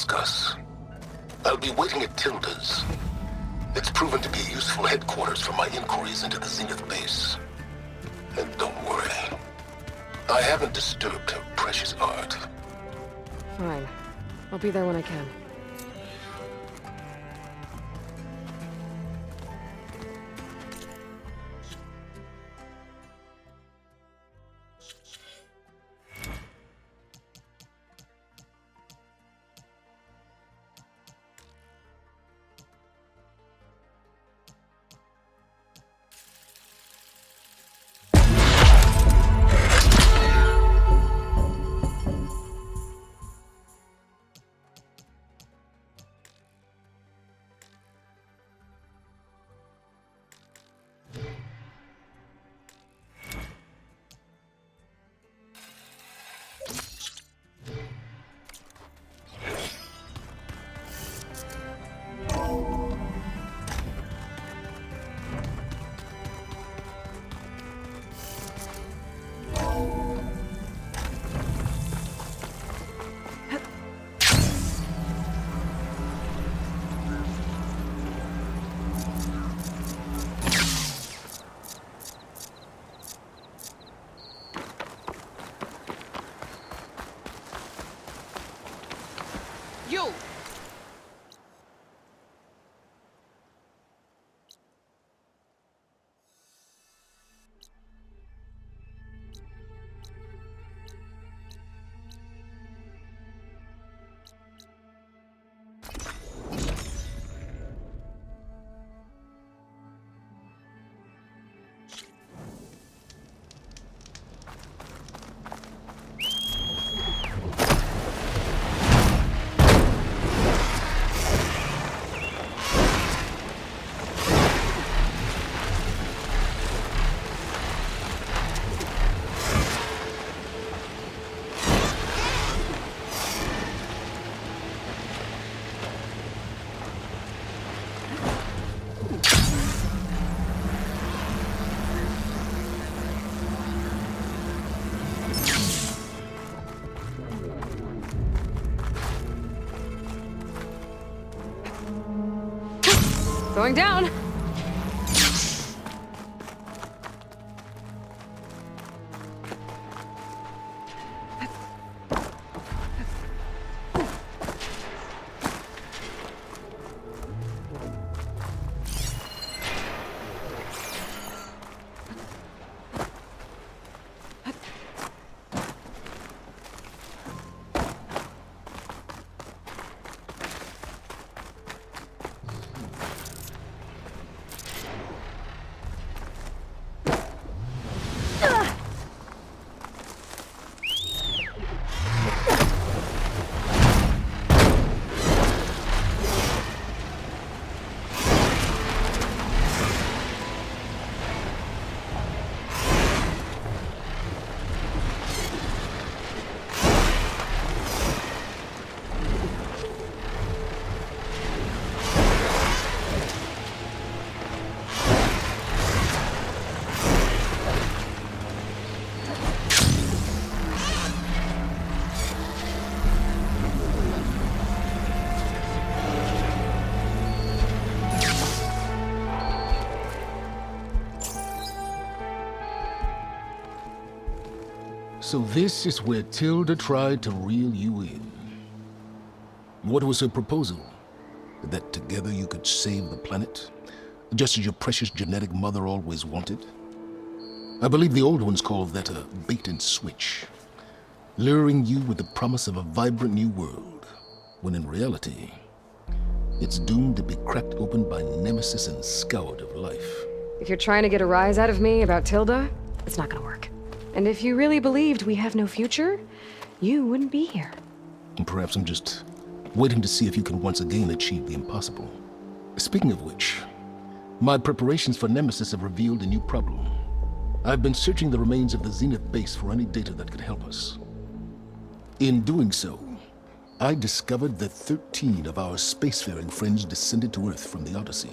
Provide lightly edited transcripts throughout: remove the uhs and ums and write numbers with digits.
discuss. I'll be waiting at Tilda's. It's proven to be a useful headquarters for my inquiries into the Zenith base. And don't worry, I haven't disturbed her precious art. Fine. I'll be there when I can. You! Going down! So this is where Tilda tried to reel you in. What was her proposal? That together you could save the planet? Just as your precious genetic mother always wanted? I believe the old ones called that a bait and switch. Luring you with the promise of a vibrant new world, when in reality, it's doomed to be cracked open by nemesis and scoured of life. If you're trying to get a rise out of me about Tilda, it's not gonna work. And if you really believed we have no future, you wouldn't be here. And perhaps I'm just waiting to see if you can once again achieve the impossible. Speaking of which, my preparations for Nemesis have revealed a new problem. I've been searching the remains of the Zenith base for any data that could help us. In doing so, I discovered that 13 of our spacefaring friends descended to Earth from the Odyssey.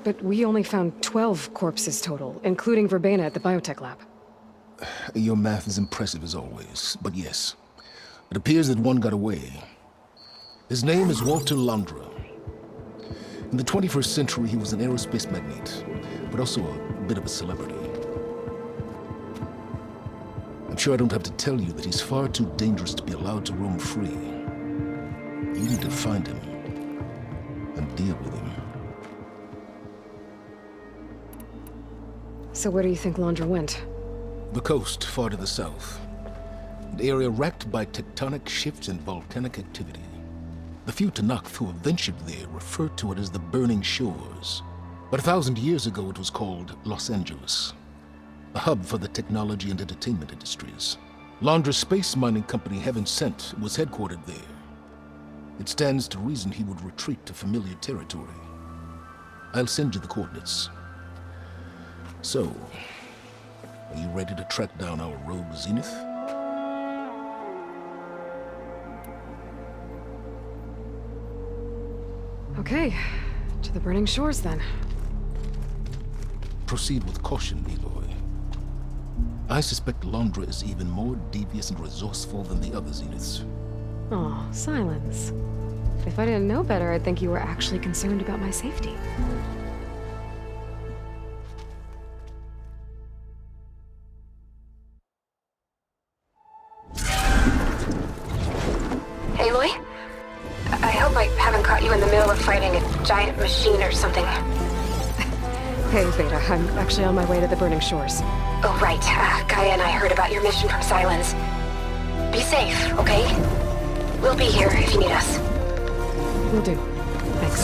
But we only found 12 corpses total, including Verbena at the biotech lab. Your math is impressive as always, but yes, it appears that one got away. His name is Walter Londra. In the 21st century, he was an aerospace magnate, but also a bit of a celebrity. I'm sure I don't have to tell you that he's far too dangerous to be allowed to roam free. You need to find him and deal with him. So where do you think Londra went? The coast, far to the south. An area racked by tectonic shifts and volcanic activity. The few Tanakh who have ventured there refer to it as the Burning Shores. But 1,000 years ago it was called Los Angeles, a hub for the technology and entertainment industries. Londra's space mining company, Heaven Sent, was headquartered there. It stands to reason he would retreat to familiar territory. I'll send you the coordinates. So, are you ready to track down our rogue Zenith? Okay, to the Burning Shores then. Proceed with caution, Aloy. I suspect Londra is even more devious and resourceful than the other Zeniths. Oh, silence. If I didn't know better, I'd think you were actually concerned about my safety. Aloy? I hope I haven't caught you in the middle of fighting a giant machine or something. Hey, Beta, I'm actually on my way to the Burning Shores. Oh, right. Gaia and I heard about your mission from Silence. Be safe, okay? We'll be here if you need us. Will do. Thanks.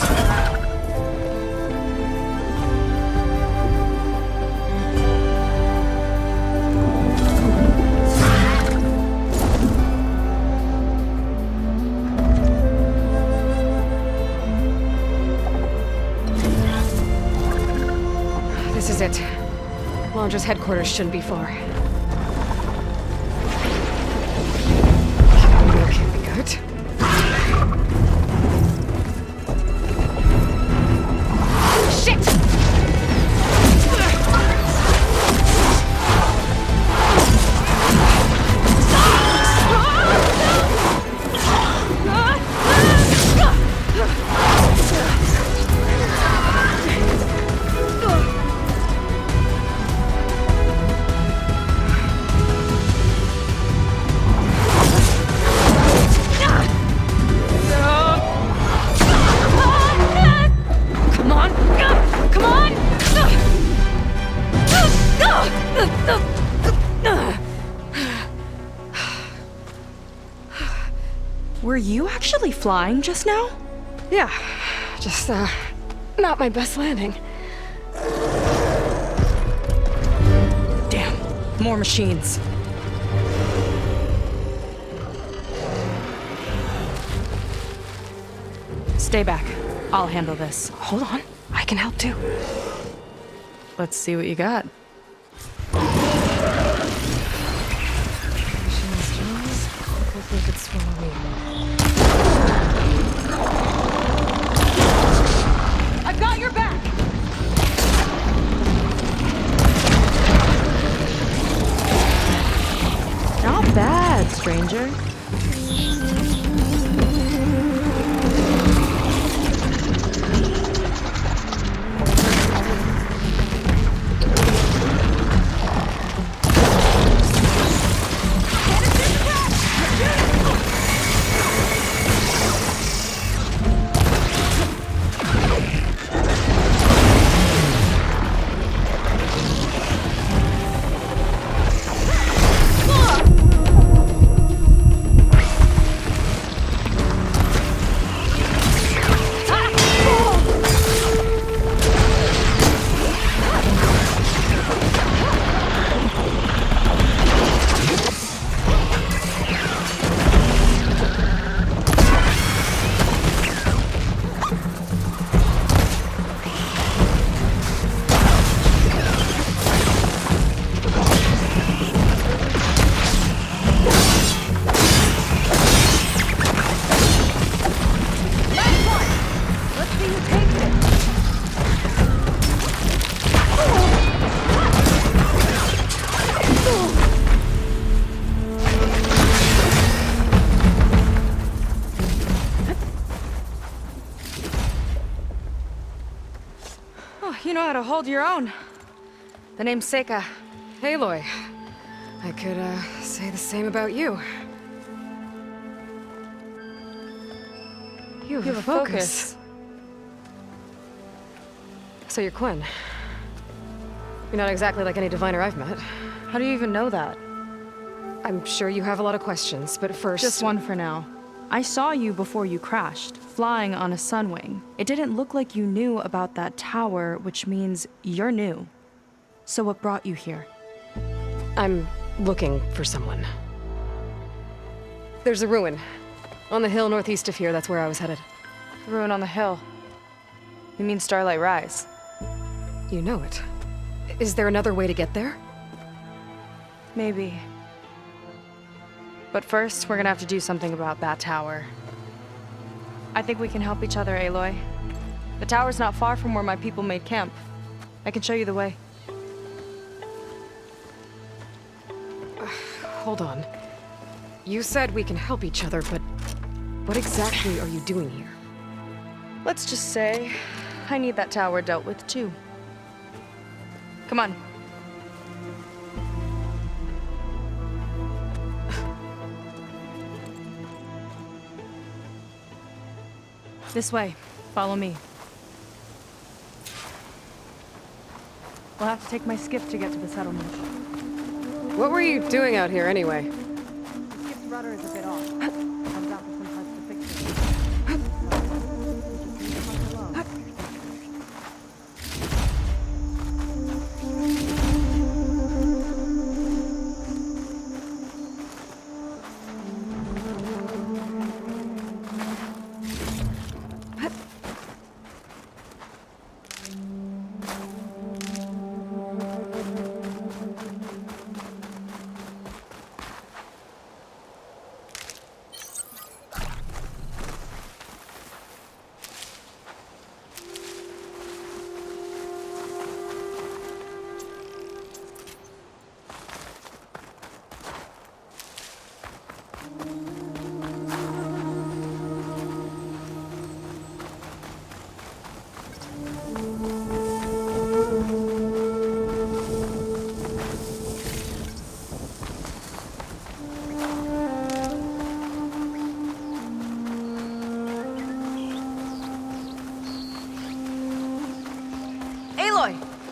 This is it. Londra's headquarters shouldn't be far. That can't be good. Shit! Were you actually flying just now? Yeah, just, not my best landing. Damn, more machines. Stay back. I'll handle this. Hold on, I can help too. Let's see what you got. Hopefully it could swallow me. I've got your back! Not bad, stranger. Oh, you know how to hold your own. The name's Seyka. Aloy. I could, say the same about you. You have a focus. So you're Quen. You're not exactly like any diviner I've met. How do you even know that? I'm sure you have a lot of questions, but first... Just one for now. I saw you before you crashed, flying on a sunwing. It didn't look like you knew about that tower, which means you're new. So what brought you here? I'm looking for someone. There's a ruin. On the hill northeast of here, that's where I was headed. The ruin on the hill. You mean Starlight Rise? You know it. Is there another way to get there? Maybe. But first, we're gonna have to do something about that tower. I think we can help each other, Aloy. The tower's not far from where my people made camp. I can show you the way. Hold on. You said we can help each other, but what exactly are you doing here? Let's just say, I need that tower dealt with too. Come on. This way. Follow me. We'll have to take my skiff to get to the settlement. What were you doing out here anyway? The skiff's rudder is a bit off. I'm down for some parts to fix it.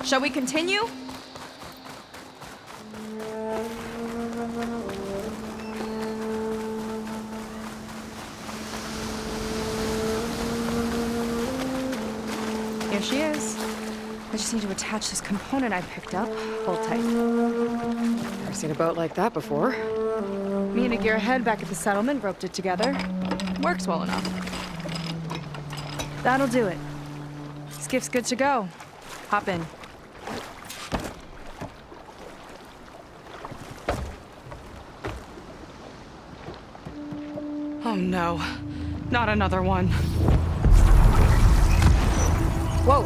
Shall we continue? Here she is. I just need to attach this component I picked up. Hold tight. Never seen a boat like that before. Me and a gearhead back at the settlement roped it together. Works well enough. That'll do it. Skiff's good to go. Hop in. Oh no, not another one. Whoa.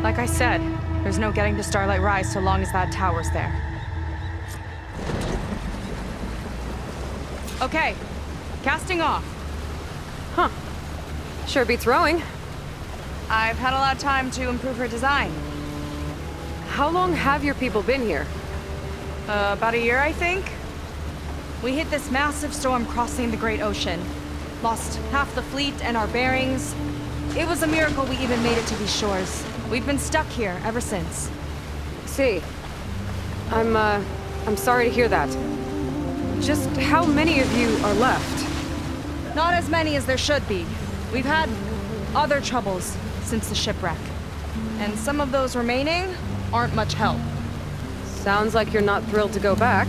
Like I said, there's no getting to Starlight Rise so long as that tower's there. Okay, casting off. Huh. Sure beats rowing. I've had a lot of time to improve her design. How long have your people been here? About a year, I think. We hit this massive storm crossing the Great Ocean. Lost half the fleet and our bearings. It was a miracle we even made it to these shores. We've been stuck here ever since. See. I'm sorry to hear that. Just how many of you are left? Not as many as there should be. We've had other troubles since the shipwreck. And some of those remaining aren't much help. Sounds like you're not thrilled to go back.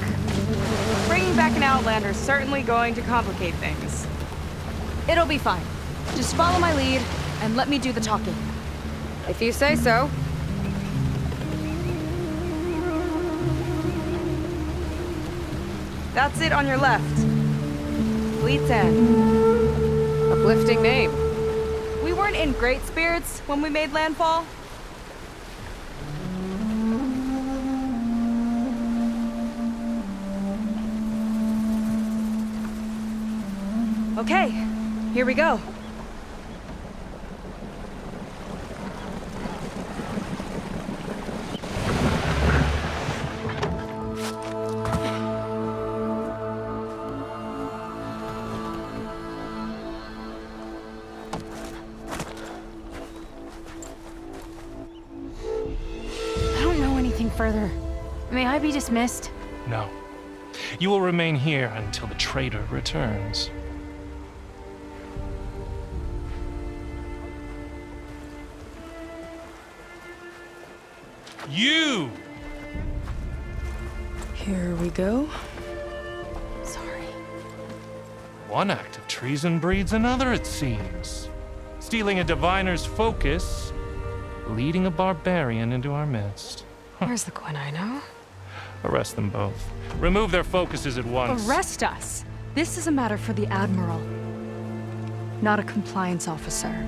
Bringing back an Outlander's certainly going to complicate things. It'll be fine. Just follow my lead and let me do the talking. If you say so. That's it on your left. Fleet's End. Uplifting name. We weren't in great spirits when we made landfall. Okay, here we go. further. May I be dismissed? No. You will remain here until the traitor returns. You! Here we go. Sorry. One act of treason breeds another, it seems. Stealing a diviner's focus, leading a barbarian into our midst. Where's the Quen I know? Arrest them both. Remove their focuses at once. Arrest us! This is a matter for the Admiral, not a compliance officer.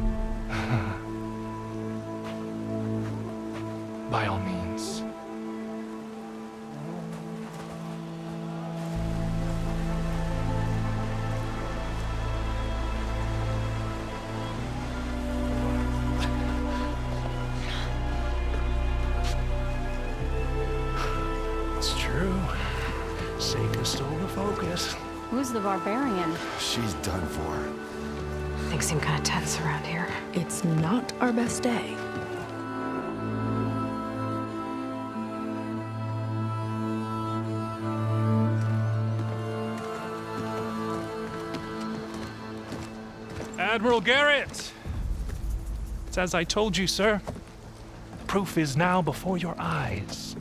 By all means. It's true. Seyka stole the focus. Who's the barbarian? She's done for. Things seem kind of tense around here. It's not our best day. Admiral Garrett! It's as I told you, sir. Proof is now before your eyes.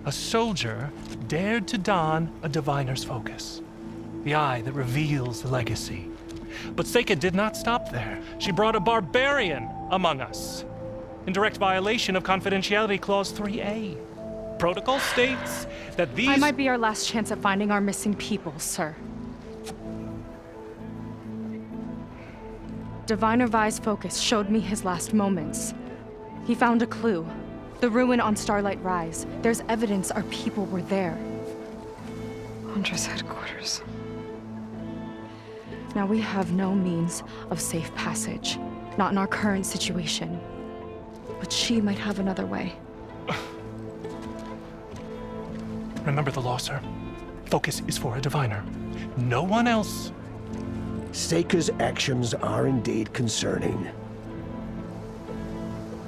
A soldier dared to don a diviner's focus. The eye that reveals the legacy. But Seyka did not stop there. She brought a barbarian among us. In direct violation of Confidentiality Clause 3A. Protocol states that these... I might be our last chance at finding our missing people, sir. Diviner Vi's focus showed me his last moments. He found a clue. The ruin on Starlight Rise. There's evidence our people were there. Londra's headquarters. Now we have no means of safe passage. Not in our current situation. But she might have another way. Remember the law, sir. Focus is for a diviner. No one else. Seyka's actions are indeed concerning.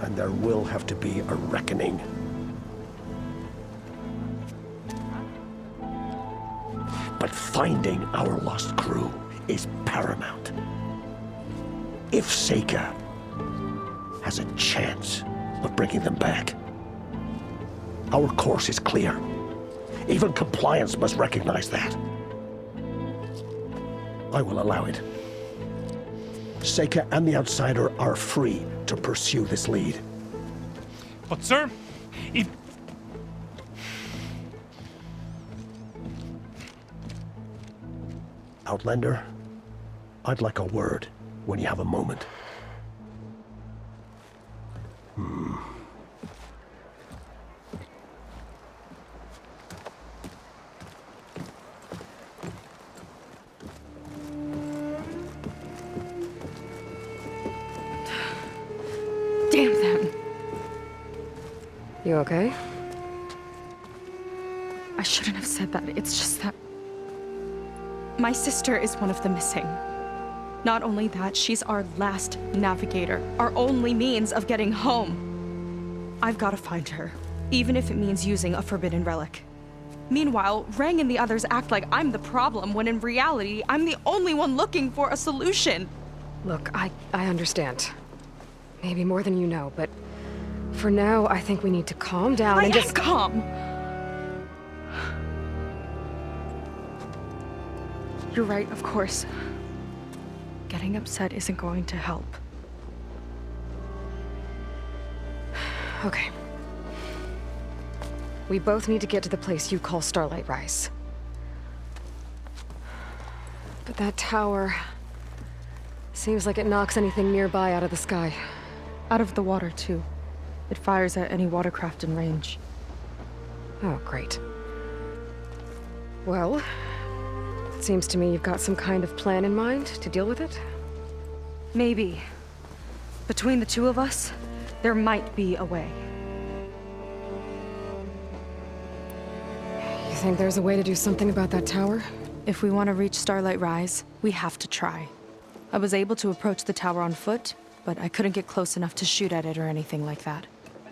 And there will have to be a reckoning. But finding our lost crew is paramount. If Seyka has a chance of bringing them back, our course is clear. Even compliance must recognize that. I will allow it. Seyka and the Outsider are free to pursue this lead. But, sir, if... Outlander, I'd like a word when you have a moment. Damn them. You okay? I shouldn't have said that. It's just that... my sister is one of the missing. Not only that, she's our last navigator. Our only means of getting home. I've got to find her. Even if it means using a forbidden relic. Meanwhile, Rang and the others act like I'm the problem, when in reality, I'm the only one looking for a solution. Look, I understand. Maybe more than you know, but for now, I think we need to calm down and just... calm! You're right, of course. Getting upset isn't going to help. Okay. We both need to get to the place you call Starlight Rise. But that tower... seems like it knocks anything nearby out of the sky. Out of the water, too. It fires at any watercraft in range. Oh, great. Well, it seems to me you've got some kind of plan in mind to deal with it. Maybe. Between the two of us, there might be a way. You think there's a way to do something about that tower? If we want to reach Starlight Rise, we have to try. I was able to approach the tower on foot, but I couldn't get close enough to shoot at it or anything like that.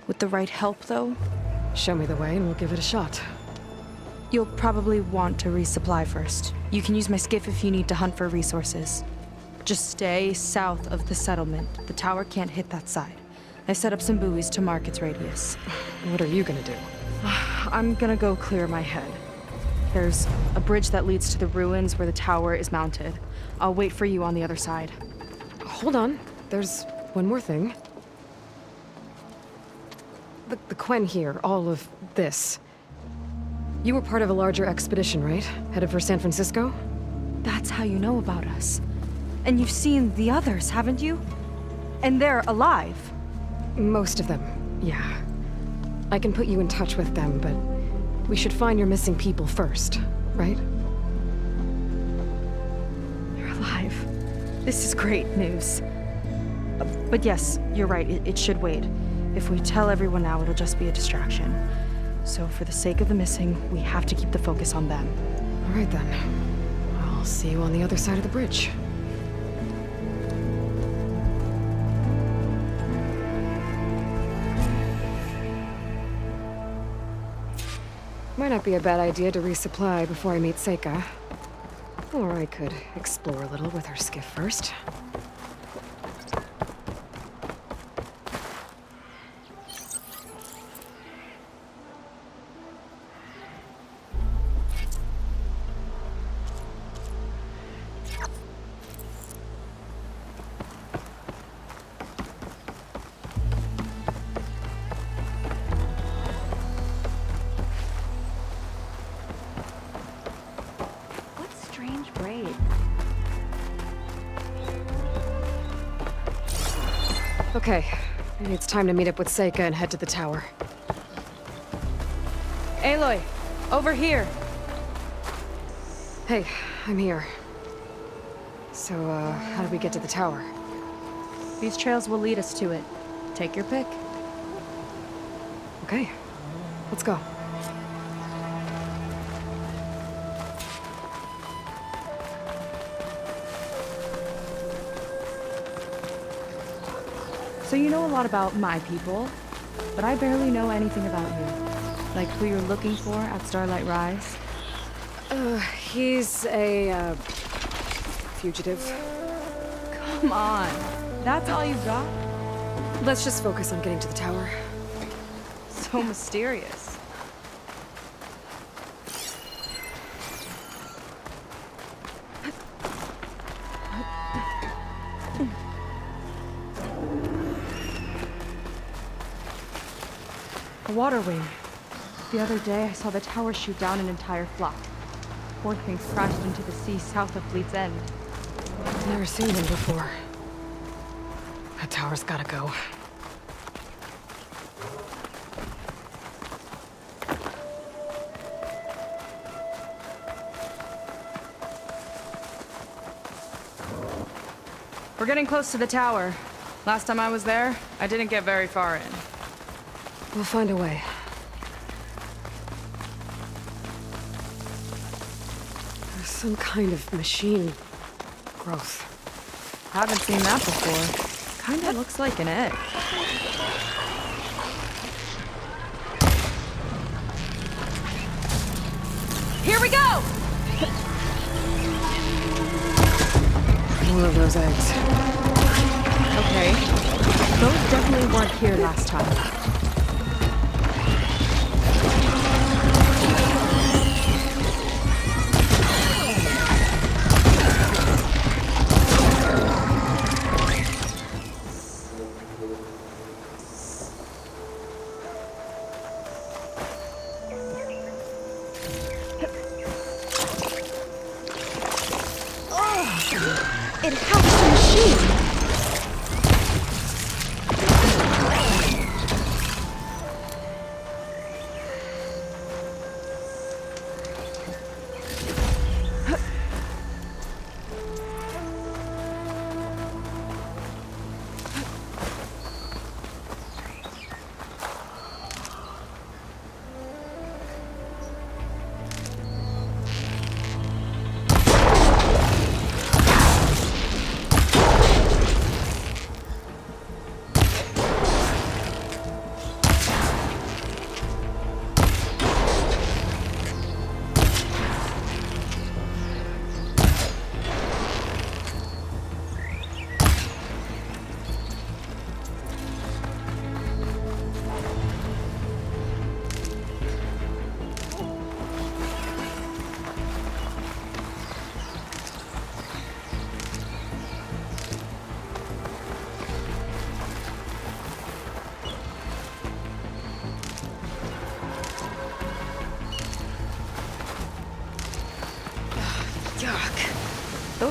With the right help, though, Show me the way and we'll give it a shot. You'll probably want to resupply first. You can use my skiff if you need to hunt for resources. Just stay south of the settlement. The tower can't hit that side. I set up some buoys to mark its radius. What are you gonna do? I'm gonna go clear my head. There's a bridge that leads to the ruins where the tower is mounted. I'll wait for you on the other side. Hold on. There's one more thing. The Quen here, all of this. You were part of a larger expedition, right? Headed for San Francisco? That's how you know about us. And you've seen the others, haven't you? And they're alive. Most of them, yeah. I can put you in touch with them, but we should find your missing people first, right? They're alive. This is great news. But yes, you're right, it should wait. If we tell everyone now, it'll just be a distraction. So for the sake of the missing, we have to keep the focus on them. All right then. I'll see you on the other side of the bridge. Might not be a bad idea to resupply before I meet Seyka. Or I could explore a little with her skiff first. Okay, maybe it's time to meet up with Seyka and head to the tower. Aloy, over here. Hey, I'm here. So, how do we get to the tower? These trails will lead us to it. Take your pick. Okay, let's go. So you know a lot about my people, but I barely know anything about you. Like who you're looking for at Starlight Rise? He's a, fugitive. Come on, that's all you got? Let's just focus on getting to the tower. So mysterious. A water wing. The other day, I saw the tower shoot down an entire flock. Poor things crashed into the sea south of Fleet's End. I've never seen them before. That tower's gotta go. We're getting close to the tower. Last time I was there, I didn't get very far in. We'll find a way. There's some kind of machine growth. Haven't seen that before. Kinda looks like an egg. Here we go! More of those eggs. Okay. Those definitely weren't here last time. It helps the machine!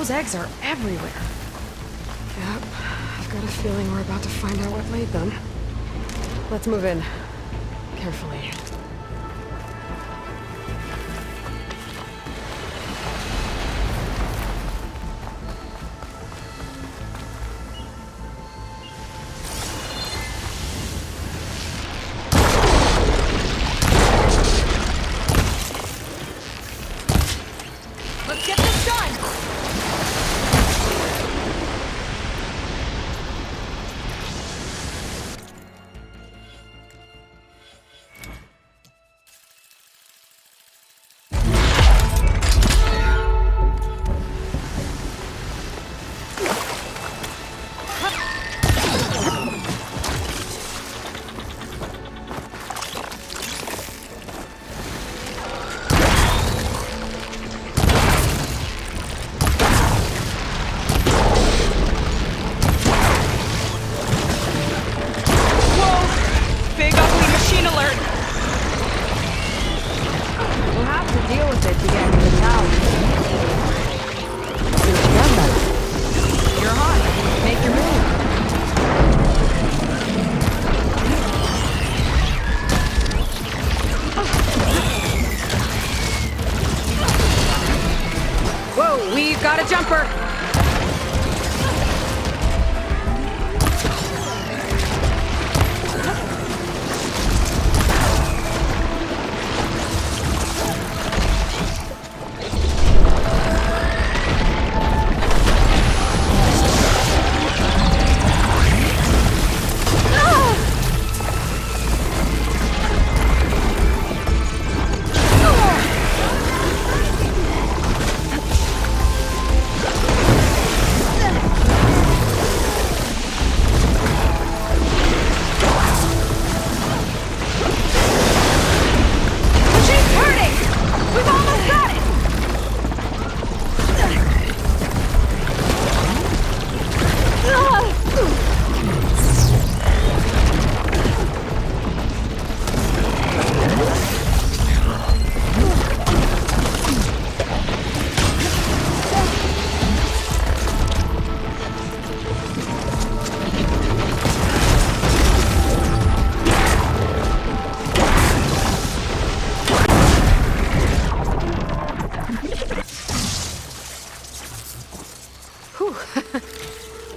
Those eggs are everywhere. Yep, I've got a feeling we're about to find out what laid them. Let's move in. Carefully. Let's get this done! We've got a jumper!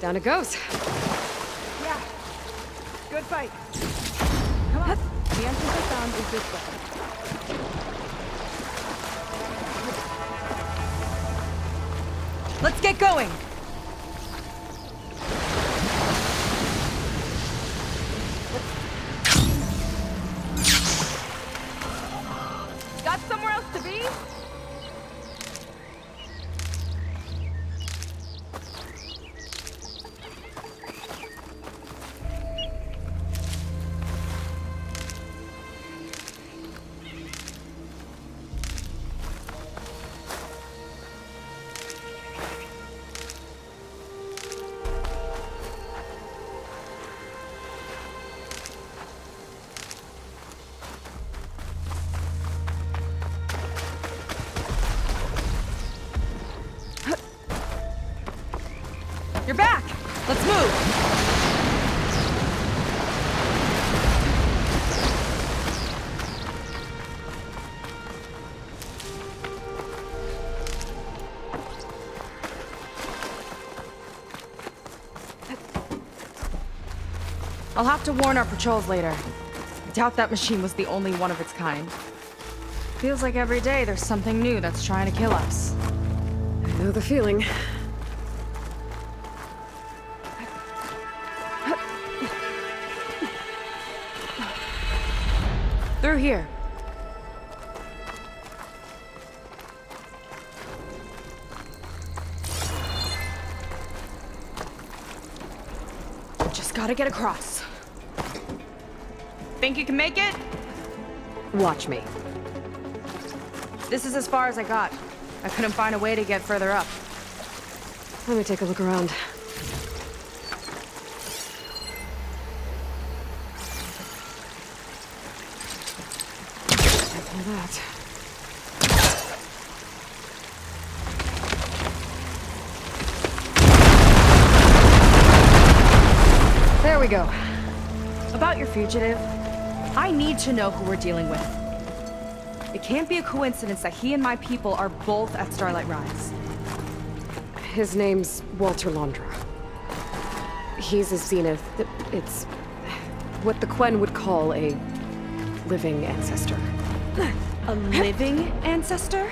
Down it goes. Yeah. Good fight. Come on. The entrance I found is this way. Let's get going. Got somewhere else to be? You're back! Let's move! I'll have to warn our patrols later. I doubt that machine was the only one of its kind. Feels like every day there's something new that's trying to kill us. I know the feeling. Through here. Just gotta get across. Think you can make it? Watch me. This is as far as I got. I couldn't find a way to get further up. Let me take a look around. That. go. About your fugitive, I need to know who we're dealing with. It can't be a coincidence that he and my people are both at Starlight Rise. His name's Walter Londra. He's a Zenith. It's what the Quen would call a living ancestor. A living ancestor?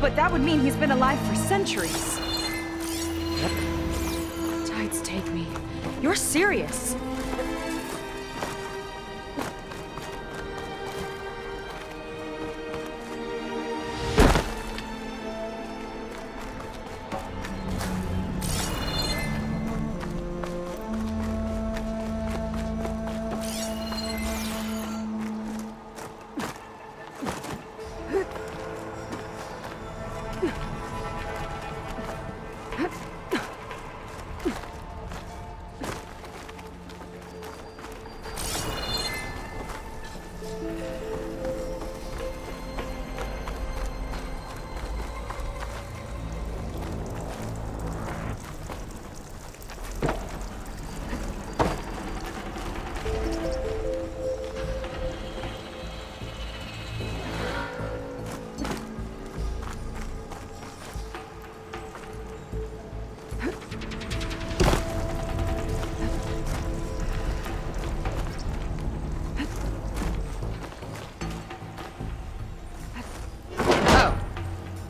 But that would mean he's been alive for centuries. Yep. Tides take me. You're serious.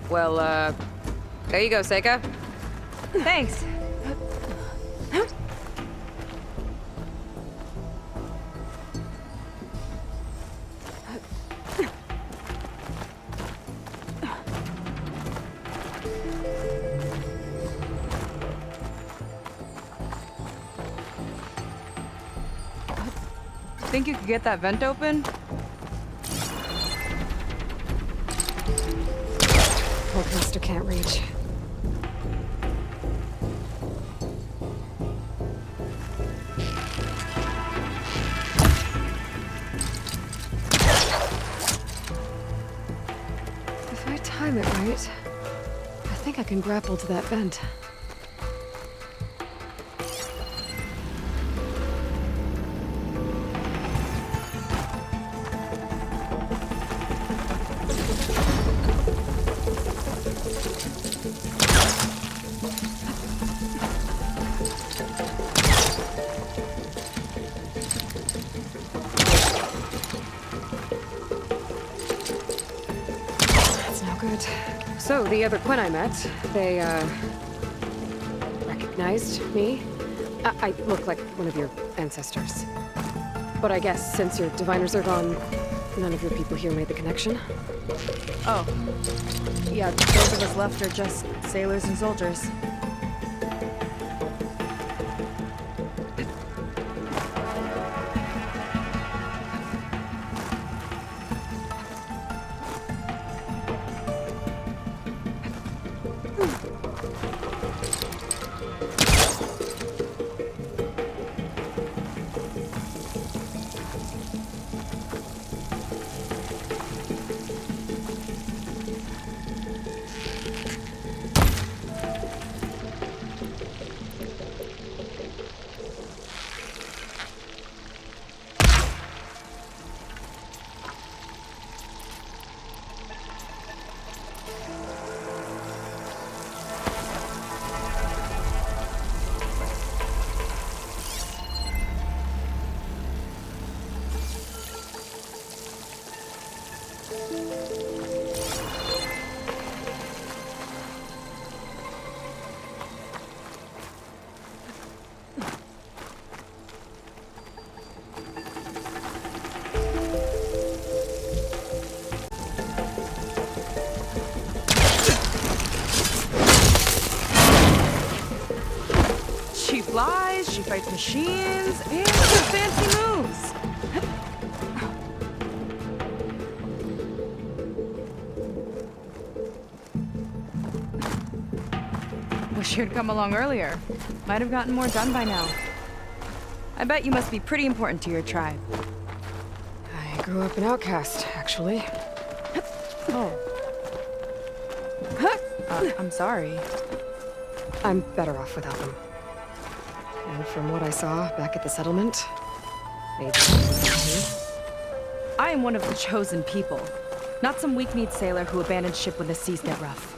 Well, there you go, Seyka. Thanks. Think you could get that vent open? Master can't reach. If I time it right, I think I can grapple to that vent. So, the other Quen I met, they, recognized me. I look like one of your ancestors. But I guess since your diviners are gone, none of your people here made the connection? Oh. Yeah, those of us left are just sailors and soldiers. She flies, she fights machines, and some fancy moves. Wish you'd come along earlier. Might have gotten more done by now. I bet you must be pretty important to your tribe. I grew up an outcast, actually. Oh. I'm sorry. I'm better off without them. And from what I saw back at the settlement, maybe. I am one of the chosen people. Not some weak-kneed sailor who abandoned ship when the seas get rough.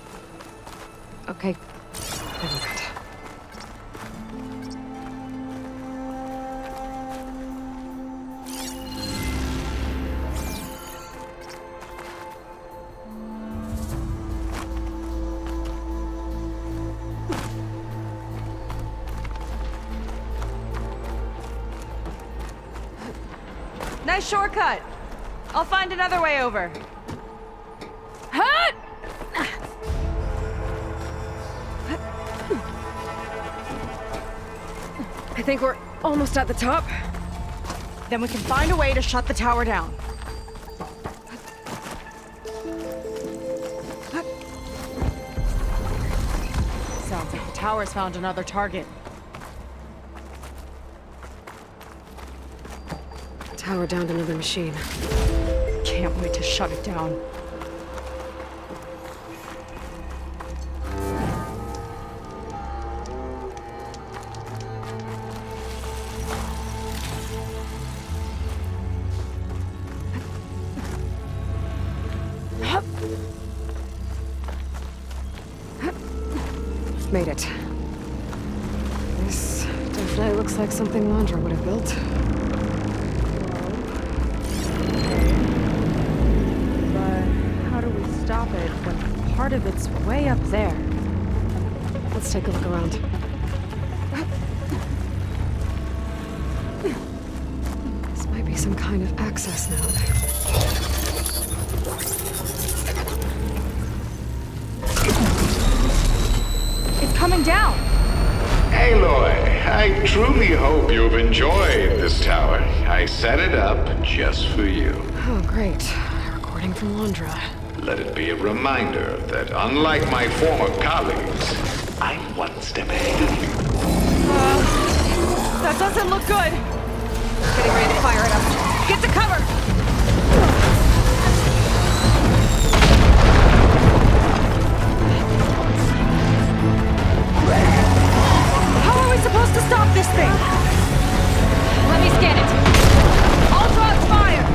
Okay. Never mind. Nice shortcut. I'll find another way over. Hut! I think we're almost at the top. Then we can find a way to shut the tower down. Sounds like the tower's found another target. Tower downed another machine. Can't wait to shut it down. Made it. This definitely looks like something Londra would have built. But how do we stop it when part of it's way up there? Let's take a look around. This might be some kind of access node. Coming down! Aloy, I truly hope you've enjoyed this tower. I set it up just for you. Oh, great. A recording from Londra. Let it be a reminder that unlike my former colleagues, I'm one step ahead of you. That doesn't look good! Getting ready to fire it up. Get to cover! How are we supposed to stop this thing? Let me scan it. All drugs fire!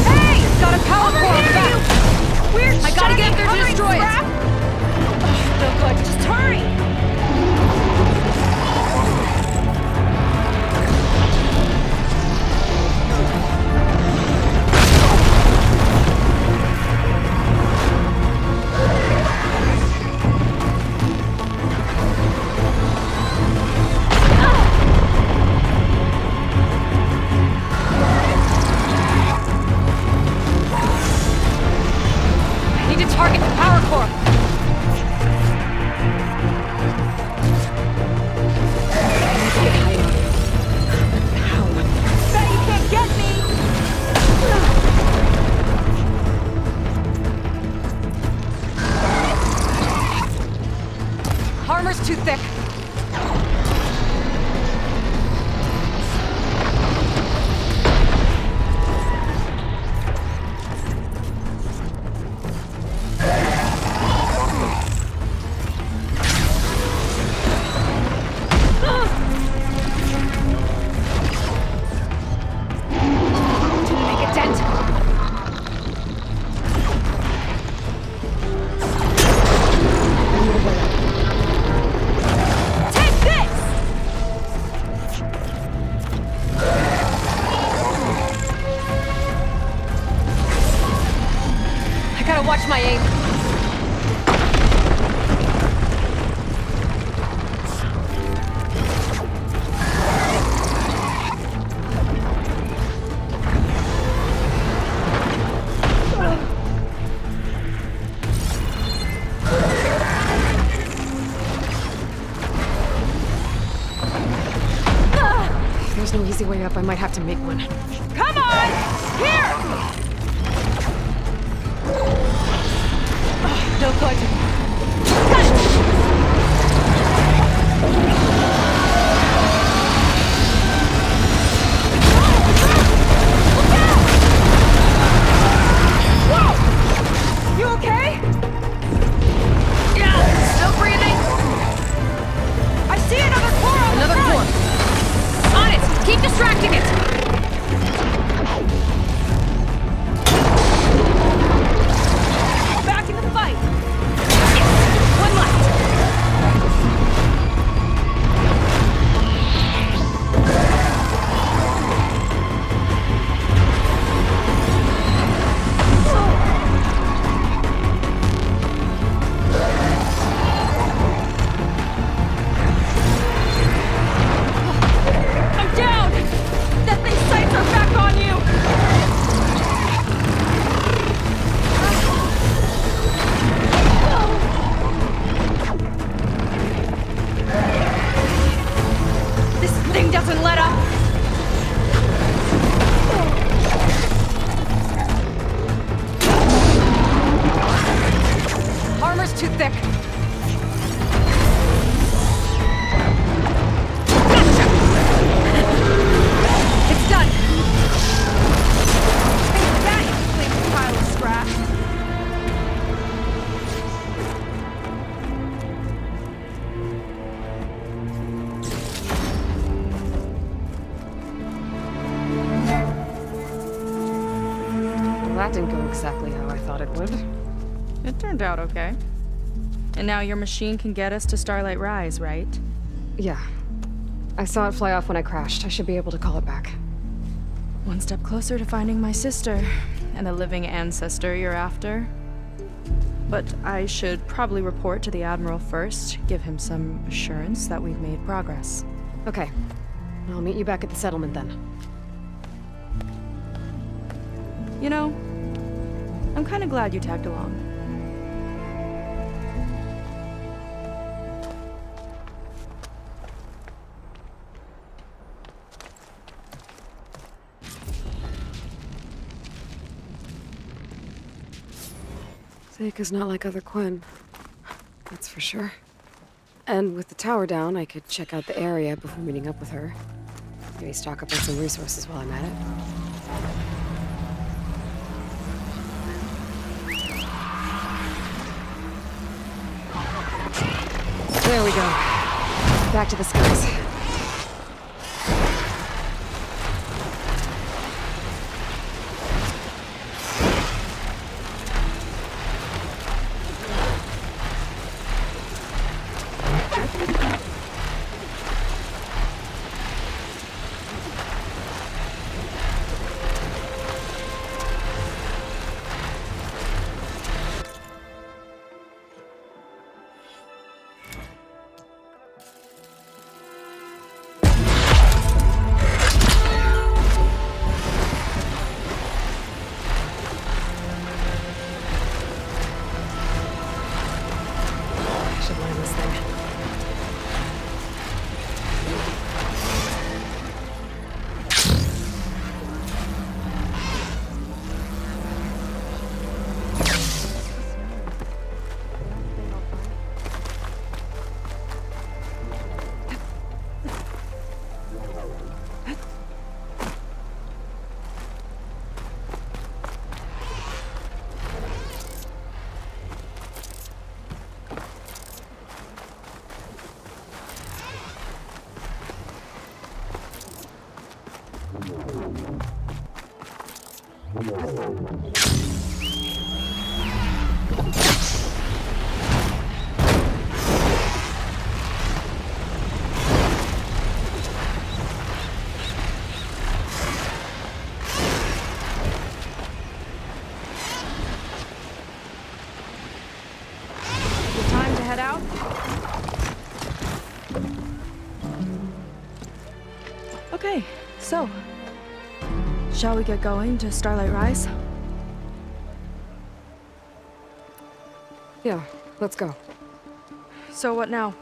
Hey! Got a power core on the back! We're I gotta get up there to destroy it! No good, just hurry! Target the power core! Bet you can't get me! Armor's too thick. Watch my aim. If there's no easy way up, I might have to make one. Come on! Here! No good. Whoa! You okay? That didn't go exactly how I thought it would. It turned out okay. And now your machine can get us to Starlight Rise, right? Yeah. I saw it fly off when I crashed. I should be able to call it back. One step closer to finding my sister and the living ancestor you're after. But I should probably report to the Admiral first, give him some assurance that we've made progress. Okay. I'll meet you back at the settlement then. You know, I'm kind of glad you tagged along. Seyka's not like other Quen. That's for sure. And with the tower down, I could check out the area before meeting up with her. Maybe stock up on some resources while I'm at it. There we go. Back to the skies. Okay, so, shall we get going to Starlight Rise? Yeah, let's go. So what now?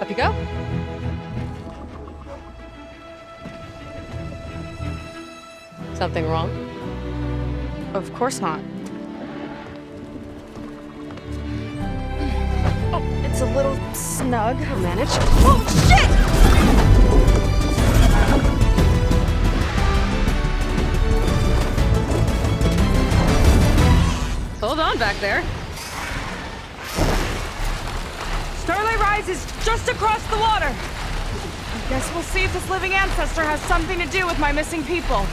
Up you go. Something wrong? Of course not. Oh, it's a little snug. I'll manage. Oh, shit! Hold on back there. Starlight Rise is just across the water. I guess we'll see if this living ancestor has something to do with my missing people.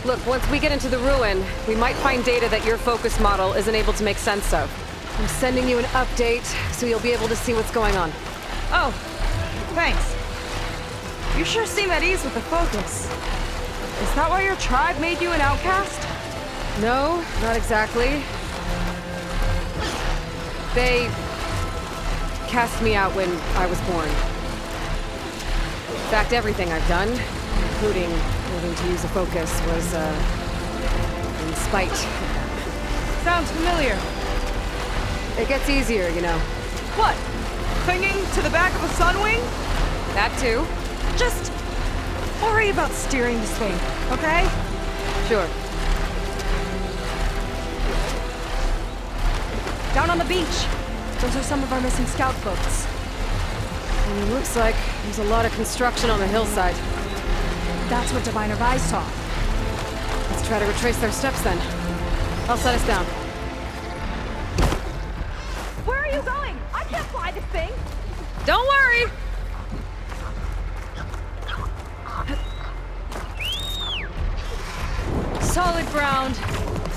Look, once we get into the ruin, we might find data that your focus model isn't able to make sense of. I'm sending you an update, so you'll be able to see what's going on. Oh, thanks. You sure seem at ease with the focus. Is that why your tribe made you an outcast? No, not exactly. They cast me out when I was born. In fact, everything I've done, including moving to use a focus, was, in spite of them. Sounds familiar. It gets easier, you know. What? Clinging to the back of a sunwing? That too. Just worry about steering this thing, okay? Sure. Down on the beach. Those are some of our missing scout boats. And it looks like there's a lot of construction on the hillside. That's what Diviner Rise saw. Let's try to retrace their steps then. I'll set us down. Where are you going? I can't fly this thing! Don't worry! Solid ground.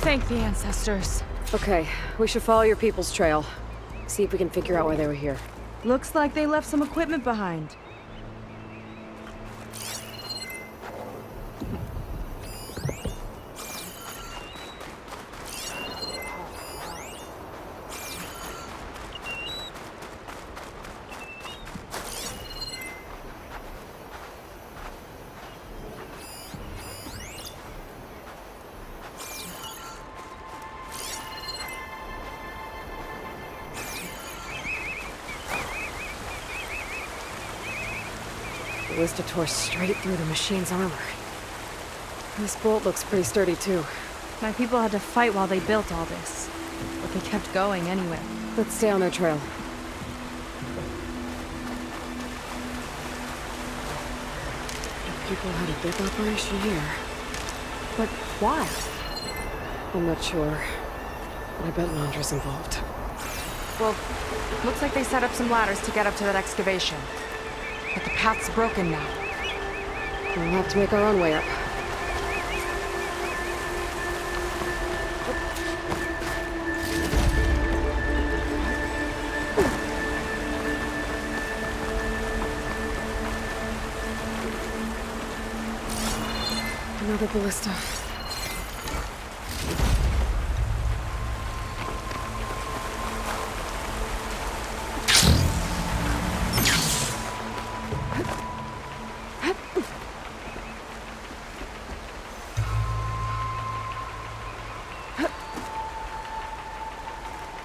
Thank the ancestors. Okay, we should follow your people's trail. See if we can figure out why they were here. Looks like they left some equipment behind. The ballista tore straight through the machine's armor. This bolt looks pretty sturdy, too. My people had to fight while they built all this. But they kept going anyway. Let's stay on their trail. The people had a big operation here. But why? I'm not sure. But I bet Londra's involved. Well, looks like they set up some ladders to get up to that excavation. But the path's broken now. We'll have to make our own way up. Another ballista.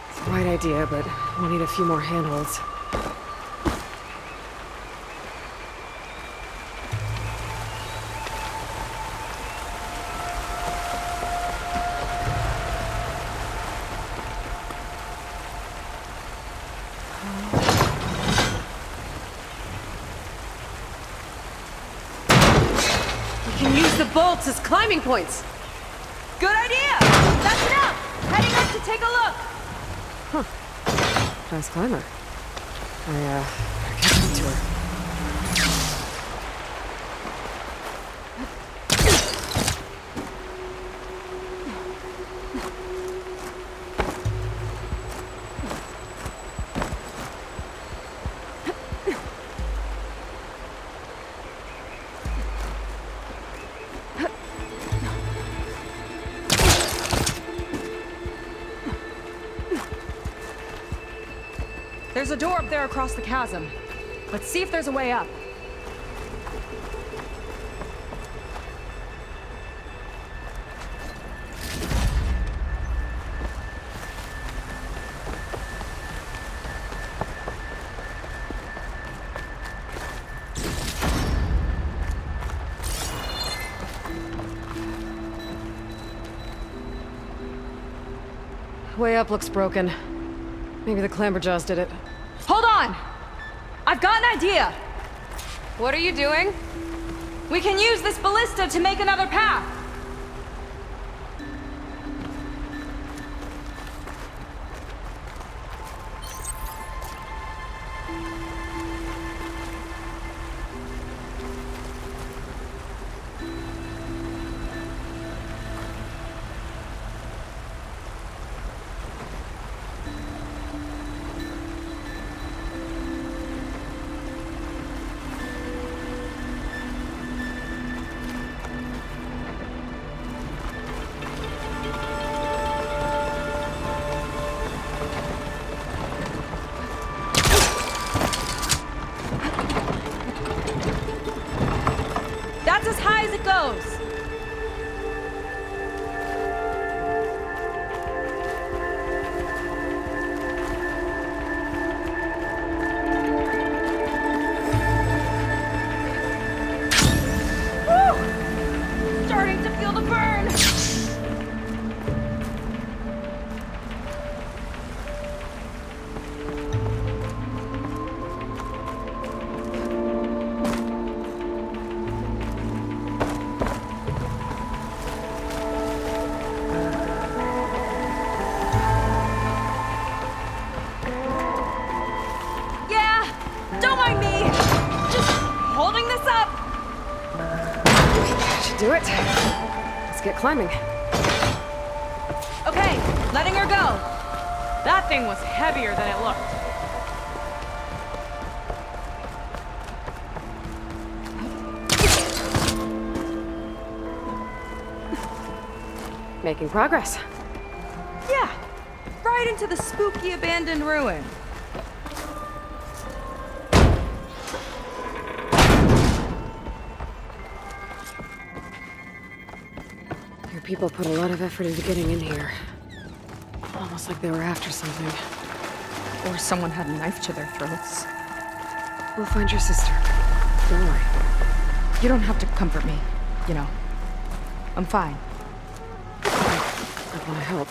It's the right idea, but we'll need a few more handholds. Bolts as climbing points. Good idea! That's enough! Heading up to take a look! Huh. Fast climber. I catch up to her. There's a door up there across the chasm. Let's see if there's a way up. Way up looks broken. Maybe the clamberjaws did it. Hold on! I've got an idea! What are you doing? We can use this ballista to make another path! That's as high as it goes! Woo! Starting to feel the burn! it. Let's get climbing. Okay, letting her go. That thing was heavier than it looked. Making progress. Yeah, right into the spooky abandoned ruin. Your people put a lot of effort into getting in here. Almost like they were after something. Or someone had a knife to their throats. We'll find your sister. Don't worry. You don't have to comfort me, you know. I'm fine. I want to help.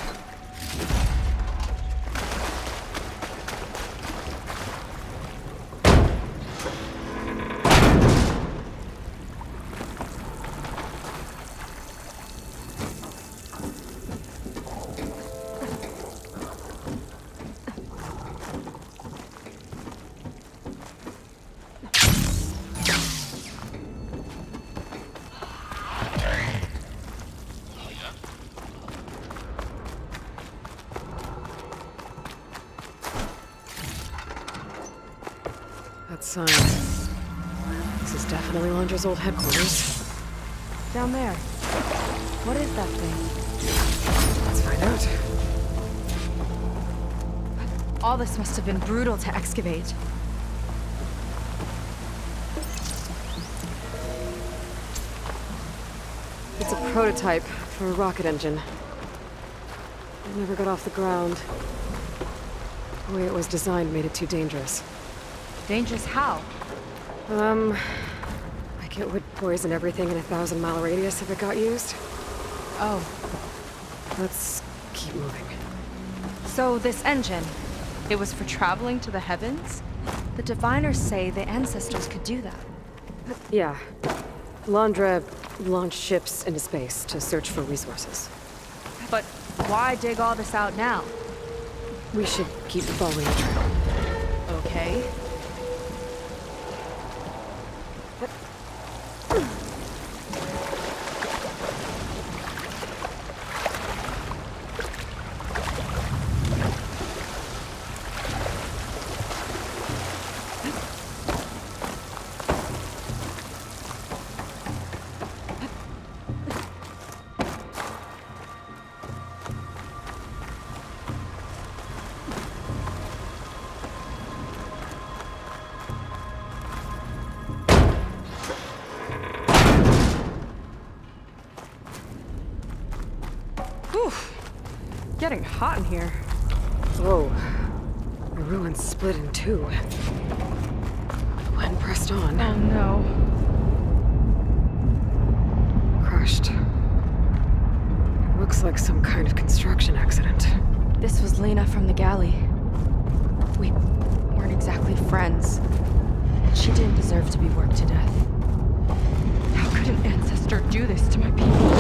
That sign. This is definitely Londra's old headquarters. Down there. What is that thing? Let's find out. All this must have been brutal to excavate. It's a prototype for a rocket engine. It never got off the ground. The way it was designed made it too dangerous. Dangerous how? Like it would poison everything in a 1,000-mile radius if it got used. Oh, Let's keep moving. so this engine, it was for traveling to the heavens? The diviners say the ancestors could do that. Yeah. Londra launched ships into space to search for resources. But why dig all this out now? We should keep following the trail. Okay. Getting hot in here. Whoa. The ruins split in two. Quen pressed on. Oh no. Crushed. It looks like some kind of construction accident. This was Lena from the galley. We weren't exactly friends. She didn't deserve to be worked to death. How could an ancestor do this to my people?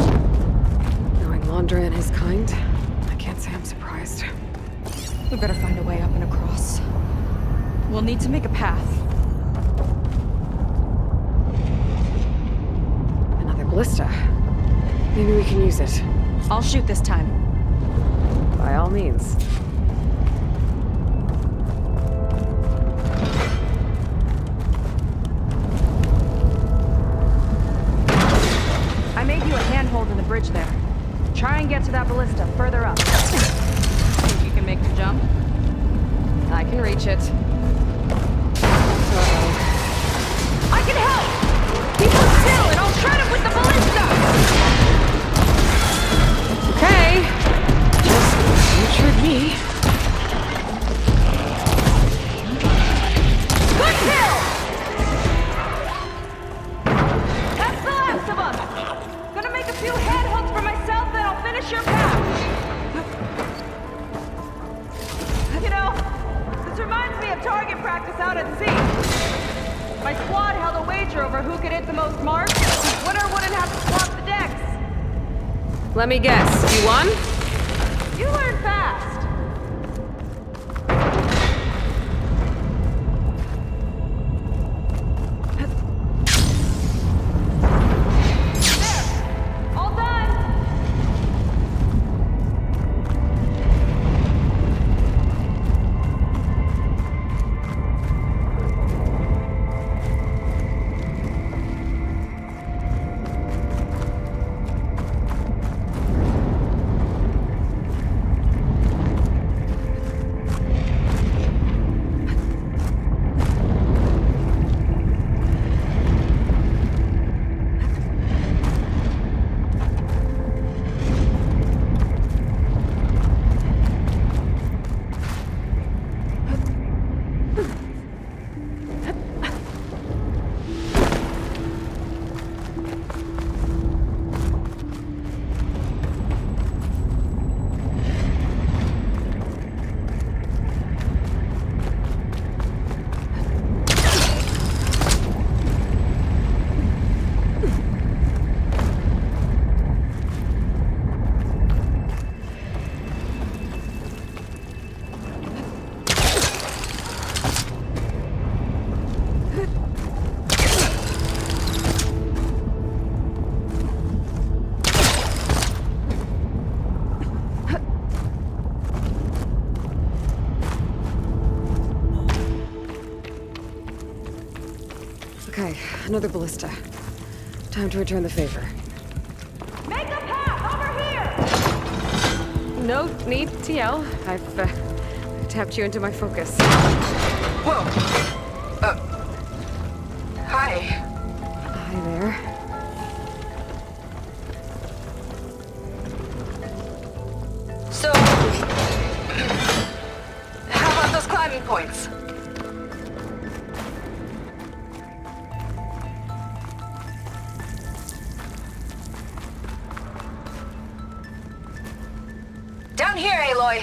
Knowing Londra and his kind, I can't say I'm surprised. We better find a way up and across. We'll need to make a path. Another ballista. Maybe we can use it. I'll shoot this time. By all means. I made you a handhold in the bridge there. Try and get to that ballista further up. Think you can make the jump? I can reach it. I can help! Keep her still and I'll shred it with the ballista! Okay. Just don't shoot me. Good kill! That's the last of us! Gonna make a few handholds for myself, then I'll finish your path. You know, this reminds me of target practice out at sea. My squad held a wager over who could hit the most marks. Winner wouldn't have to swap the decks. Let me guess. You won? You learn fast. There! Another ballista. Time to return the favor. Make a path over here! No need to yell. I've tapped you into my focus. Whoa. Hi. Hi there. So, how about those climbing points? Down here, Aloy.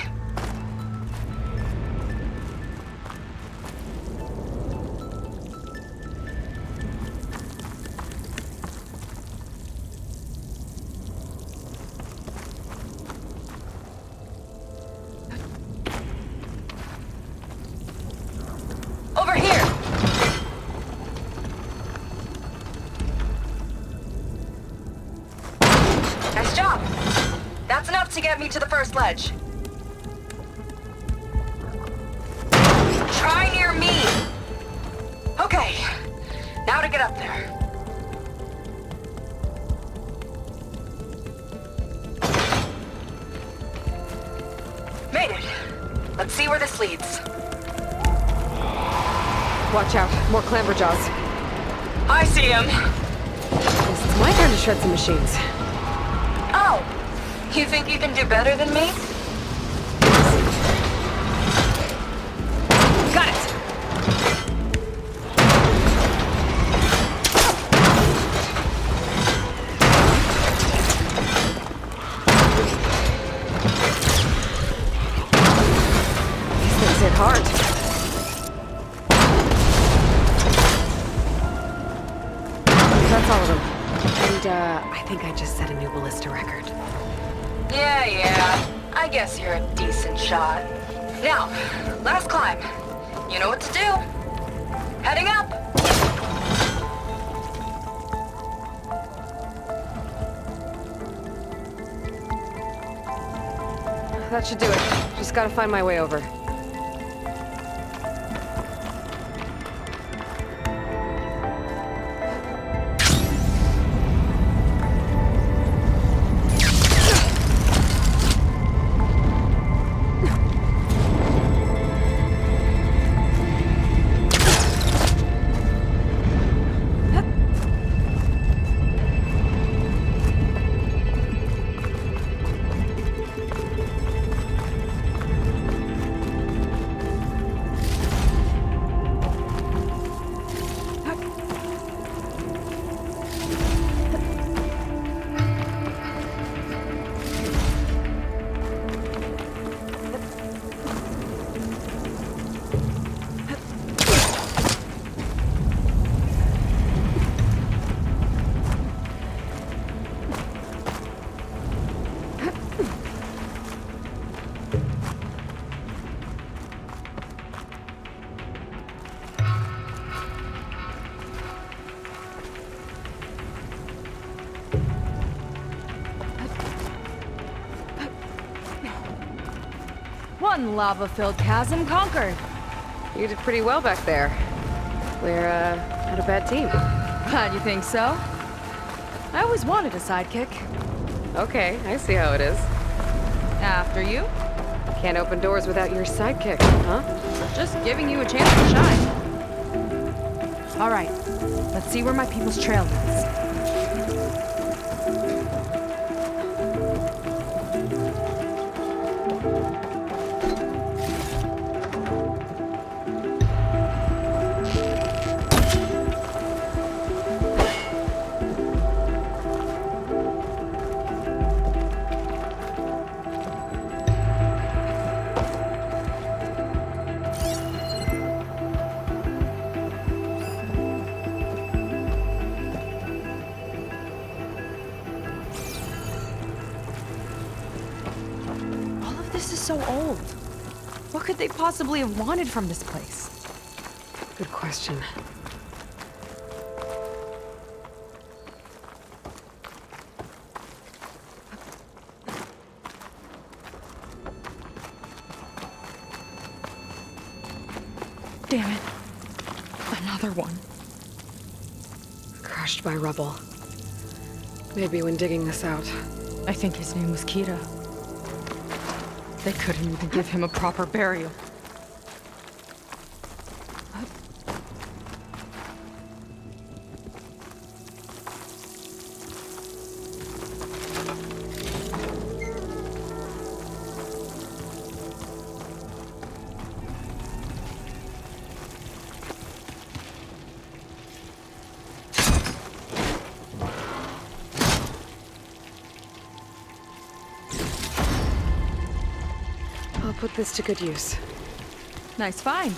Over here. Nice job. That's enough to get me to the first ledge. Try near me. Okay, now to get up there. Made it. Let's see where this leads. Watch out. More clamberjaws. I see him. Guess it's my turn to shred some machines. Oh, you think you can do better than me? Got it! These things hit hard. That's all of them. And, I think I just set a new ballista record. Yeah. I guess you're a decent shot. Now, last climb. You know what to do. Heading up. That should do it. Just gotta find my way over. One lava-filled chasm conquered. You did pretty well back there. We're, not a bad team. Glad you think so. I always wanted a sidekick. Okay, I see how it is. After you. Can't open doors without your sidekick, huh? Just giving you a chance to shine. All right, let's see where my people's trail leads. This is so old. What could they possibly have wanted from this place? Good question. Damn it. Another one. crushed by rubble. Maybe when digging this out. I think his name was Kira. They couldn't even give him a proper burial. I'll put this to good use. Nice find.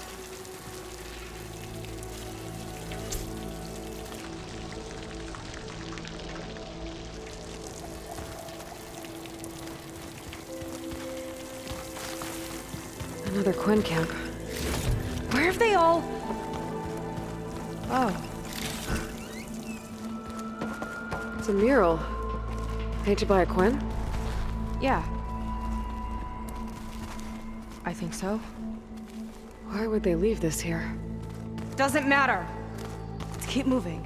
Another Quen camp. Where have they all... Oh. It's a mural. Painted by a Quen? Yeah. I think so. Why would they leave this here? Doesn't matter. Let's keep moving.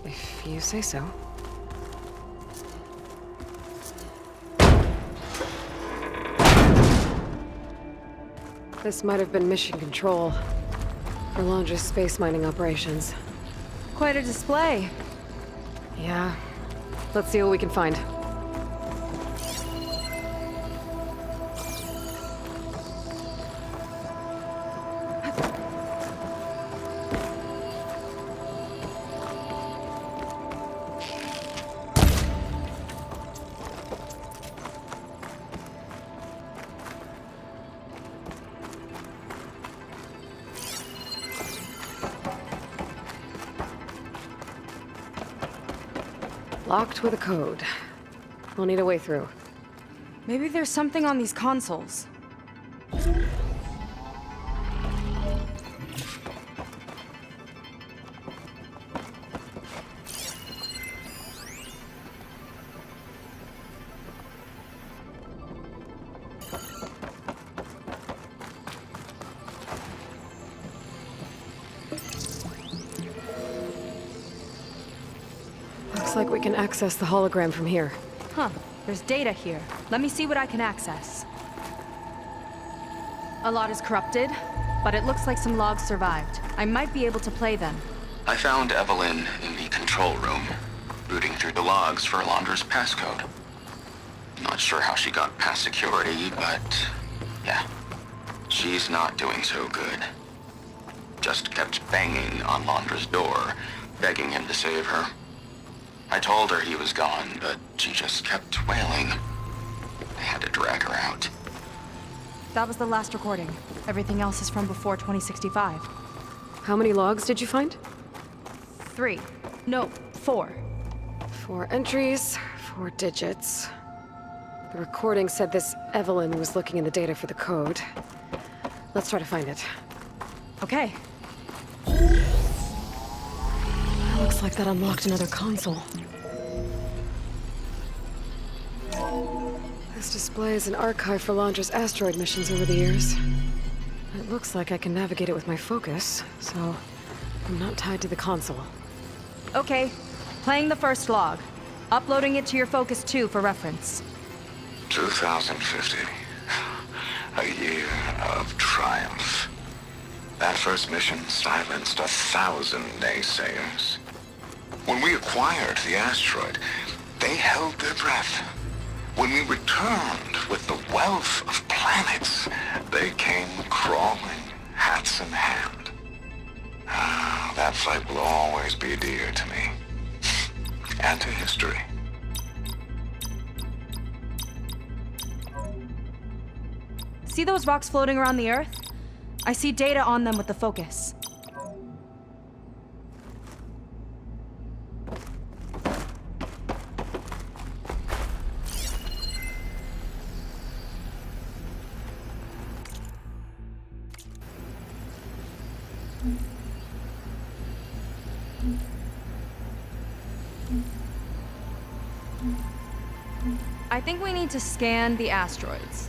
If you say so. This might have been mission control for Londra's space mining operations. Quite a display. Yeah. Let's see what we can find. Locked with a code. We'll need a way through. Maybe there's something on these consoles. Looks like we can access the hologram from here. Huh. There's data here. Let me see what I can access. A lot is corrupted, but it looks like some logs survived. I might be able to play them. I found Evelyn in the control room, rooting through the logs for Londra's passcode. Not sure how she got past security, but yeah, she's not doing so good. Just kept banging on Londra's door, begging him to save her. I told her he was gone, but she just kept wailing. I had to drag her out. That was the last recording. Everything else is from before 2065. How many logs did you find? 3. No, 4. 4 entries, 4 digits. The recording said this Evelyn was looking in the data for the code. Let's try to find it. Okay. Looks like that unlocked another console. This displays an archive for Londra's asteroid missions over the years. It looks like I can navigate it with my focus, so I'm not tied to the console. Okay. Playing the first log. Uploading it to your Focus 2 for reference. 2050. A year of triumph. That first mission silenced 1,000 naysayers. When we acquired the asteroid, they held their breath. When we returned with the wealth of planets, they came crawling, hats in hand. That flight will always be dear to me. And to history. See those rocks floating around the Earth? I see data on them with the Focus. I think we need to scan the asteroids.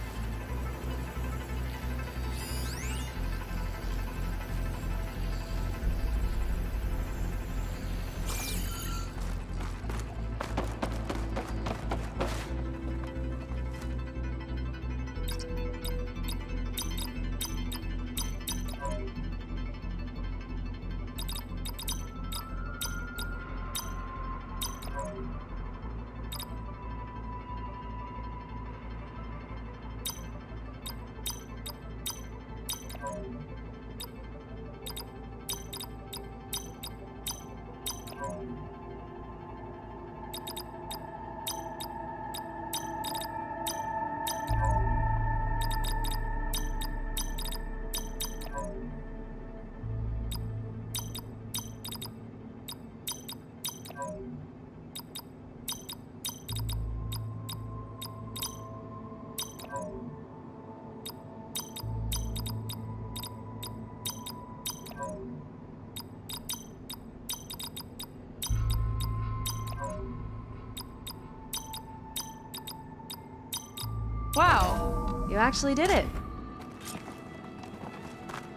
Wow, you actually did it.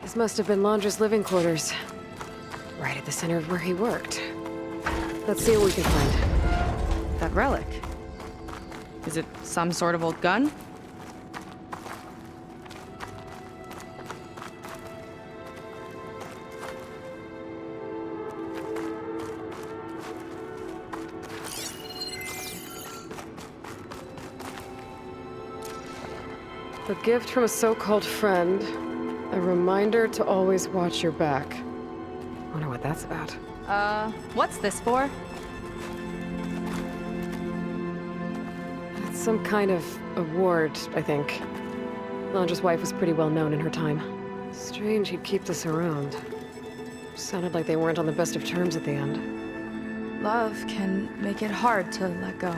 This must have been Londra's living quarters. Right at the center of where he worked. Let's see what we can find. That relic. Is it some sort of old gun? A gift from a so-called friend. A reminder to always watch your back. Wonder what that's about. What's this for? It's some kind of award, I think. Londra's wife was pretty well known in her time. Strange he'd keep this around. Sounded like they weren't on the best of terms at the end. Love can make it hard to let go.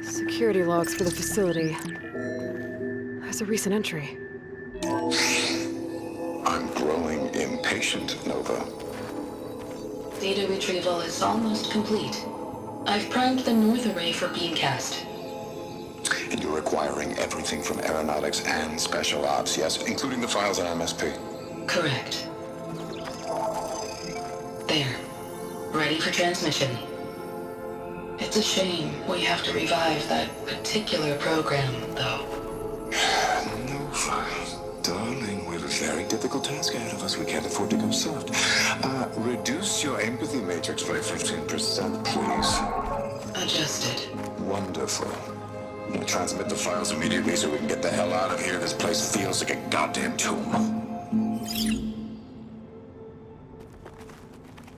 Security logs for the facility. There's a recent entry. I'm growing impatient, Nova. Data retrieval is almost complete. I've primed the north array for beamcast. And you're acquiring everything from aeronautics and special ops, yes? Including the files on MSP. Correct. There. Ready for transmission. It's a shame we have to revive that particular program, though. Nova, darling, we have a very difficult task ahead of us. We can't afford to go soft. Reduce your empathy matrix by 15%, please. Adjusted. Wonderful. We'll transmit the files immediately so we can get the hell out of here. This place feels like a goddamn tomb.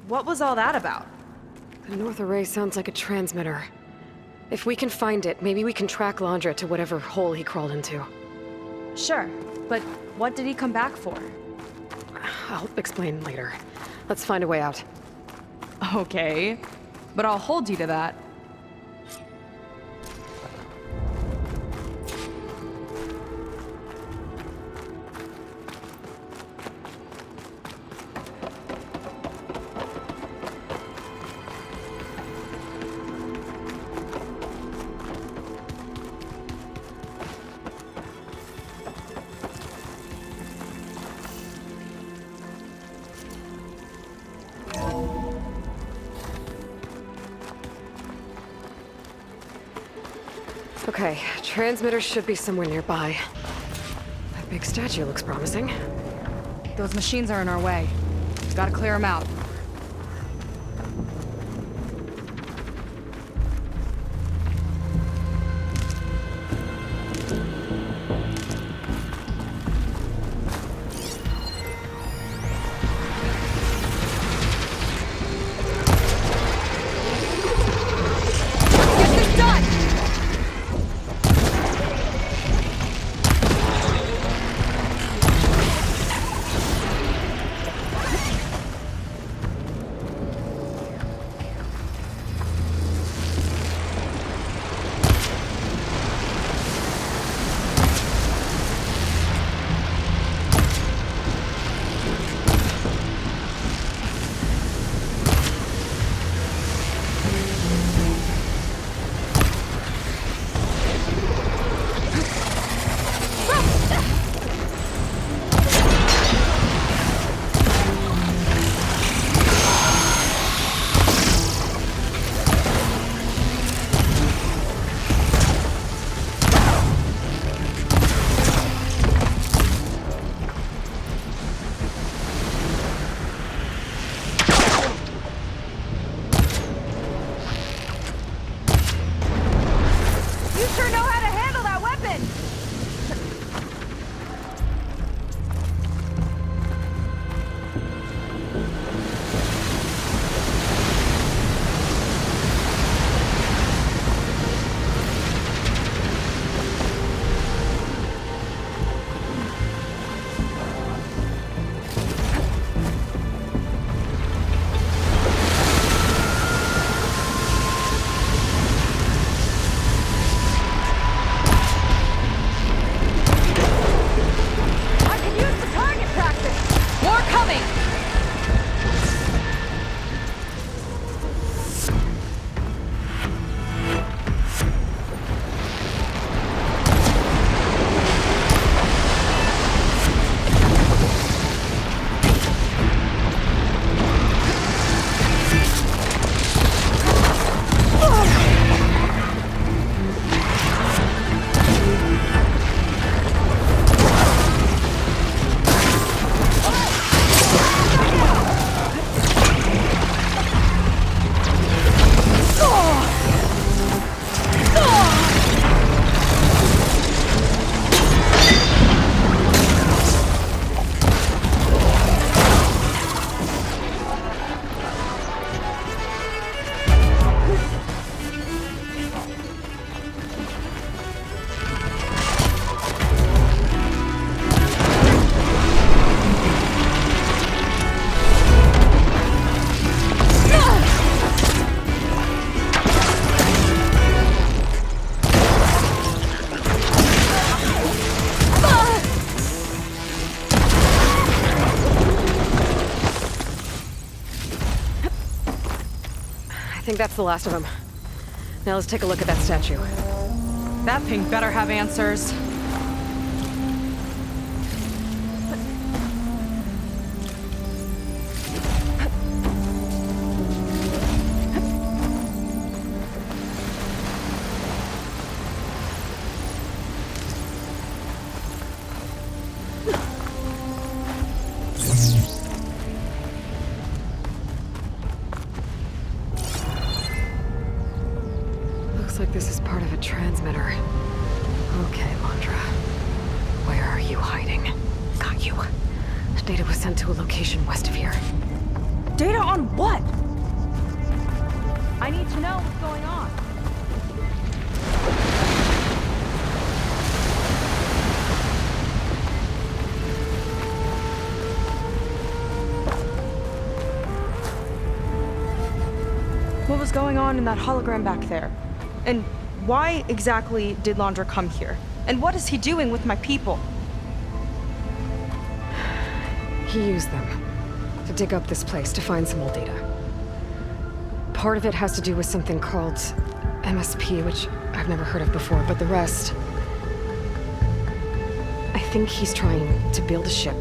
What was all that about? The north array sounds like a transmitter. If we can find it, maybe we can track Londra to whatever hole he crawled into. Sure, but what did he come back for? I'll explain later. Let's find a way out. Okay, but I'll hold you to that. Okay, transmitter should be somewhere nearby. That big statue looks promising. Those machines are in our way. Gotta clear them out. think that's the last of them. Now let's take a look at that statue. That thing better have answers. Looks like this is part of a transmitter. Okay, Londra. Where are you hiding? Got you. Data was sent to a location west of here. Data on what? I need to know what's going on. What was going on in that hologram back there? And why exactly did Londra come here? And what is he doing with my people? He used them to dig up this place to find some old data. Part of it has to do with something called MSP, which I've never heard of before, but the rest... I think he's trying to build a ship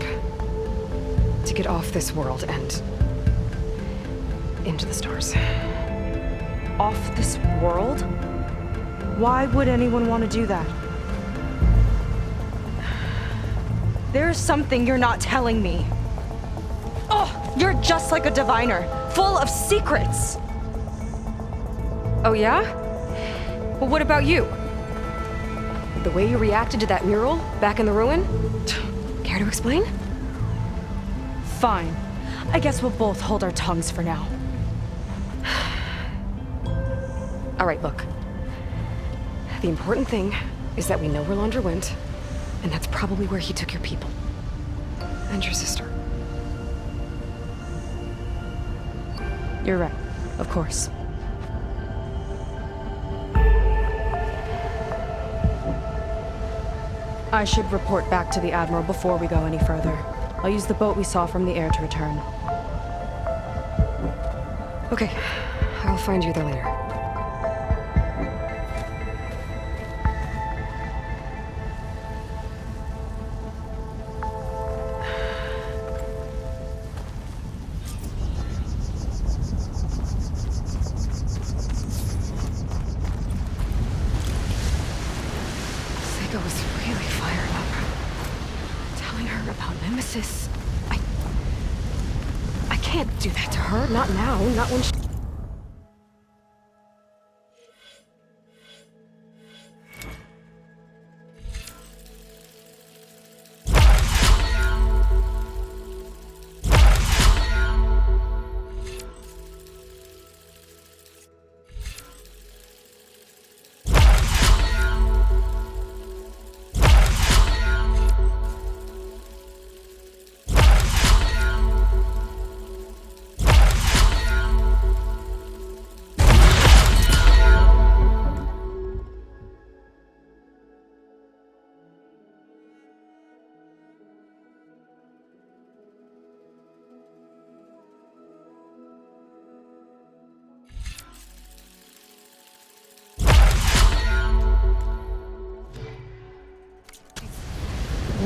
to get off this world and into the stars. Off this world? Why would anyone want to do that? There's something you're not telling me. Oh, you're just like a diviner, full of secrets. Oh yeah? Well, what about you? The way you reacted to that mural back in the ruin? Care to explain? Fine. I guess we'll both hold our tongues for now. All right, look. The important thing is that we know where Londra went, and that's probably where he took your people. And your sister. You're right, of course. I should report back to the Admiral before we go any further. I'll use the boat we saw from the air to return. Okay, I'll find you there later. Seyka was really fired up. Telling her about Nemesis. I can't do that to her. Not now. Not when she...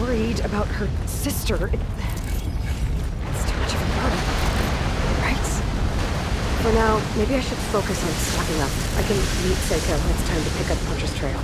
worried about her sister. It's too much of a burden. Right? For now, maybe I should focus on stocking up. I can meet Seyka when it's time to pick up Puncher's trail.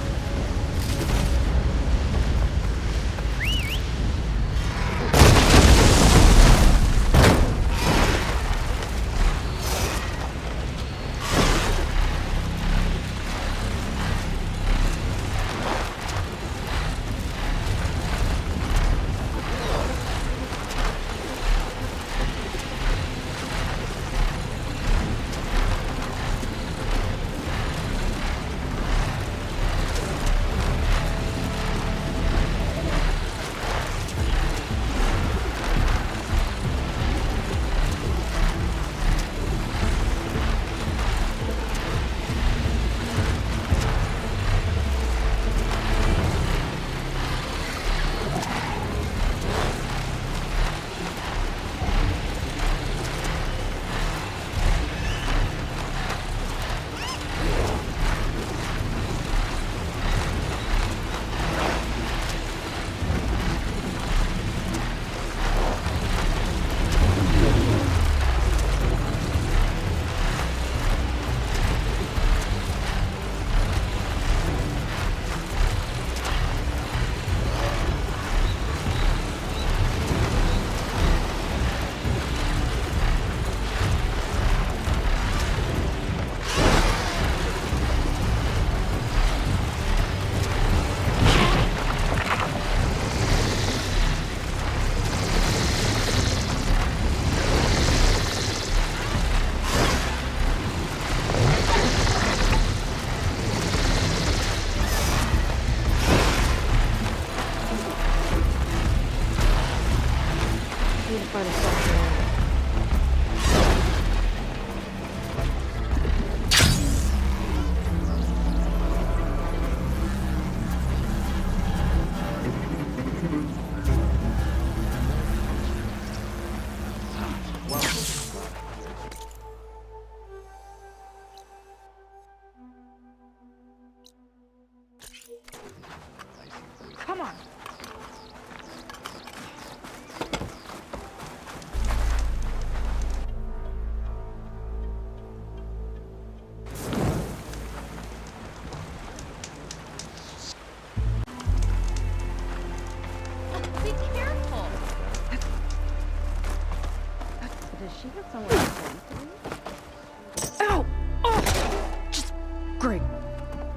Great.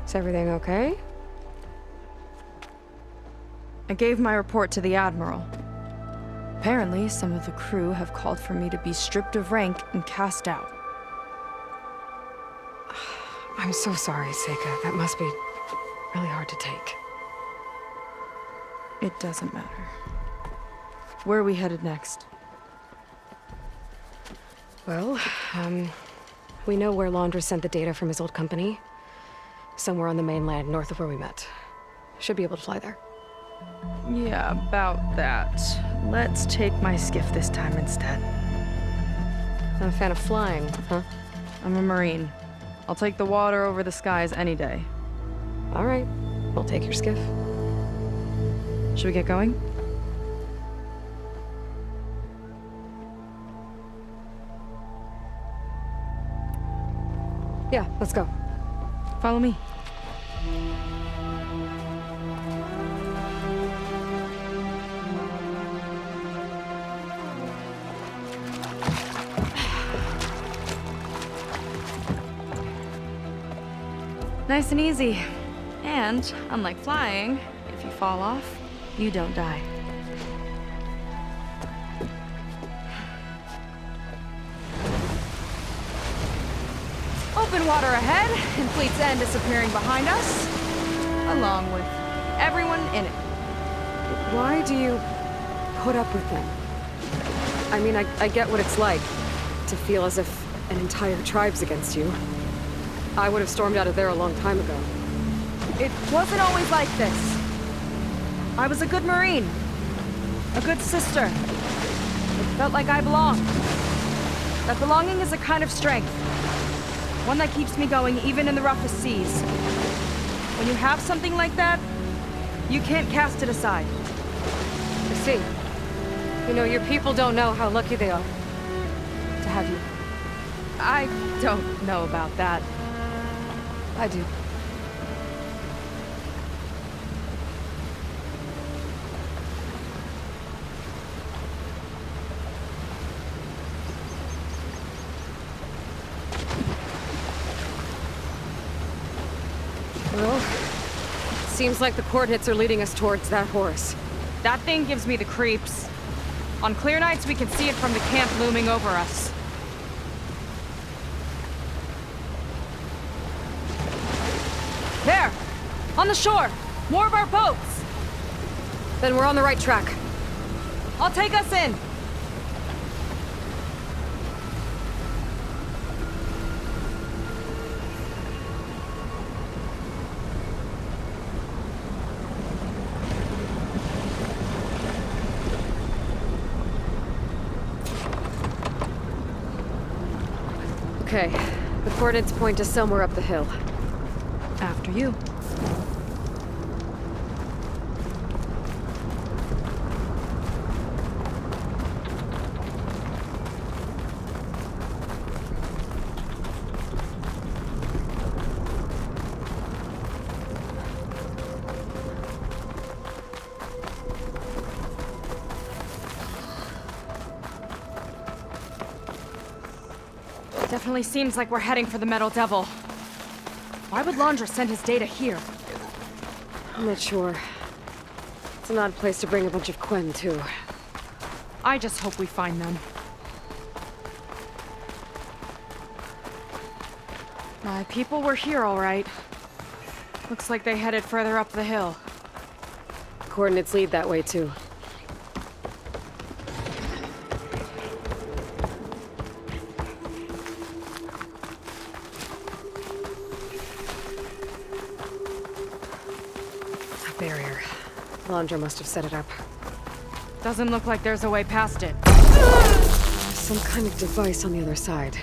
Is everything okay? I gave my report to the Admiral. Apparently, some of the crew have called for me to be stripped of rank and cast out. I'm so sorry, Seyka. That must be really hard to take. It doesn't matter. Where are we headed next? Well, we know where Londra sent the data from his old company. Somewhere on the mainland, north of where we met. Should be able to fly there. Yeah, about that. Let's take my skiff this time instead. Not a fan of flying, huh? I'm a Marine. I'll take the water over the skies any day. All right, we'll take your skiff. Should we get going? Yeah, let's go. Follow me. Nice and easy. And, unlike flying, if you fall off, you don't die. Open water ahead, and Fleet's End disappearing behind us, along with everyone in it. Why do you put up with them? I mean, I get what it's like to feel as if an entire tribe's against you. I would have stormed out of there a long time ago. It wasn't always like this. I was a good Marine. A good sister. It felt like I belonged. That belonging is a kind of strength. One that keeps me going even in the roughest seas. When you have something like that, you can't cast it aside. I see. You know, your people don't know how lucky they are to have you. I don't know about that. I do. Well, seems like the coordinates are leading us towards that horse. That thing gives me the creeps. On clear nights, we can see it from the camp looming over us. There! On the shore! More of our boats! Then we're on the right track. I'll take us in! Okay, the coordinates point to somewhere up the hill. After you. Definitely seems like we're heading for the Metal Devil. Why would Londra send his data here? I'm not sure. It's an odd place to bring a bunch of Quen to. I just hope we find them. My people were here, all right. Looks like they headed further up the hill. Coordinates lead that way, too. Barrier. Londra must have set it up. Doesn't look like there's a way past it. Some kind of device on the other side.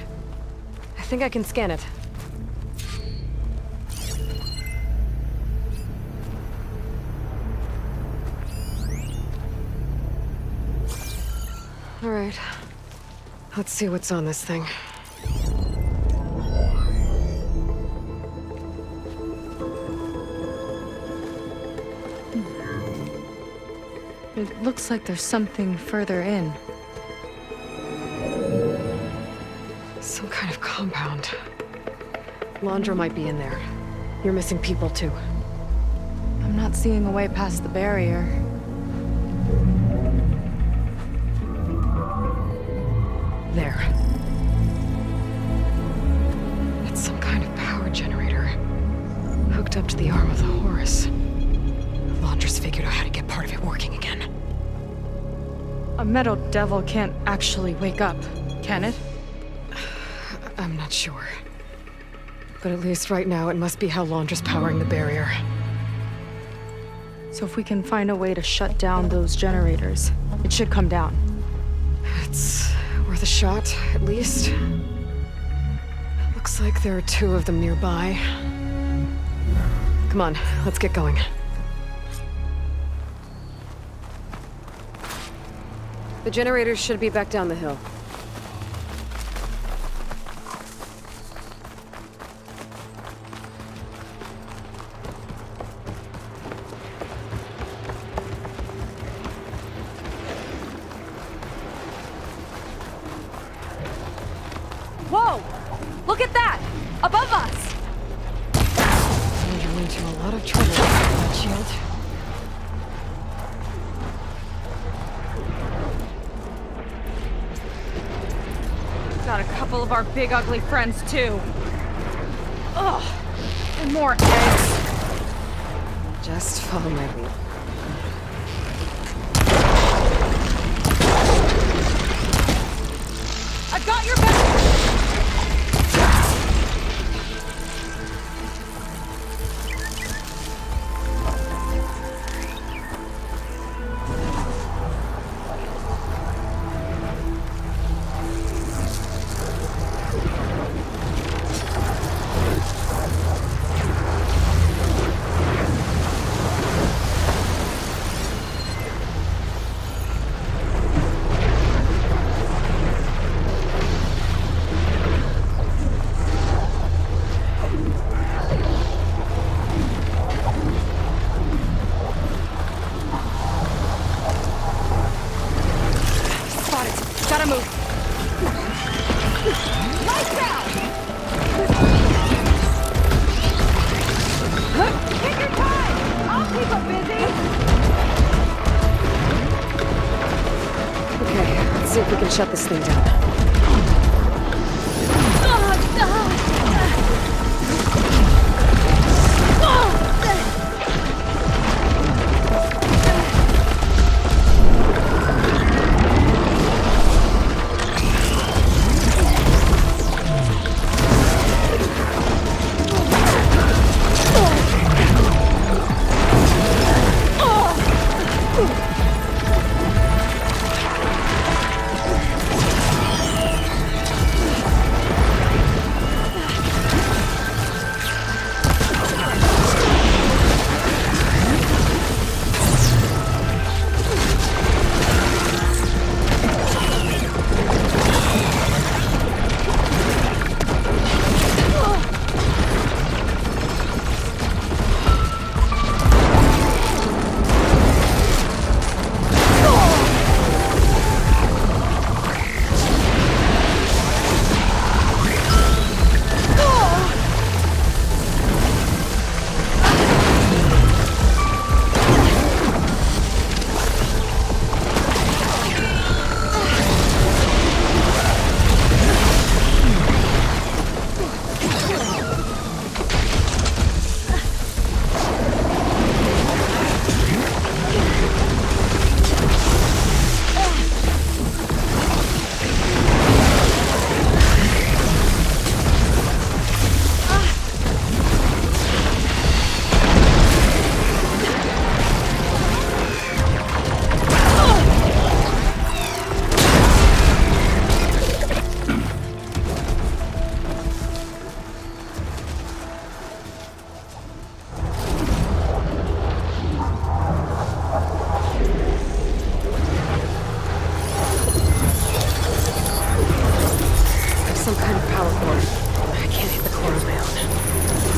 I think I can scan it. All right. Let's see what's on this thing. It looks like there's something further in. Some kind of compound. Londra might be in there. You're missing people too. I'm not seeing a way past the barrier. There. It's some kind of power generator. Hooked up to the arm of the Horus. Londra's figured out how to get part of it working again. A metal devil can't actually wake up, can it? I'm not sure. But at least right now, it must be how Londra's powering the barrier. So if we can find a way to shut down those generators, it should come down. It's worth a shot, at least. Looks like there are 2 of them nearby. Come on, let's get going. The generators should be back down the hill. Whoa! Look at that! Above us! You're into a lot of trouble with that shield. Got a couple of our big ugly friends too. Ugh! And more eggs. Just follow my lead. I got your back! Gotta move. Lights out! Take your time! I'll keep them busy! Okay, let's see if we can shut this thing down.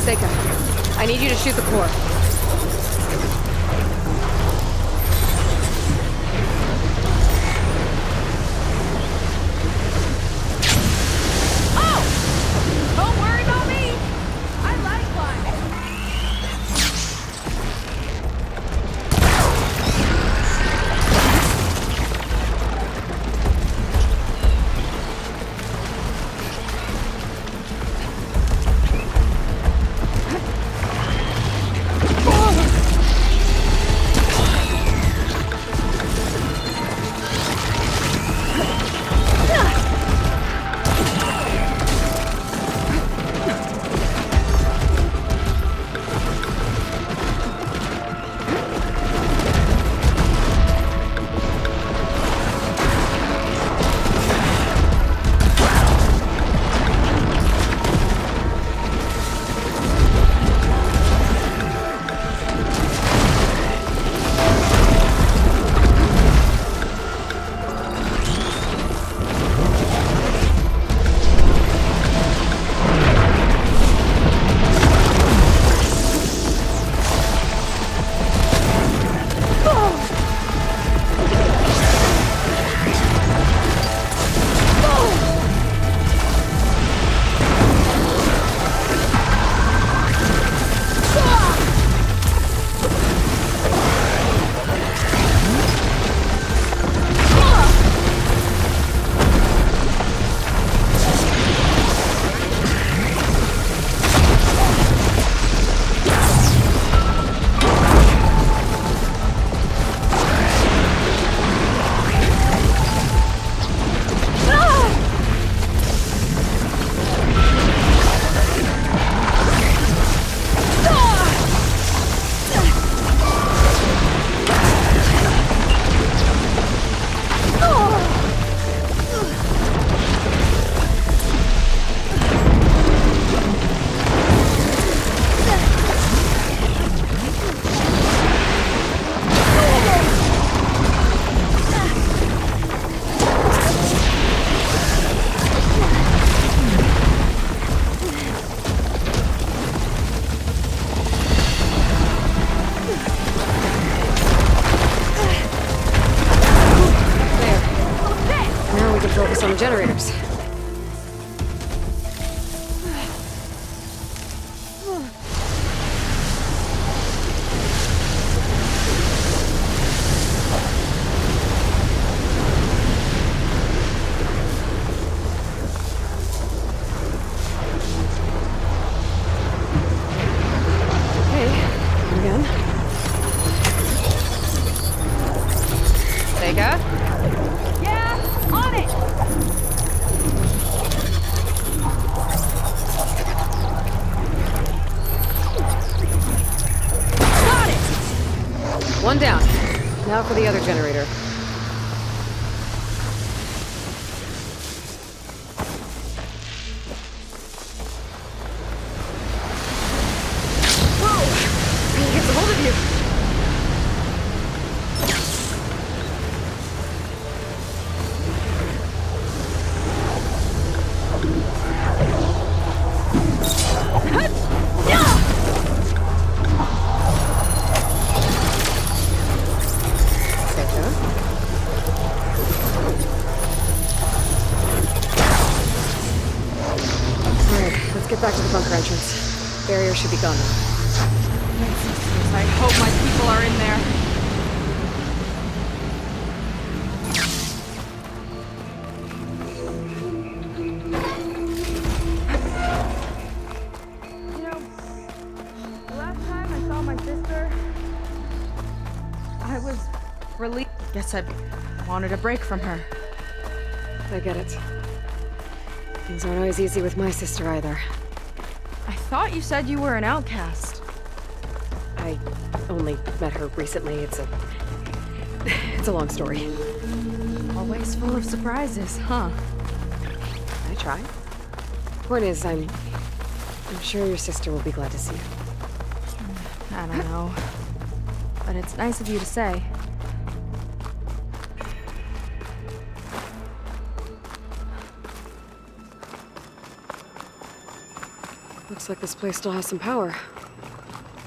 Seyka, I need you to shoot the core. Oh! Don't worry about me! generators. Seyka? Yeah, on it! Got it! One down. Now for the other generator. Whoa! He gets a hold of you. Back to the bunker entrance. Barrier should be gone now. I hope my people are in there. You know, the last time I saw my sister, I was relieved. Guess I wanted a break from her. I get it. Things aren't always easy with my sister either. I thought you said you were an outcast. I only met her recently. It's a long story. Always full of surprises, huh? I try. Point is, I'm sure your sister will be glad to see you. I don't know. But it's nice of you to say. Looks like this place still has some power.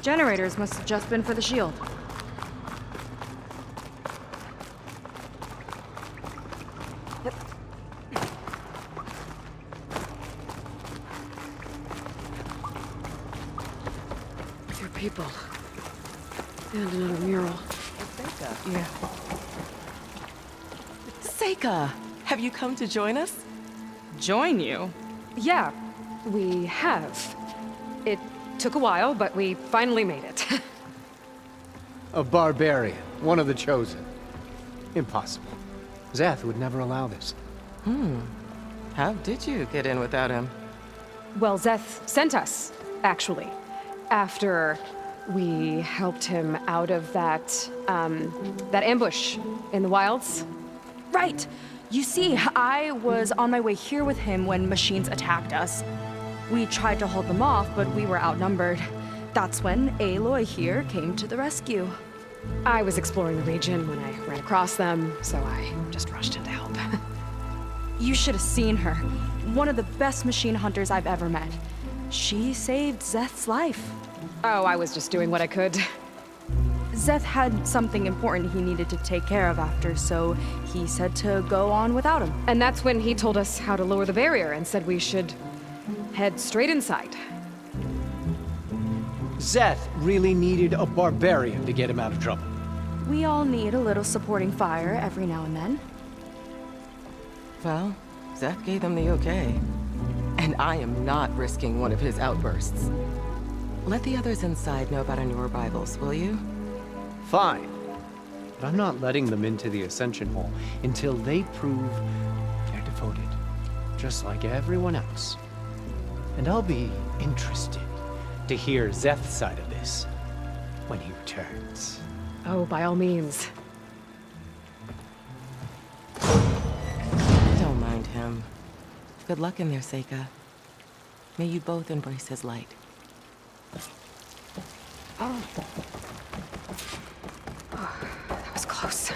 Generators must have just been for the shield. Your people. And another mural. Seyka. Yeah. Seyka, have you come to join us? Join you? Yeah, we have. It took a while, but we finally made it. A barbarian, one of the chosen. Impossible. Zeth would never allow this. How did you get in without him? Well, Zeth sent us, actually. After we helped him out of that ambush in the wilds. Right! You see, I was on my way here with him when machines attacked us. We tried to hold them off, but we were outnumbered. That's when Aloy here came to the rescue. I was exploring the region when I ran across them, so I just rushed in to help. You should have seen her. One of the best machine hunters I've ever met. She saved Zeth's life. Oh, I was just doing what I could. Zeth had something important he needed to take care of after, so he said to go on without him. And that's when he told us how to lower the barrier and said we should head straight inside. Zeth really needed a barbarian to get him out of trouble. We all need a little supporting fire every now and then. Well, Zeth gave them the okay. And I am not risking one of his outbursts. Let the others inside know about our new arrivals, will you? Fine. But I'm not letting them into the Ascension Hall until they prove they're devoted, just like everyone else. And I'll be interested to hear Zeth's side of this when he returns. Oh, by all means. Don't mind him. Good luck in there, Seyka. May you both embrace his light. That was close.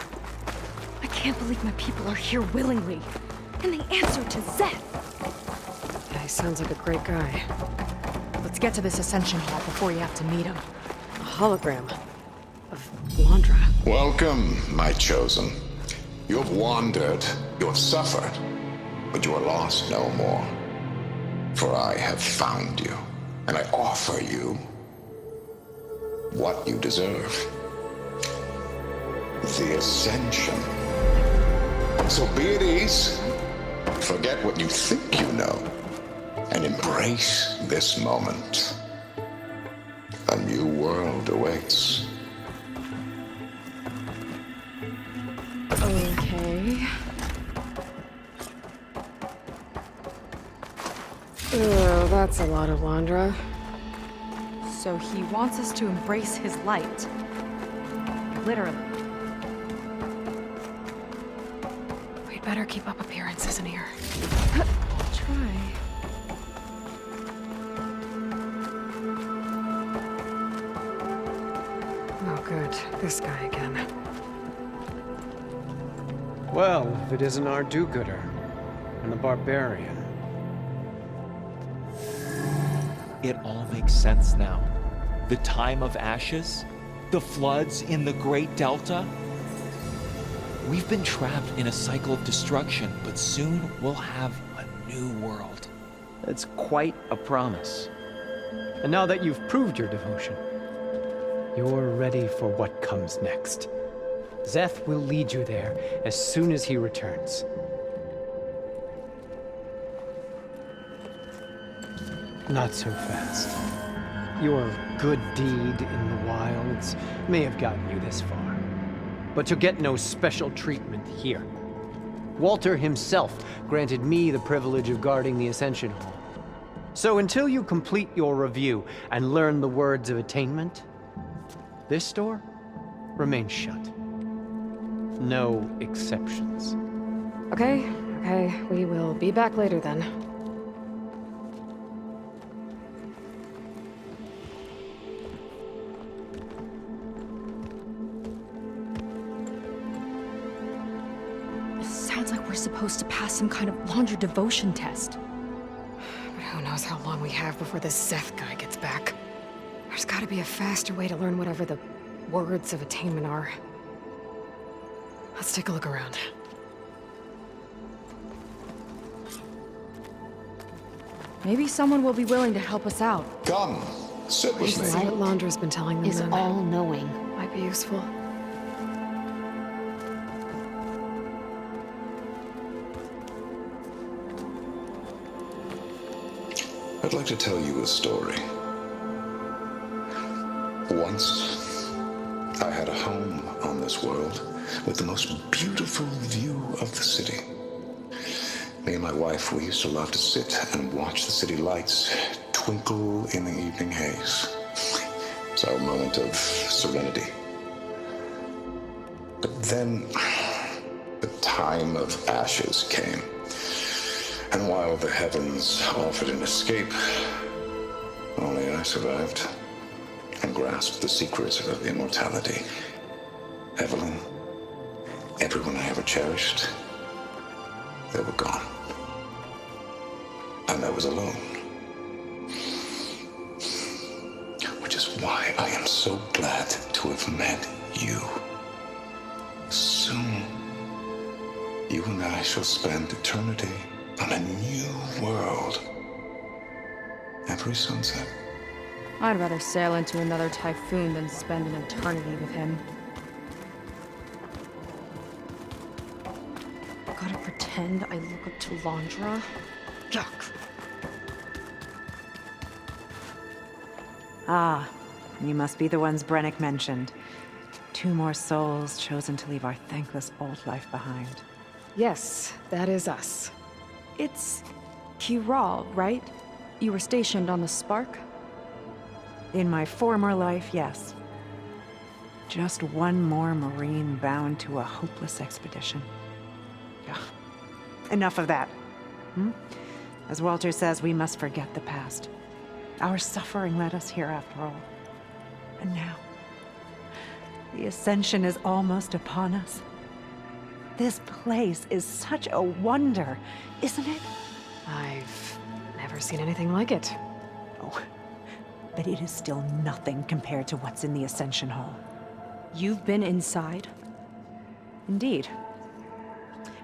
I can't believe my people are here willingly. And they answered to Zeth. Yeah, he sounds like a great guy. Let's get to this Ascension Hall before you have to meet him. A hologram of Londra. Welcome, my chosen. You have wandered, you have suffered, But you are lost no more. For I have found you, and I offer you what you deserve. The Ascension. So be at ease. Forget what you think you know, and embrace this moment. A new world awaits. Okay. Oh, that's a lot of Londra. So he wants us to embrace his light. Literally. We'd better keep up appearances in here. I'll try. Oh, good. This guy again. Well, if it isn't our do-gooder and the barbarian. It all makes sense now. The time of ashes, the floods in the Great Delta. We've been trapped in a cycle of destruction, but soon we'll have a new world. That's quite a promise. And now that you've proved your devotion, you're ready for what comes next. Szeth will lead you there as soon as he returns. Not so fast. Your good deed in the wilds may have gotten you this far, but you'll get no special treatment here. Walter himself granted me the privilege of guarding the Ascension Hall. So until you complete your review and learn the words of attainment, this door remains shut. No exceptions. Okay, we will be back later then. Sounds like we're supposed to pass some kind of Londra devotion test. But who knows how long we have before this Szeth guy gets back. There's gotta be a faster way to learn whatever the words of attainment are. Let's take a look around. Maybe someone will be willing to help us out. Come, sit with See me. what Londra's been telling them Is then. all-knowing. Might be useful. I'd like to tell you a story. Once, I had a home on this world with the most beautiful view of the city. Me and my wife, we used to love to sit and watch the city lights twinkle in the evening haze. It's our moment of serenity. But then, the time of ashes came. And while the heavens offered an escape, only I survived and grasped the secrets of immortality. Evelyn, everyone I ever cherished, they were gone. And I was alone. Which is why I am so glad to have met you. Soon, you and I shall spend eternity on a new world. Every sunset. I'd rather sail into another typhoon than spend an eternity with him. Gotta pretend I look up to Londra? Yuck. Ah, you must be the ones Brennick mentioned. 2 more souls chosen to leave our thankless old life behind. Yes, that is us. It's Kiral, right? You were stationed on the Spark? In my former life, yes. Just one more Marine bound to a hopeless expedition. Ugh. Enough of that. As Walter says, we must forget the past. Our suffering led us here after all. And now, the Ascension is almost upon us. This place is such a wonder, isn't it? I've never seen anything like it. Oh, but it is still nothing compared to what's in the Ascension Hall. You've been inside? Indeed.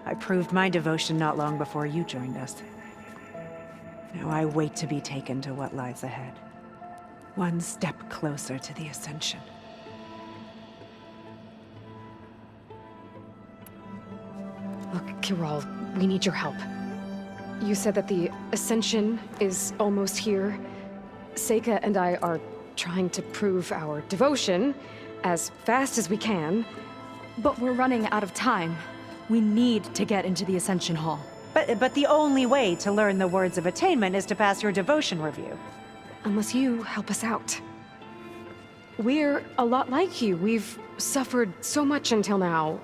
I proved my devotion not long before you joined us. Now I wait to be taken to what lies ahead. One step closer to the Ascension. Look, Kirol, we need your help. You said that the Ascension is almost here. Seyka and I are trying to prove our devotion as fast as we can. But we're running out of time. We need to get into the Ascension Hall. But the only way to learn the words of attainment is to pass your devotion review. Unless you help us out. We're a lot like you. We've suffered so much until now.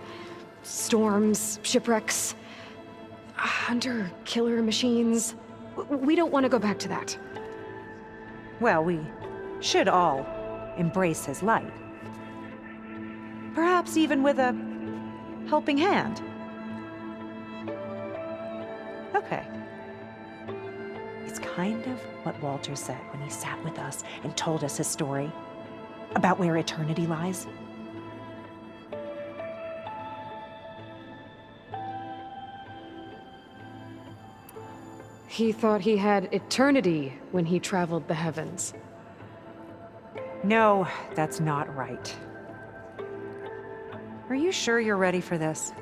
Storms, shipwrecks, hunter-killer machines. We don't want to go back to that. Well, we should all embrace his light. Perhaps even with a helping hand. Okay. It's kind of what Walter said when he sat with us and told us his story about where eternity lies. He thought he had eternity when he traveled the heavens. No, that's not right. Are you sure you're ready for this?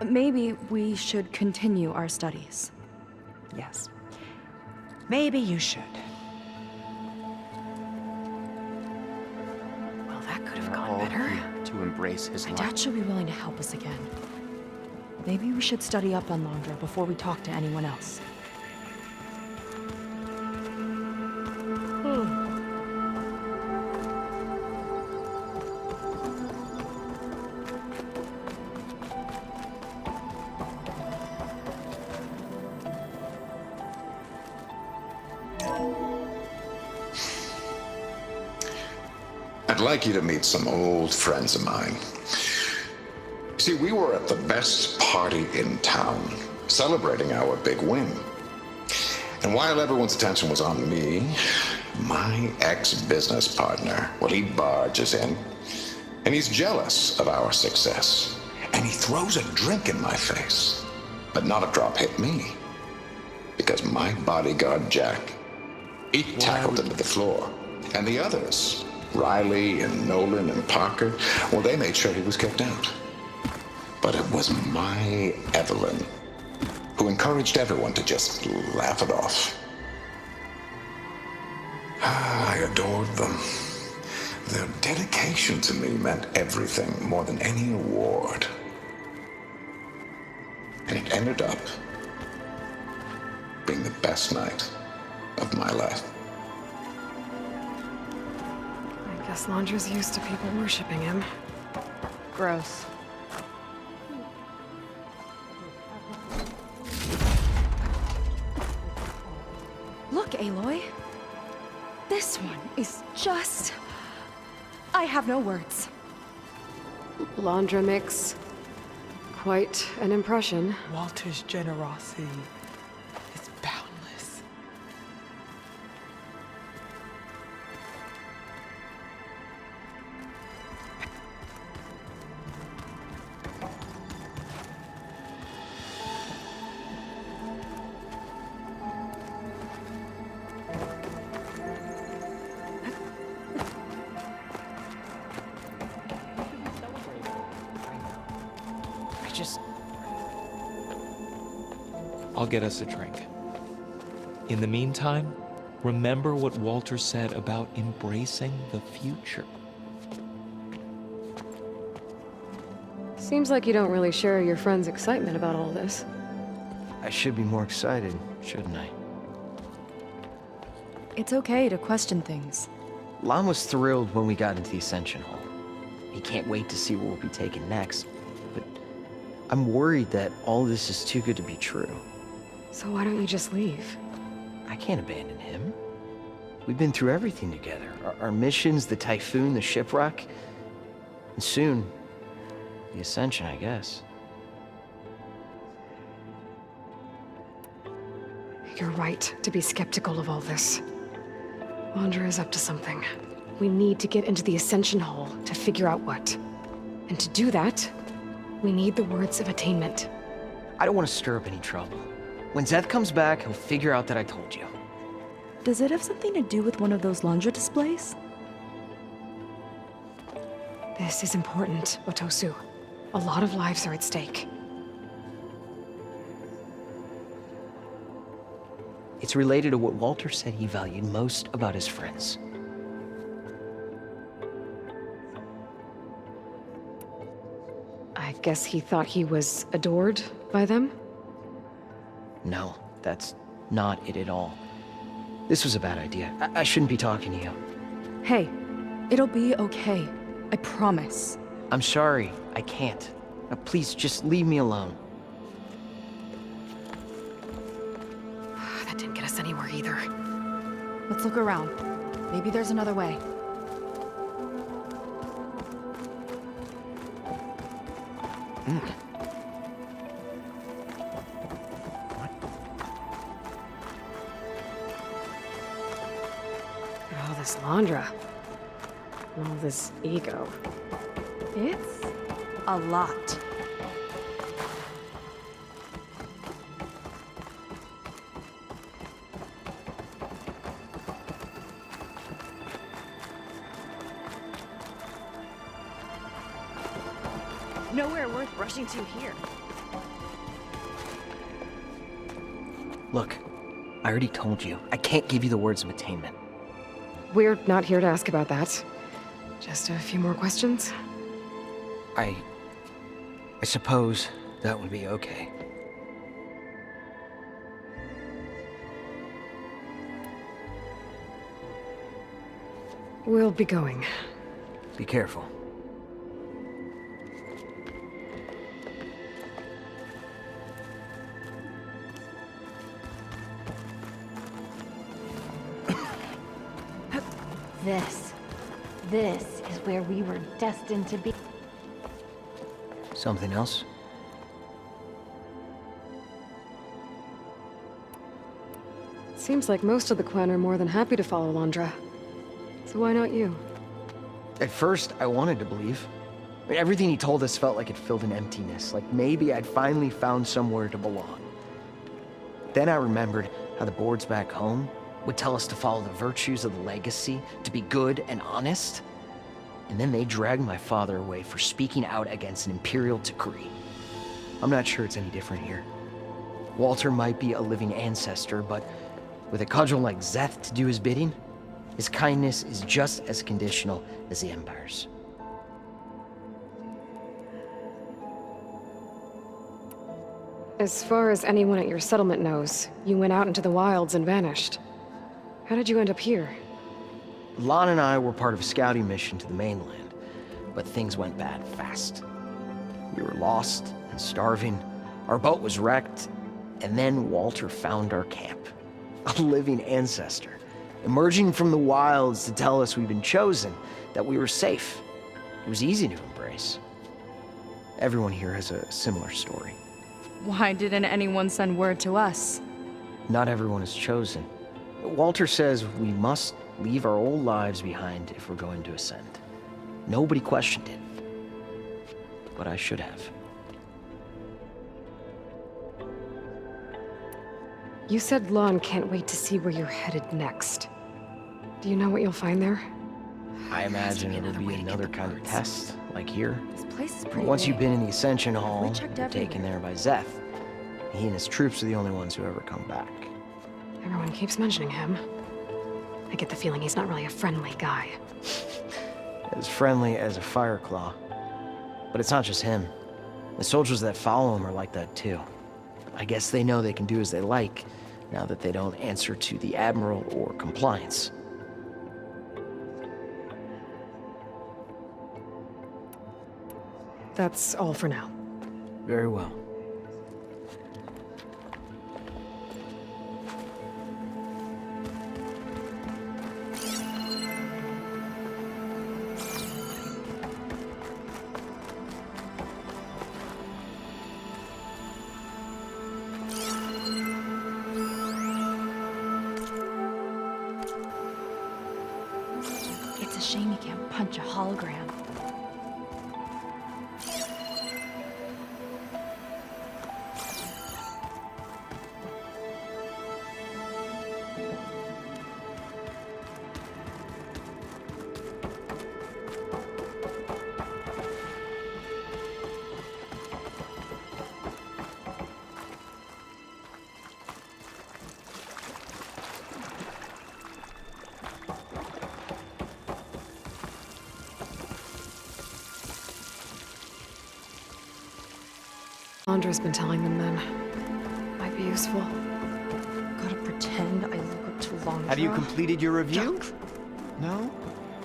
Maybe we should continue our studies. Yes. Maybe you should. Well, that could have We're gone all better. here to embrace his My light. dad should be willing to help us again. Maybe we should study up on Londra before we talk to anyone else. I'd like you to meet some old friends of mine. See, we were at the best party in town, celebrating our big win. And while everyone's attention was on me, my ex-business partner, well, he barges in, and he's jealous of our success. And he throws a drink in my face, but not a drop hit me. Because my bodyguard, Jack, he tackled him to the floor. And the others, Riley and Nolan and Parker, well, they made sure he was kicked out. But it was my Evelyn who encouraged everyone to just laugh it off. I adored them. Their dedication to me meant everything, more than any award. And it ended up being the best night of my life. I guess Londra's used to people worshipping him. Gross. Look, Aloy. This one is just... I have no words. Londra makes quite an impression. Walter's generosity is boundless. I'll get us a drink. In the meantime, remember what Walter said about embracing the future. Seems like you don't really share your friend's excitement about all this. I should be more excited, shouldn't I? It's okay to question things. Lon was thrilled when we got into the Ascension Hall. He can't wait to see where we'll be taken next, but I'm worried that all this is too good to be true. So why don't you just leave? I can't abandon him. We've been through everything together. Our missions, the Typhoon, the shipwreck, and soon, the Ascension, I guess. You're right to be skeptical of all this. Londra is up to something. We need to get into the Ascension Hall to figure out what. And to do that, we need the words of attainment. I don't want to stir up any trouble. When Zeth comes back, he'll figure out that I told you. Does it have something to do with one of those Londra displays? This is important, Otosu. A lot of lives are at stake. It's related to what Walter said he valued most about his friends. I guess he thought he was adored by them? No, that's not it at all. This was a bad idea. I shouldn't be talking to you. Hey, it'll be okay. I promise. I'm sorry, I can't. Now, please, just leave me alone. That didn't get us anywhere either. Let's look around. Maybe there's another way. All this Londra. All this ego. It's a lot. Nowhere worth rushing to here. Look, I already told you. I can't give you the words of attainment. We're not here to ask about that. Just a few more questions? I suppose that would be okay. We'll be going. Be careful. This is where we were destined to be. Something else? Seems like most of the Quen are more than happy to follow Londra. So why not you? At first, I wanted to believe. I mean, everything he told us felt like it filled an emptiness, like maybe I'd finally found somewhere to belong. Then I remembered how the boards back home would tell us to follow the virtues of the legacy, to be good and honest. And then they dragged my father away for speaking out against an imperial decree. I'm not sure it's any different here. Walter might be a living ancestor, but with a cudgel like Zeth to do his bidding, his kindness is just as conditional as the Empire's. As far as anyone at your settlement knows, you went out into the wilds and vanished. How did you end up here? Lon and I were part of a scouting mission to the mainland, but things went bad fast. We were lost and starving, our boat was wrecked, and then Walter found our camp. A living ancestor, emerging from the wilds to tell us we'd been chosen, that we were safe. It was easy to embrace. Everyone here has a similar story. Why didn't anyone send word to us? Not everyone is chosen. Walter says we must leave our old lives behind if we're going to ascend. Nobody questioned it. But I should have. You said Lon can't wait to see where you're headed next. Do you know what you'll find there? I imagine it'll be another kind of test, like here. This place is But pretty once big. you've been in the Ascension Hall, We you're checked taken everywhere. there by Zeth. He and his troops are the only ones who ever come back. Everyone keeps mentioning him. I get the feeling he's not really a friendly guy. As friendly as a Fireclaw. But it's not just him. The soldiers that follow him are like that too. I guess they know they can do as they like, now that they don't answer to the Admiral or Compliance. That's all for now. Very well. It's a shame you can't punch a hologram. Londra's been telling them then. Might be useful. Gotta pretend I look up to Londra. Have you completed your review? Junk. No?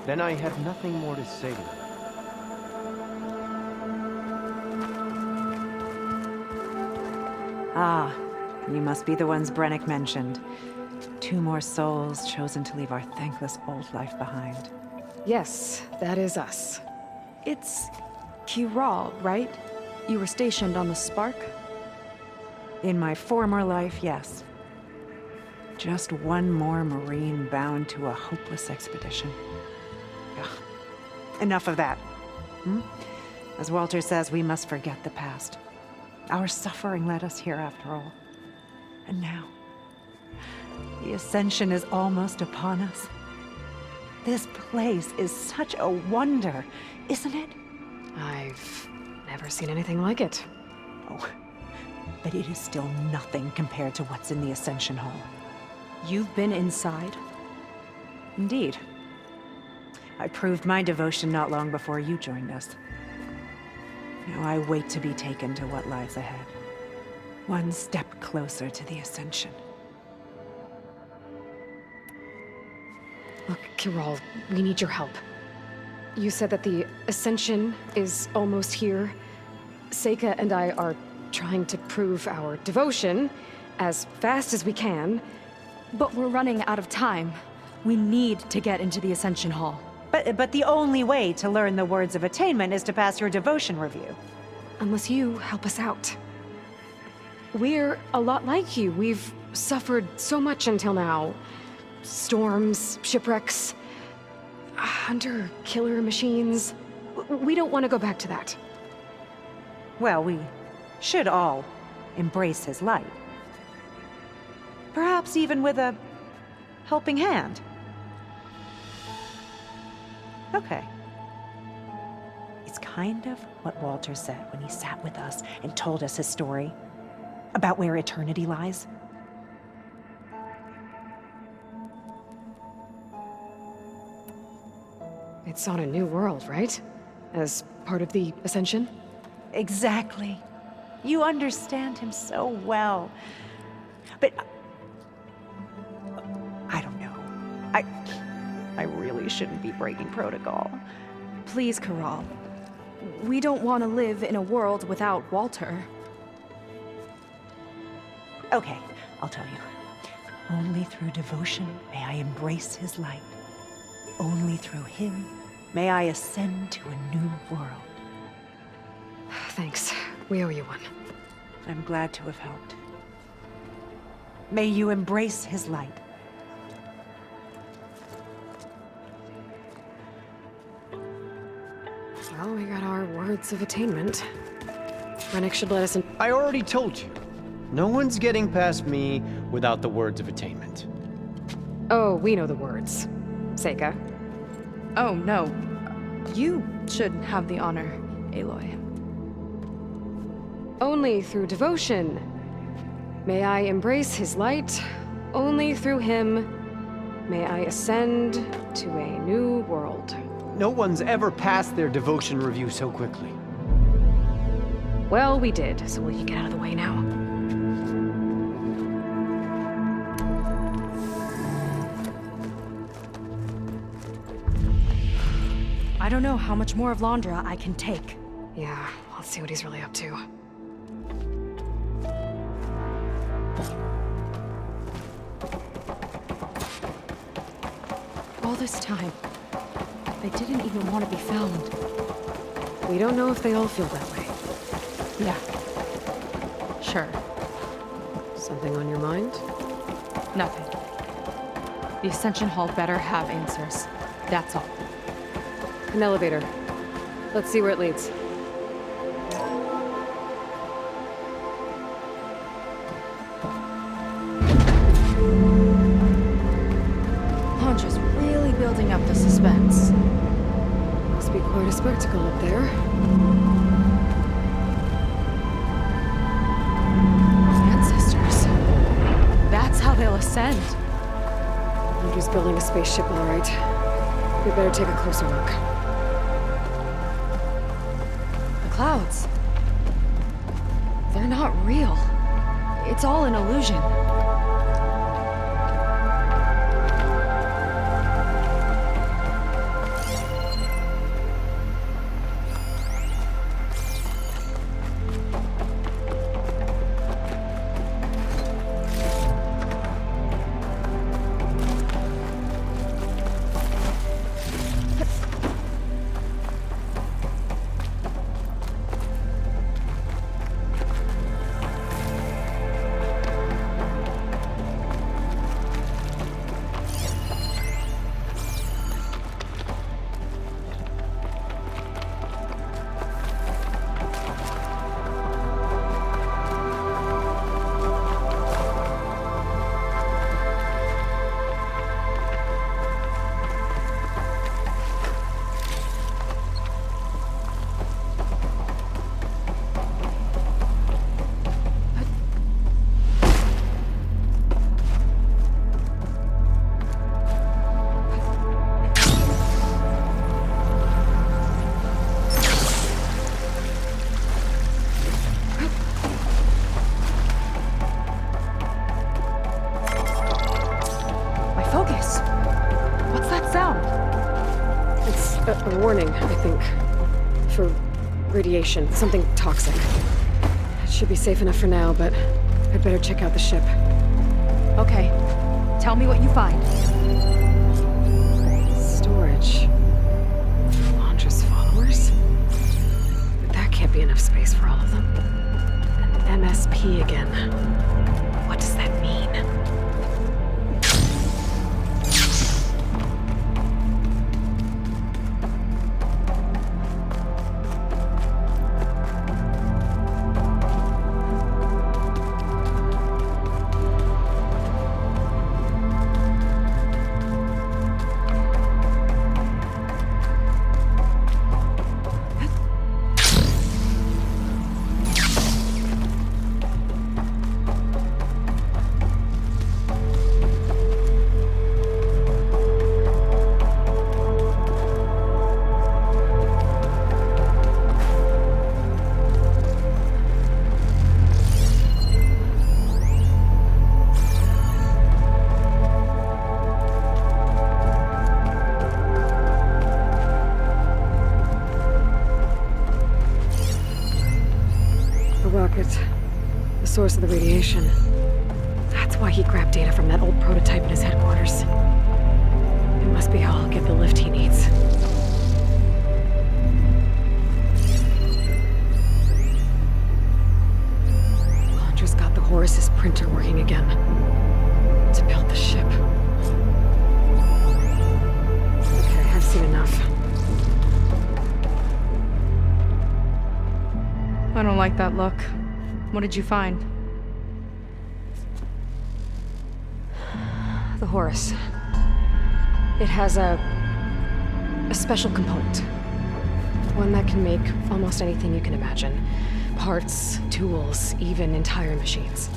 Then I have nothing more to say to you. Ah, you must be the ones Brennick mentioned. 2 more souls chosen to leave our thankless old life behind. Yes, that is us. It's Kiral, right? You were stationed on the Spark? In my former life, yes. Just one more Marine bound to a hopeless expedition. Ugh. Enough of that. As Walter says, we must forget the past. Our suffering led us here after all. And now, the Ascension is almost upon us. This place is such a wonder, isn't it? I've never seen anything like it. Oh, but it is still nothing compared to what's in the Ascension Hall. You've been inside? Indeed. I proved my devotion not long before you joined us. Now I wait to be taken to what lies ahead. One step closer to the Ascension. Look, Kiral, we need your help. You said that the Ascension is almost here. Seyka and I are trying to prove our devotion as fast as we can. But we're running out of time. We need to get into the Ascension Hall. But the only way to learn the words of attainment is to pass your devotion review. Unless you help us out. We're a lot like you. We've suffered so much until now. Storms, shipwrecks, hunter killer machines. We don't want to go back to that. Well, we should all embrace his light. Perhaps even with a helping hand. Okay. It's kind of what Walter said when he sat with us and told us his story about where eternity lies. It's on a new world, right? As part of the Ascension? Exactly. You understand him so well. But I don't know. I really shouldn't be breaking protocol. Please, Kiral. We don't want to live in a world without Walter. Okay, I'll tell you. Only through devotion may I embrace his light. Only through him may I ascend to a new world. Thanks. We owe you one. I'm glad to have helped. May you embrace his light. Well, we got our words of attainment. Brennick should let us in. I already told you. No one's getting past me without the words of attainment. Oh, we know the words. Seyka. Oh, no. You should have the honor, Aloy. Only through devotion may I embrace his light. Only through him may I ascend to a new world. No one's ever passed their devotion review so quickly. Well, we did, so will you get out of the way now? I don't know how much more of Londra I can take. Yeah, let's see what he's really up to. All this time, I didn't even want to be found. We don't know if they all feel that way. Yeah. Sure. Something on your mind? Nothing. The Ascension Hall better have answers. That's all. An elevator. Let's see where it leads. Londra's really building up the suspense. Must be quite a spectacle up there. Ancestors. That's how they'll ascend. Londra's building a spaceship, all right. We better take a closer look. The clouds. They're They're not real. It's all an illusion. A warning, I think. For radiation, something toxic. It should be safe enough for now, but I'd better check out the ship. Okay. Tell me what you find. Storage. Londra's followers? But that can't be enough space for all of them. An MSP again. What does that mean? The source of the radiation. That's why he grabbed data from that old prototype in his headquarters. It must be how I'll get the lift he needs. Londra's got the Horus's printer working again. To build the ship. Okay, I've seen enough. I don't like that look. What did you find? The Horus. It has a special component. One that can make almost anything you can imagine. Parts, tools, even entire machines.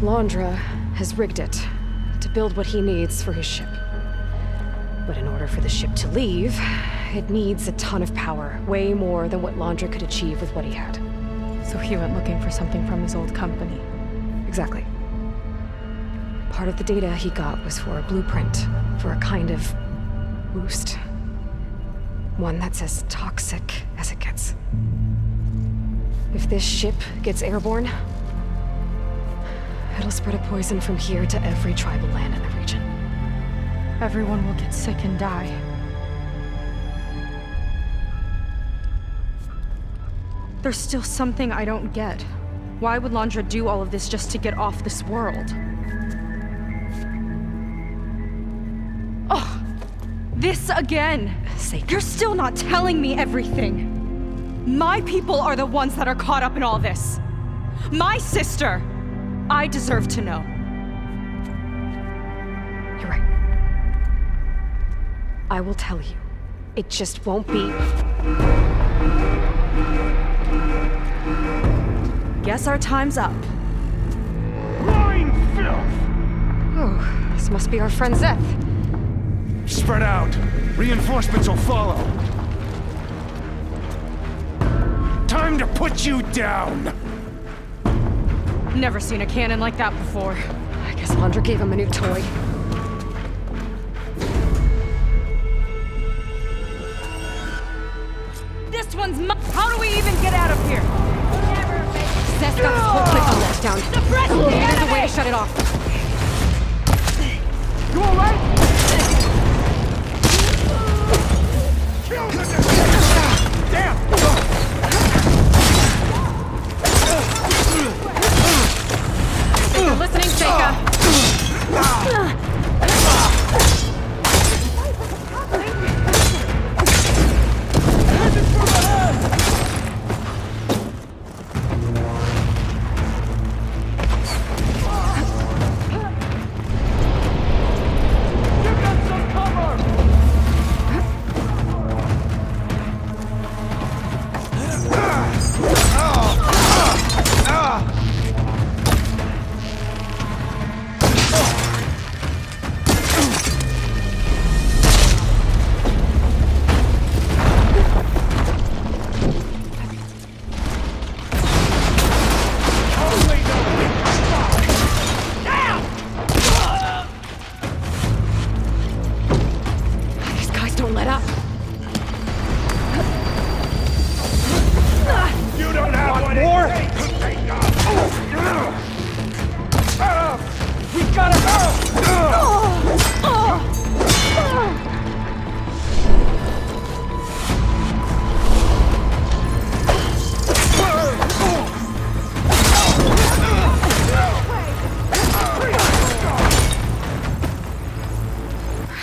Londra has rigged it to build what he needs for his ship. But in order for the ship to leave, it needs a ton of power, way more than what Londra could achieve with what he had. So he went looking for something from his old company. Exactly. Part of the data he got was for a blueprint, for a kind of boost. One that's as toxic as it gets. If this ship gets airborne, it'll spread a poison from here to every tribal land in the region. Everyone will get sick and die. There's still something I don't get. Why would Londra do all of this just to get off this world? Oh, this again! Seyka. You're still not telling me everything. My people are the ones that are caught up in all this. My sister! I deserve to know. You're right. I will tell you. It just won't be... Guess our time's up. Lying filth! Oh, this must be our friend Zeth. Spread out. Reinforcements will follow. Time to put you down! Never seen a cannon like that before. I guess Londra gave him a new toy. This one's How do we even get out of here? Seth's got this whole place on lockdown. Suppress the There's a enemy! way to shut it off. You alright? Damn! If you're listening, Seyka.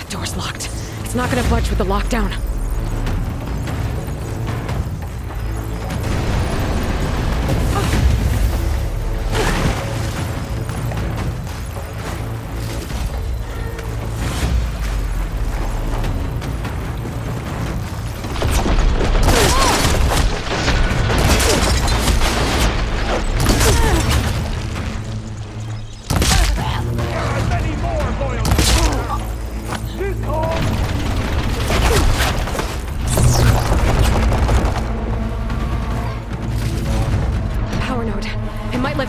Door's locked. It's not gonna budge with the lockdown.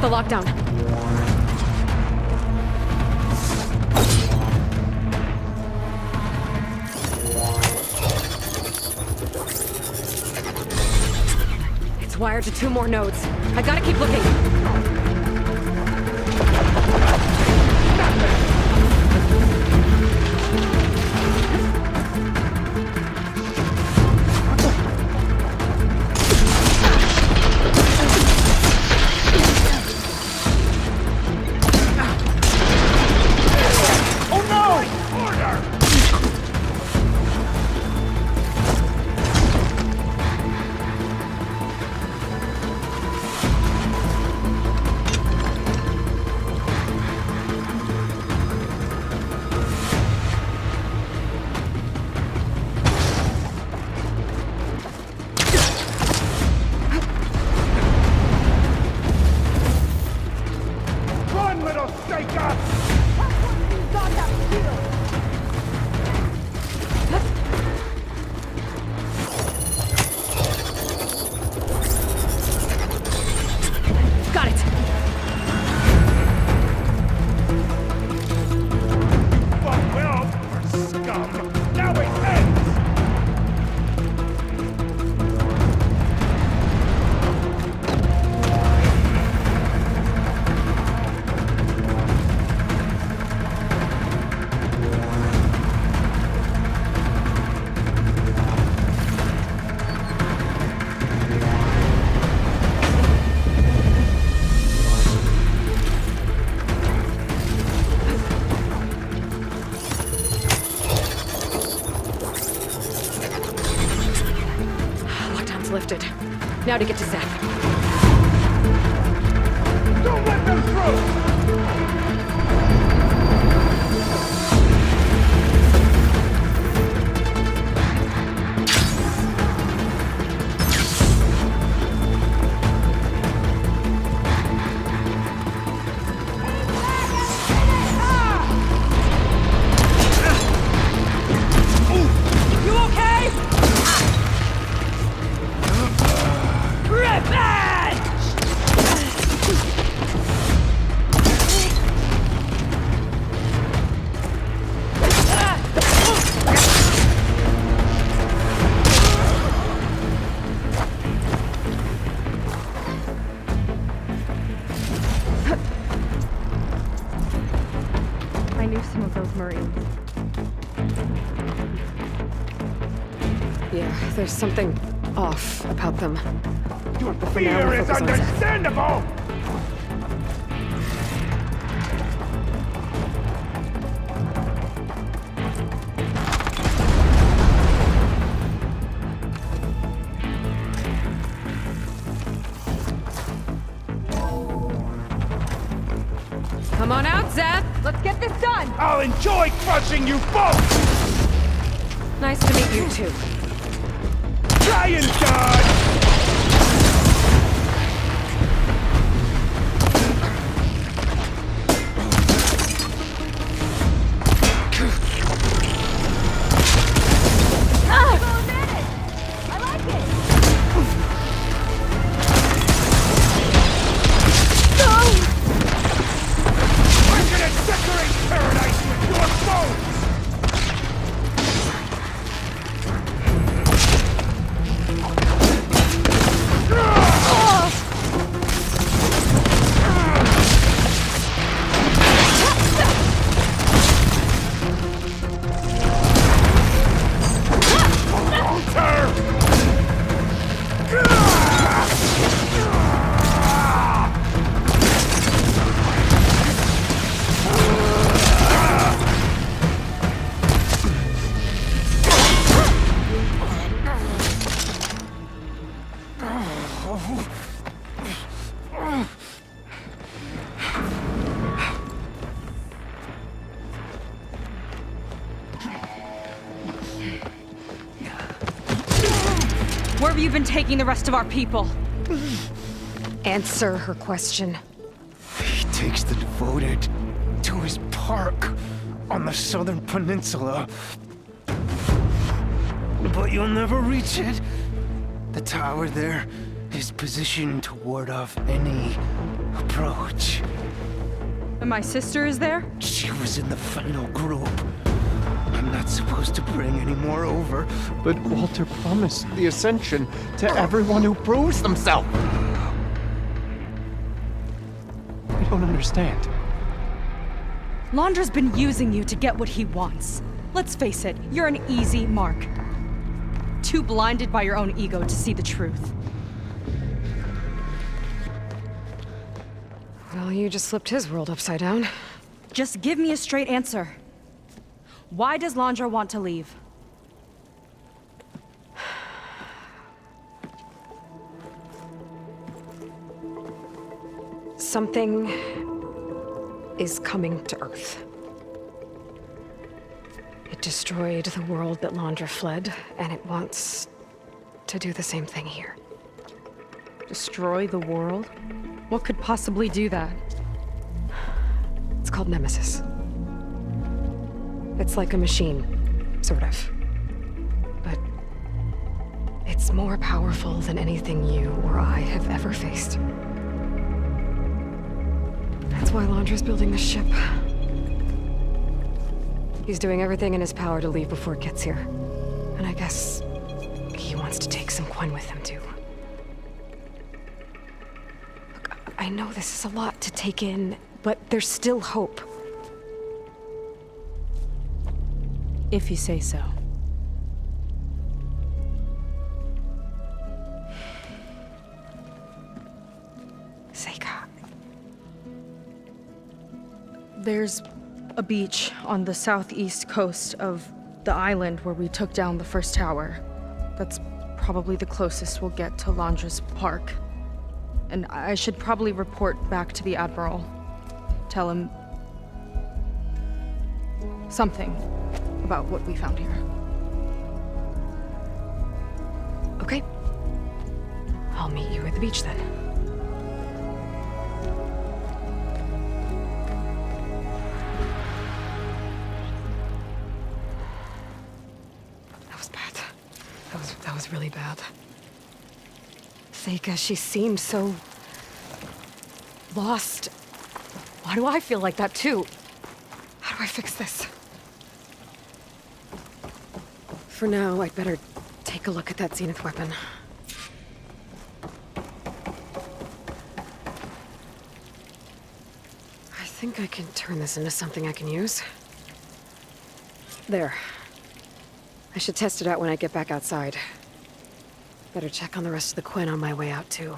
The lockdown. It's wired to 2 more nodes. I gotta keep looking. Lifted. Now to get to Seth. Don't let them through! Yeah, there's something off about them. Your But for now, fear we'll is focus on Zeth. understandable! Come on out, Zeth! Let's get this done! I'll enjoy crushing you both! Nice to meet you, too. Try and dodge! Where have you been taking the rest of our people? Answer her question. He takes the devoted to his park on the southern peninsula. But you'll never reach it. The tower there is positioned to ward off any approach. And my sister is there? She was in the final group. I'm not supposed to bring any more over. But Walter promised the Ascension to everyone who proves themselves. I don't understand. Londra's been using you to get what he wants. Let's face it, you're an easy mark. Too blinded by your own ego to see the truth. Well, you just flipped his world upside down. Just give me a straight answer. Why does Londra want to leave? Something is coming to Earth. It destroyed the world that Londra fled, and it wants to do the same thing here. Destroy the world? What could possibly do that? It's called Nemesis. It's like a machine, sort of. But it's more powerful than anything you or I have ever faced. That's why Londra's building this ship. He's doing everything in his power to leave before it gets here. And I guess he wants to take some Quen with him, too. Look, I know this is a lot to take in, but there's still hope. If you say so. Seyka. There's a beach on the southeast coast of the island where we took down the first tower. That's probably the closest we'll get to Londra's park. And I should probably report back to the Admiral. Tell him something about what we found here. Okay. I'll meet you at the beach then. That was bad. That was really bad. Seyka, she seemed so lost. Why do I feel like that too? How do I fix this? For now, I'd better take a look at that Zenith weapon. I think I can turn this into something I can use. There. I should test it out when I get back outside. Better check on the rest of the Quen on my way out, too.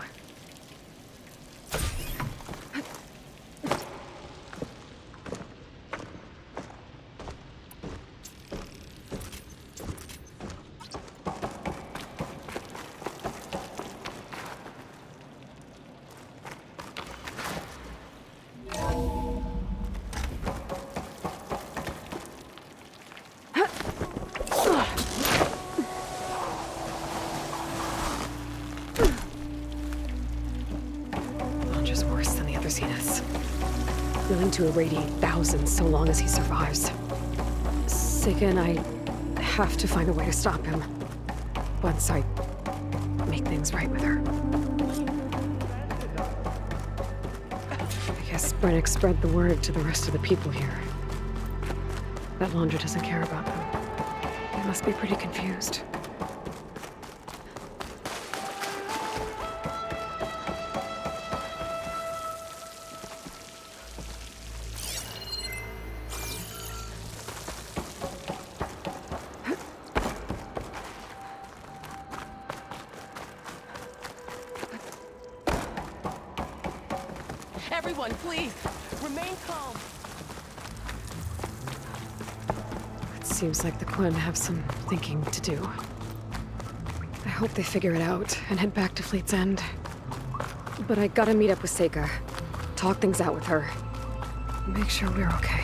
Willing to irradiate thousands so long as he survives. Seyka and I have to find a way to stop him. Once I make things right with her. I guess Brennick spread the word to the rest of the people here. That Londra doesn't care about them. They must be pretty confused. Everyone, please, remain calm. It seems like the Quen have some thinking to do. I hope they figure it out and head back to Fleet's End. But I gotta meet up with Seyka, talk things out with her, make sure we're okay.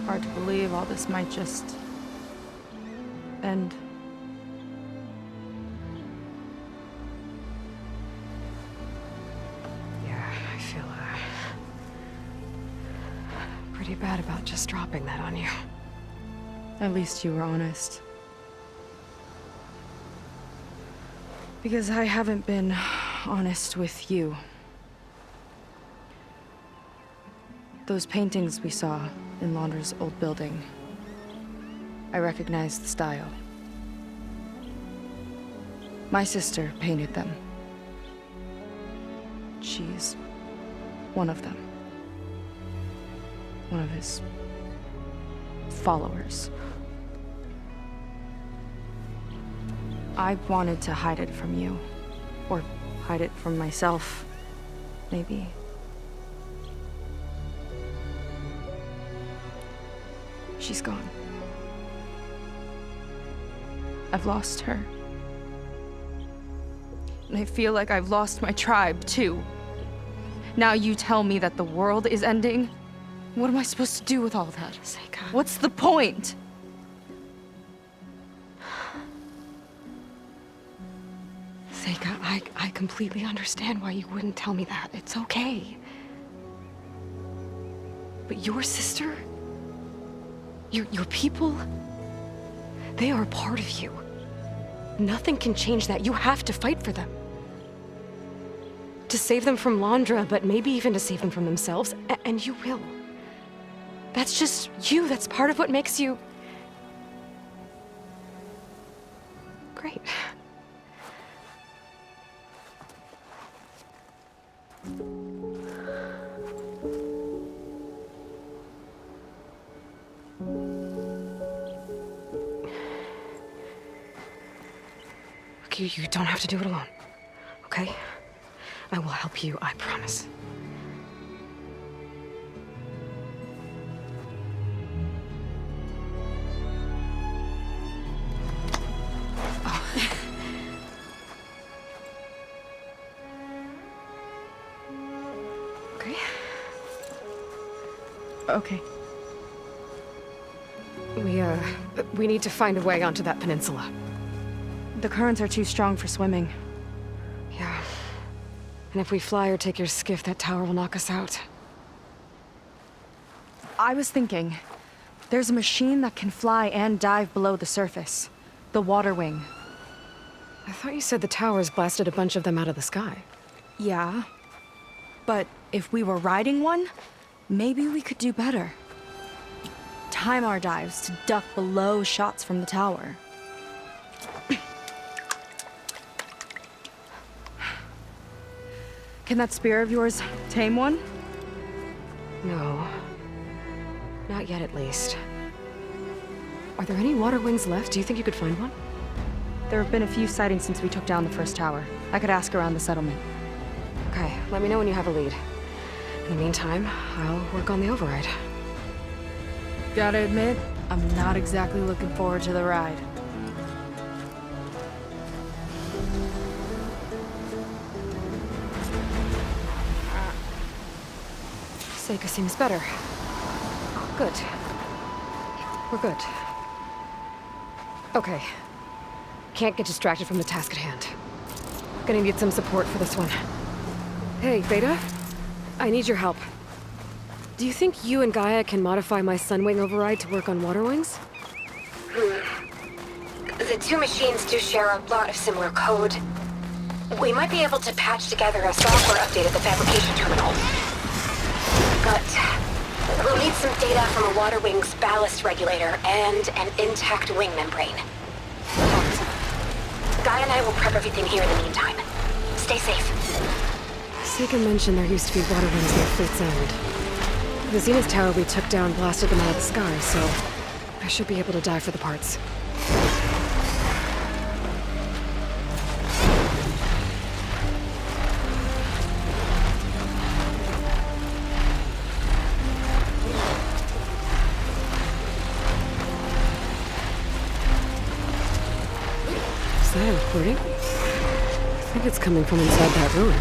Hard to believe all this might just end. Yeah, I feel pretty bad about just dropping that on you. At least you were honest. Because I haven't been honest with you. Those paintings we saw in Londra's old building, I recognized the style. My sister painted them. She's one of them. One of his followers. I wanted to hide it from you. Or hide it from myself, maybe. She's gone. I've lost her. And I feel like I've lost my tribe, too. Now you tell me that the world is ending? What am I supposed to do with all that? Seyka. What's the point? Seyka, I completely understand why you wouldn't tell me that. It's okay. But your sister? Your people? They are a part of you. Nothing can change that. You have to fight for them. To save them from Londra, but maybe even to save them from themselves, and you will. That's just you. That's part of what makes you... great. You don't have to do it alone, okay? I will help you, I promise. Oh. Okay. Okay. We need to find a way onto that peninsula. The currents are too strong for swimming. Yeah. And if we fly or take your skiff, that tower will knock us out. I was thinking, there's a machine that can fly and dive below the surface. The water wing. I thought you said the towers blasted a bunch of them out of the sky. Yeah. But if we were riding one, maybe we could do better. Time our dives to duck below shots from the tower. Can that spear of yours tame one? No. Not yet, at least. Are there any water wings left? Do you think you could find one? There have been a few sightings since we took down the first tower. I could ask around the settlement. Okay, let me know when you have a lead. In the meantime, I'll work on the override. Gotta admit, I'm not exactly looking forward to the ride. Seyka seems better. Good. We're good. Okay. Can't get distracted from the task at hand. Gonna need some support for this one. Hey, Beta? I need your help. Do you think you and Gaia can modify my Sunwing override to work on water wings? The two machines do share a lot of similar code. We might be able to patch together a software update at the fabrication terminal. But we'll need some data from a water wing's ballast regulator and an intact wing membrane. Guy and I will prep everything here in the meantime. Stay safe. Seyka mentioned there used to be water wings near Fleet's End. The Zenith tower we took down blasted them out of the sky, so I should be able to dive for the parts. Is that a recording? I think it's coming from inside that ruin.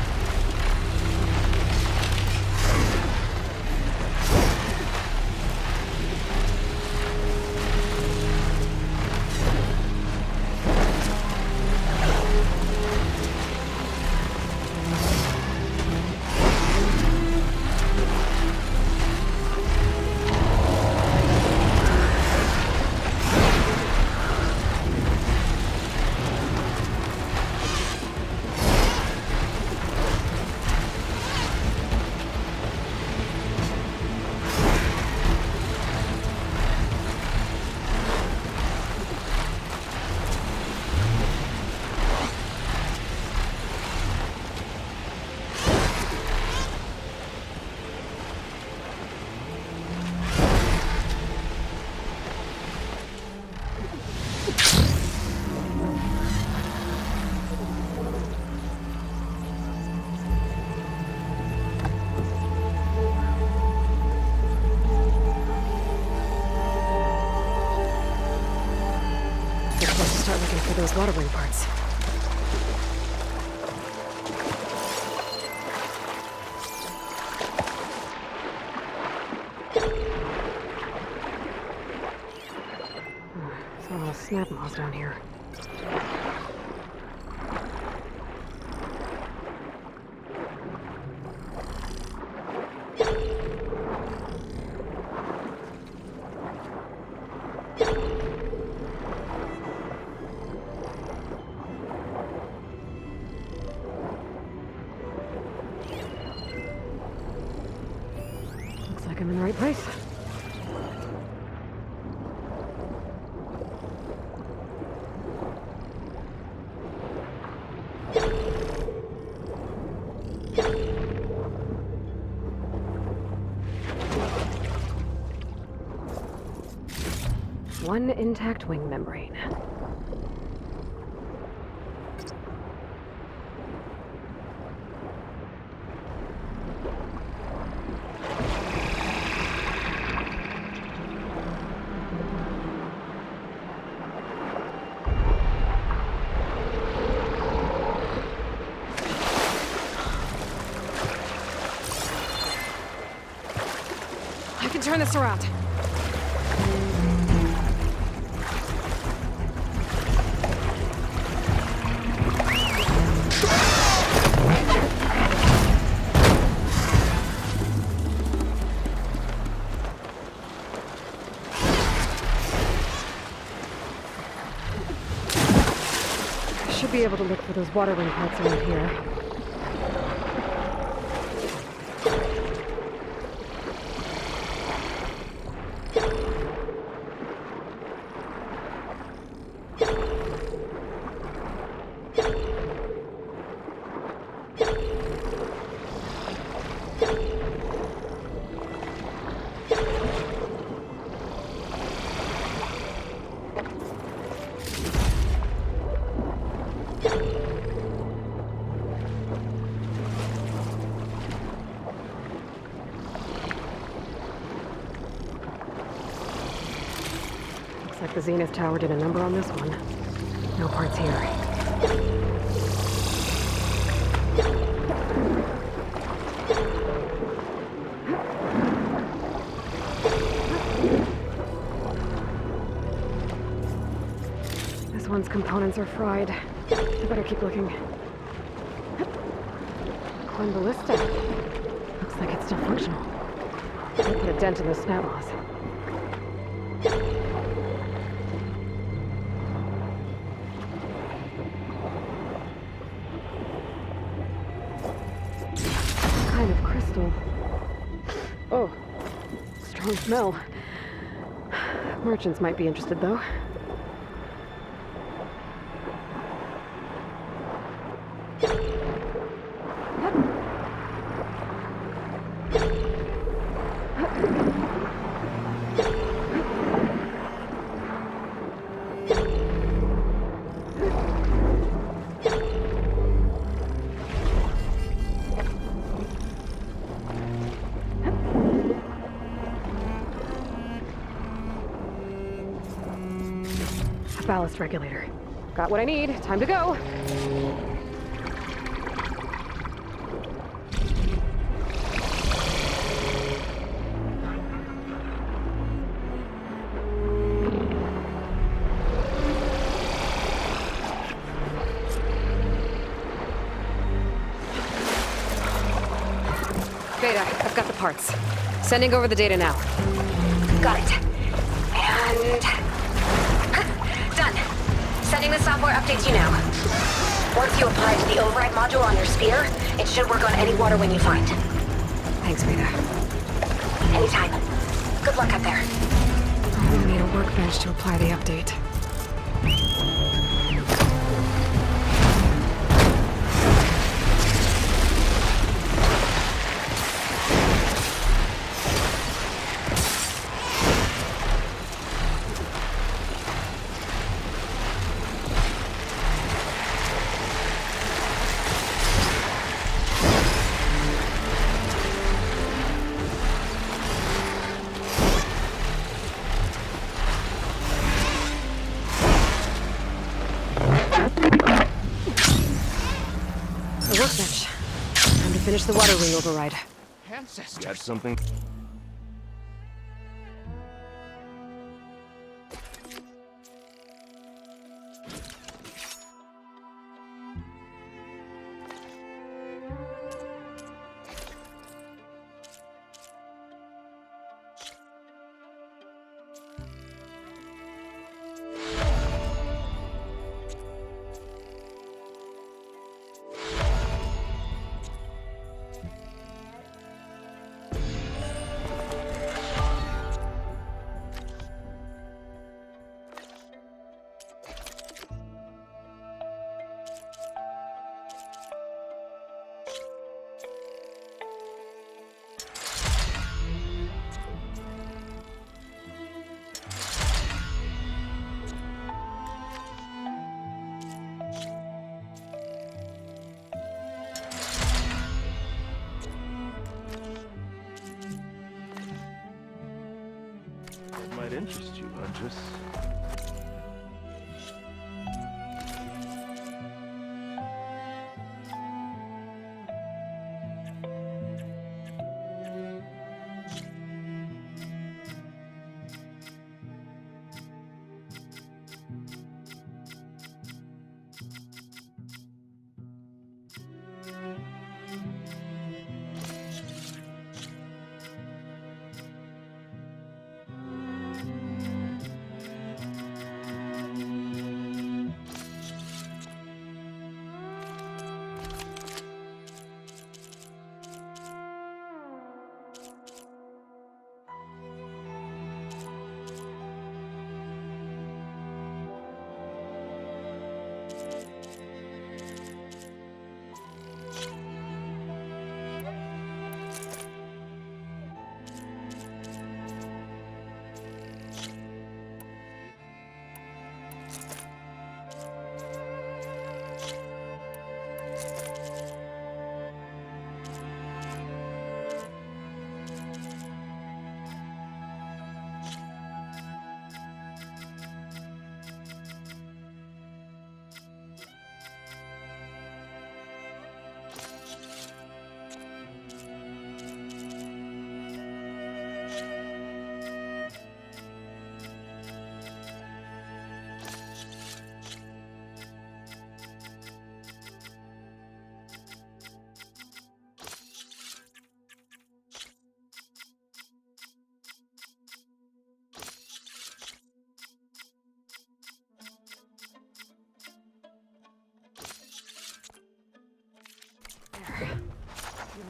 looking for those water wing parts. Saw a snap moss down here. Looks like I'm in the right place. One intact wing membrane. I can turn this around. Should be able to look for those water wing parts around here. Looks like the Zenith Tower did a number on this one. No parts here. This one's components are fried. I better keep looking. Quen ballista. Looks like it's still functional. I put a dent in the snap moss. Kind of crystal. Oh, strong smell. Merchants might be interested, though. Ballast regulator. Got what I need. Time to go. Beta, I've got the parts. Sending over the data now. Got it. And... done. Sending the software updates you now. Once you apply to the override module on your sphere, it should work on any water wing you find. Thanks, Beta. Anytime. Good luck up there. I'll need a workbench to apply the update. workbench. Time to finish the water wing override. Ancestors. Got something? Might interest you, Huntress.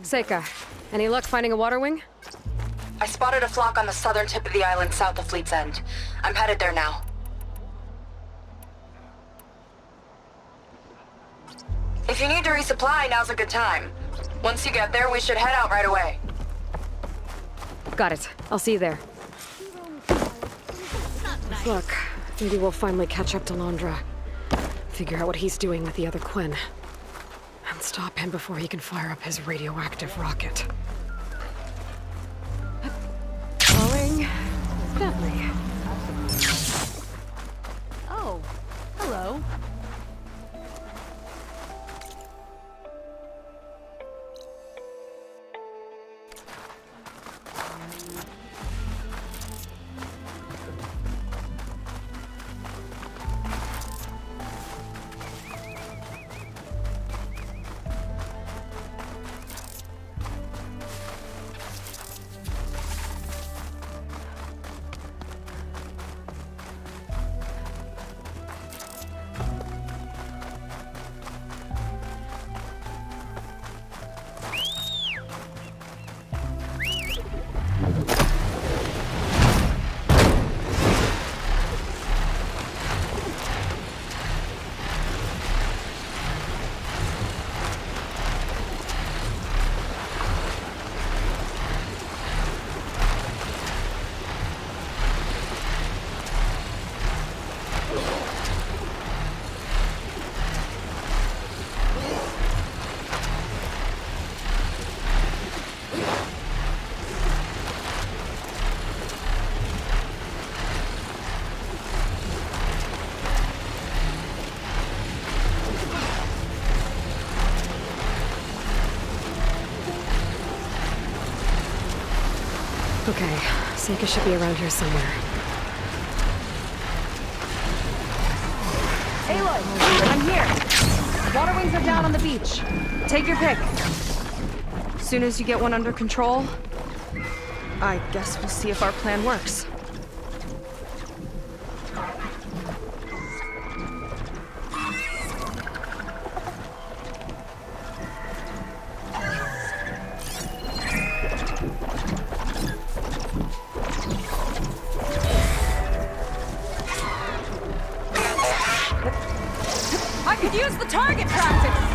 Seyka, any luck finding a water wing? I spotted a flock on the southern tip of the island south of Fleet's End. I'm headed there now. If you need to resupply, now's a good time. Once you get there, we should head out right away. Got it. I'll see you there. Look, maybe we'll finally catch up to Londra. Figure out what he's doing with the other Quen. And stop him before he can fire up his radioactive rocket. Going gently. Oh, hello. Okay, Seyka should be around here somewhere. Aloy, I'm here. Water wings are down on the beach. Take your pick. As soon as you get one under control, I guess we'll see if our plan works. I could use the target practice!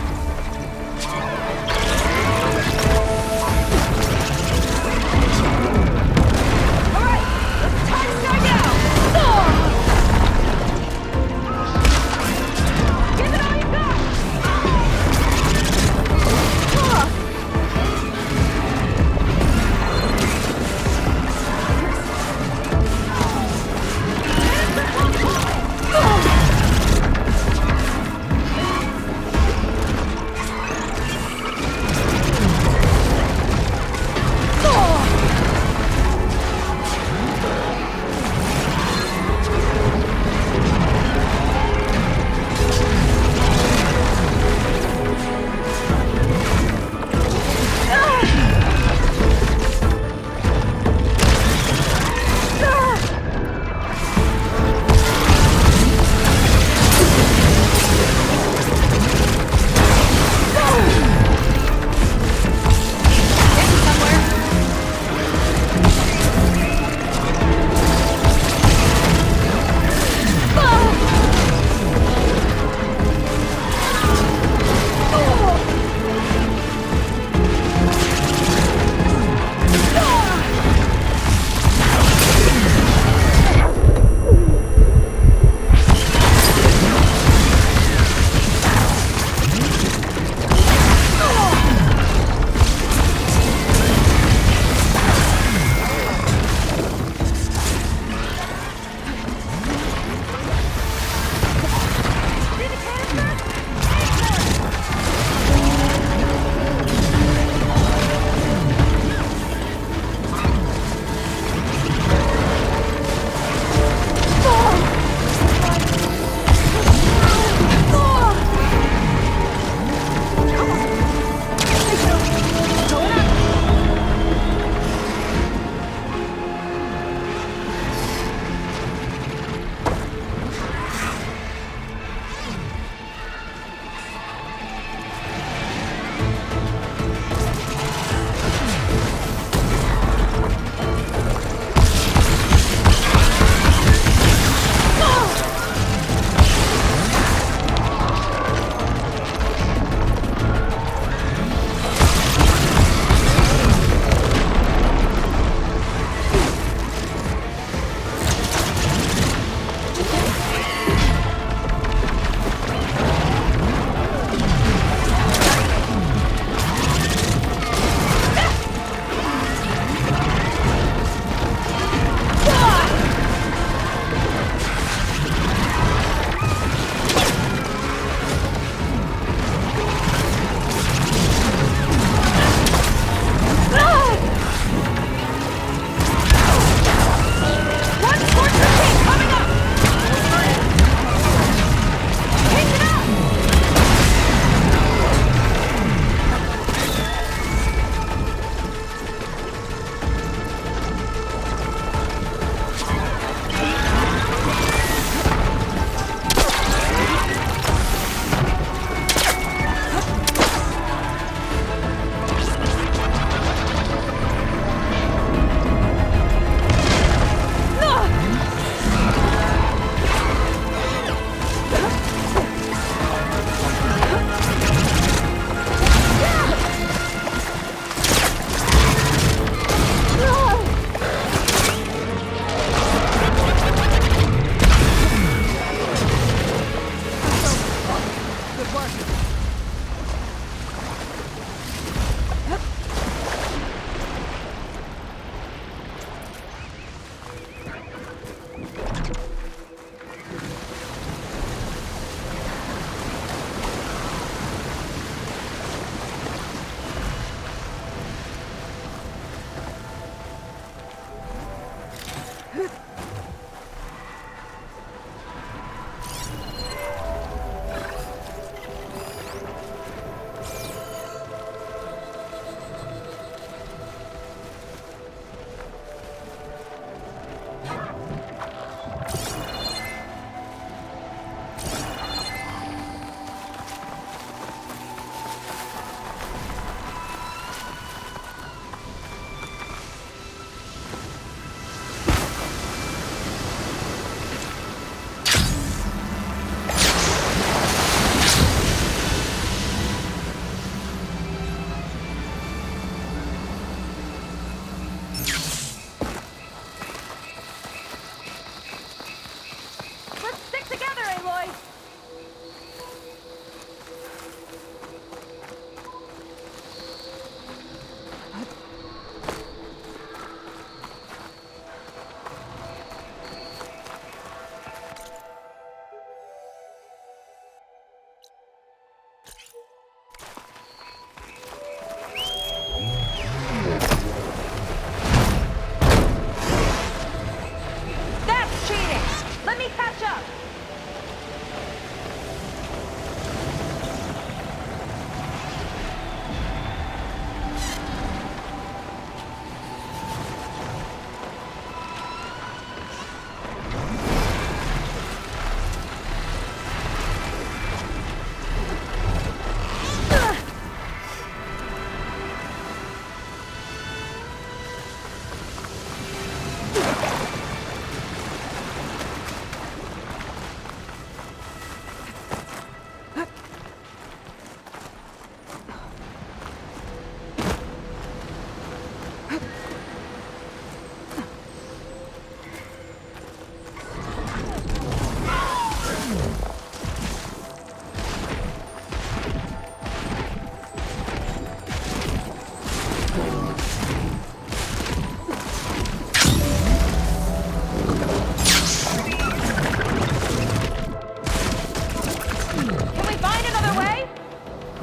Can we find another way?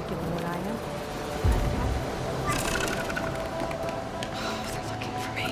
Given what I am. They're looking for me.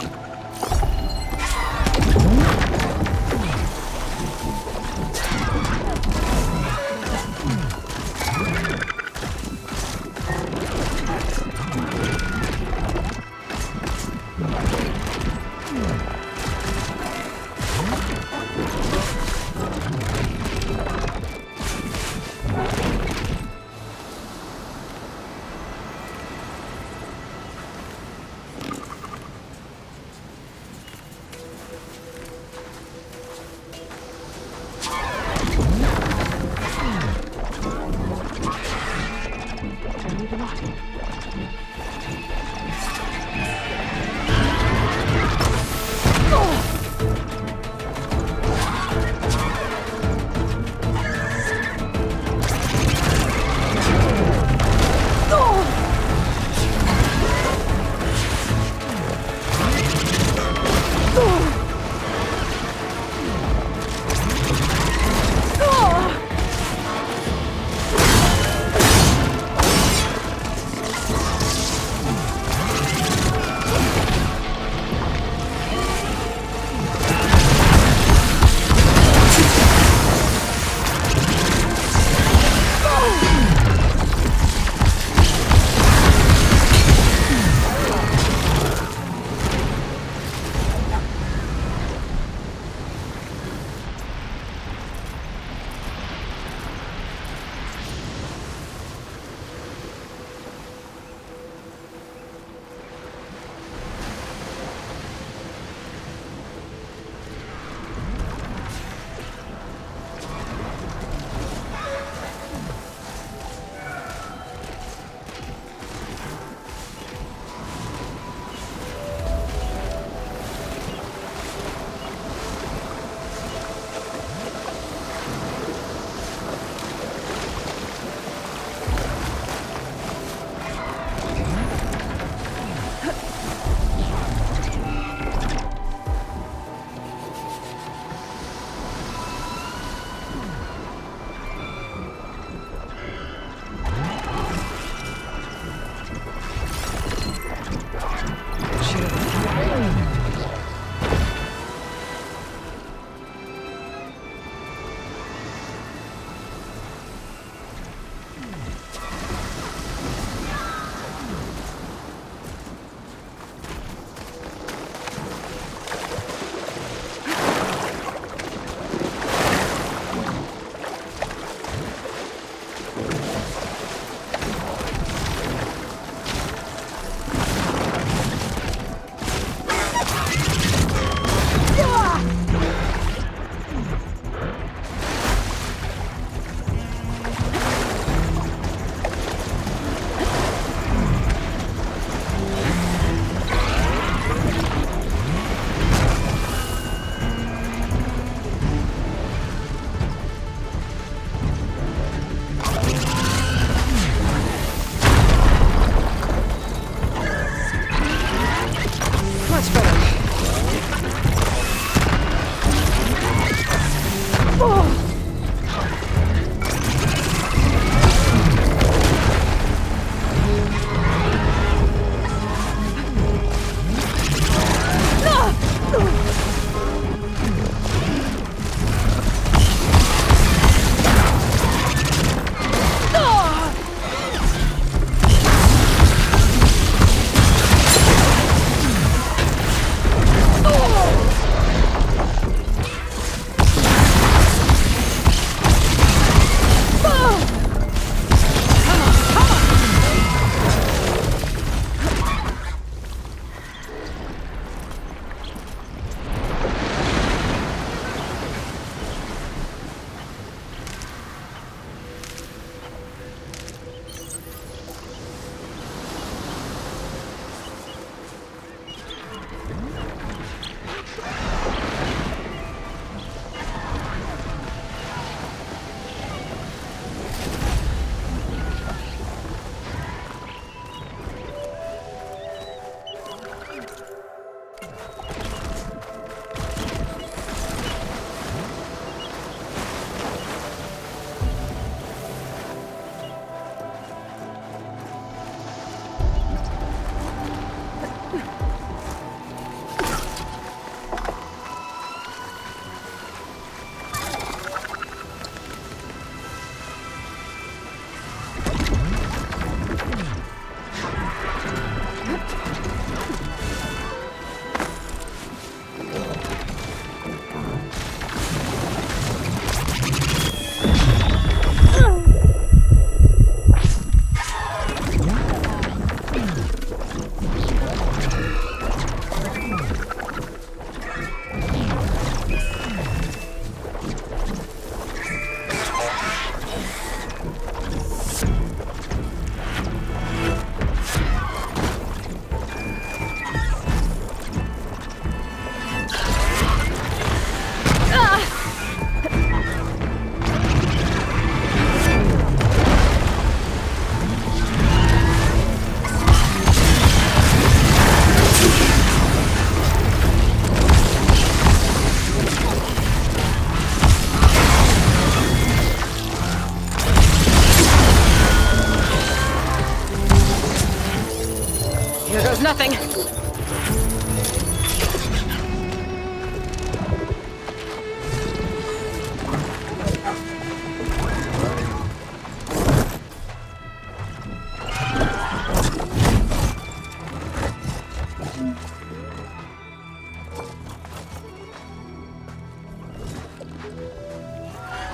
nothing.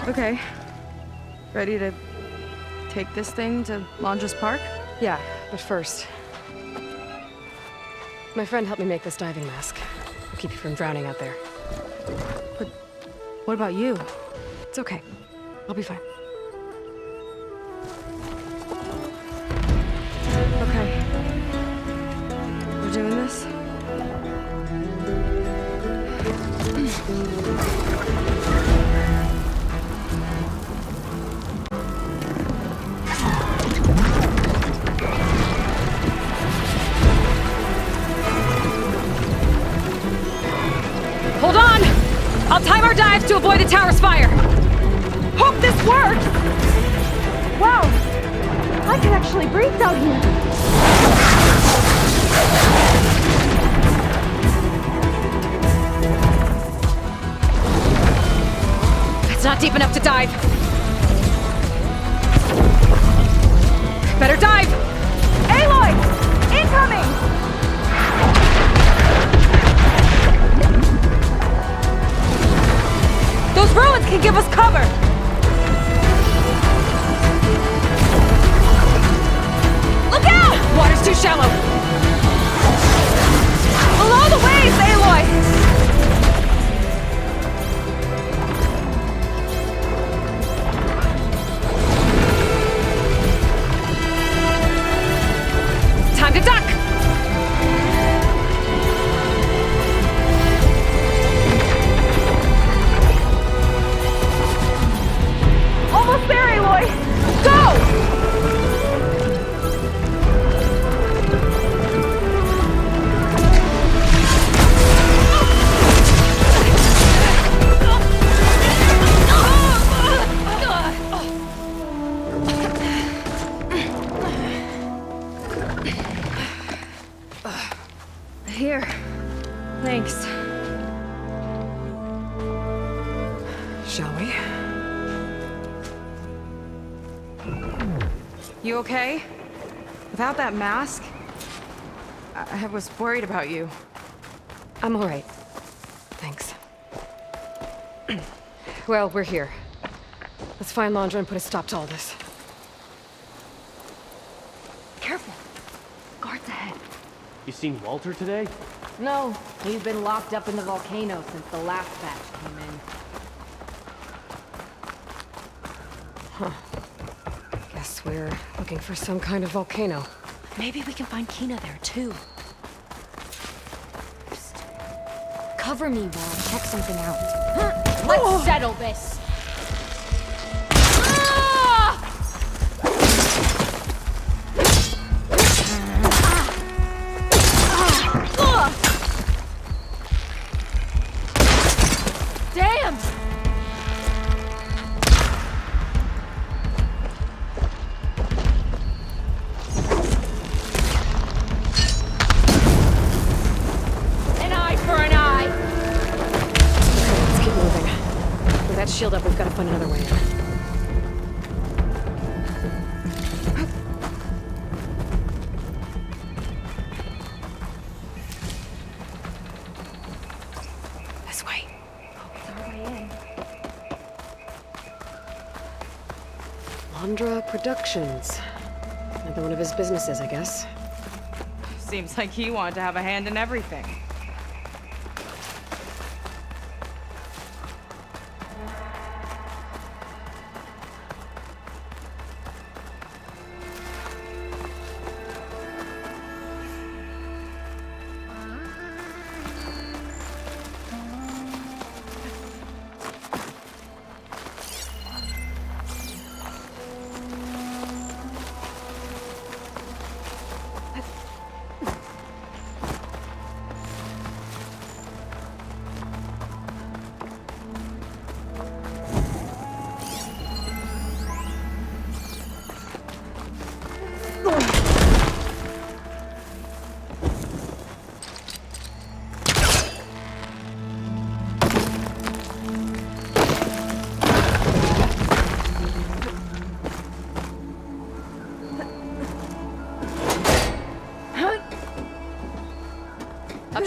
Okay. Ready to take this thing to Londra's Park? Yeah, but first... My friend helped me make this diving mask. It'll keep you from drowning out there. But what about you? It's okay. I'll be fine. Okay. We're doing this? Hold on! I'll time our dives to avoid the tower's fire! Hope this works! Wow! I can actually breathe out here! It's not deep enough to dive! Better dive! Aloy! Incoming! Those ruins can give us cover! Look out! Water's too shallow! Below the waves, Aloy! Time to duck! Almost there, Aloy! Go! Here. Thanks. Shall we? You okay? Without that mask? I was worried about you. I'm all right. Thanks. Well, we're here. Let's find Londra and put a stop to all this. Careful. Guards ahead. You seen Walter today? No, he's been locked up in the volcano since the last batch came in. Huh. Guess we're looking for some kind of volcano. Maybe we can find Kina there, too. Psst. Cover me while I check something out. Let's settle this! Damn! An eye for an eye! Let's keep moving. With that shield up, we've got to find another way. This way. Londra Productions. Another one of his businesses, I guess. Seems like he wanted to have a hand in everything.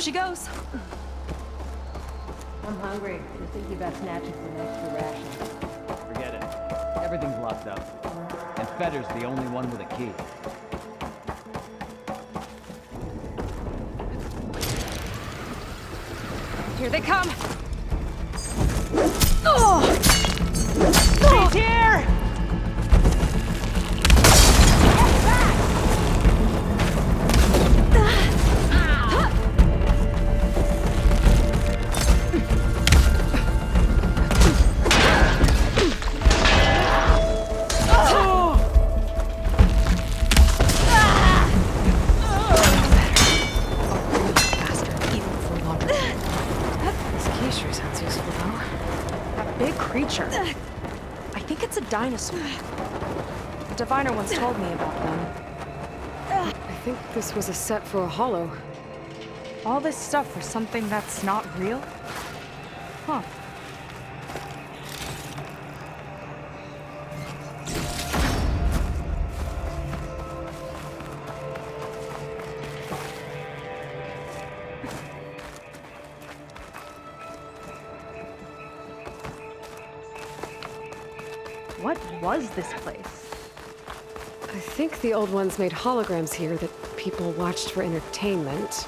she goes. I'm hungry. You think you best snatch us some extra rations? Forget it. Everything's locked up. And Fetter's the only one with a key. Here they come. Oh! She's here! I think it's a dinosaur. The diviner once told me about one. I think this was a set for a holo. All this stuff for something that's not real? Huh. What was this place? I think the old ones made holograms here that people watched for entertainment.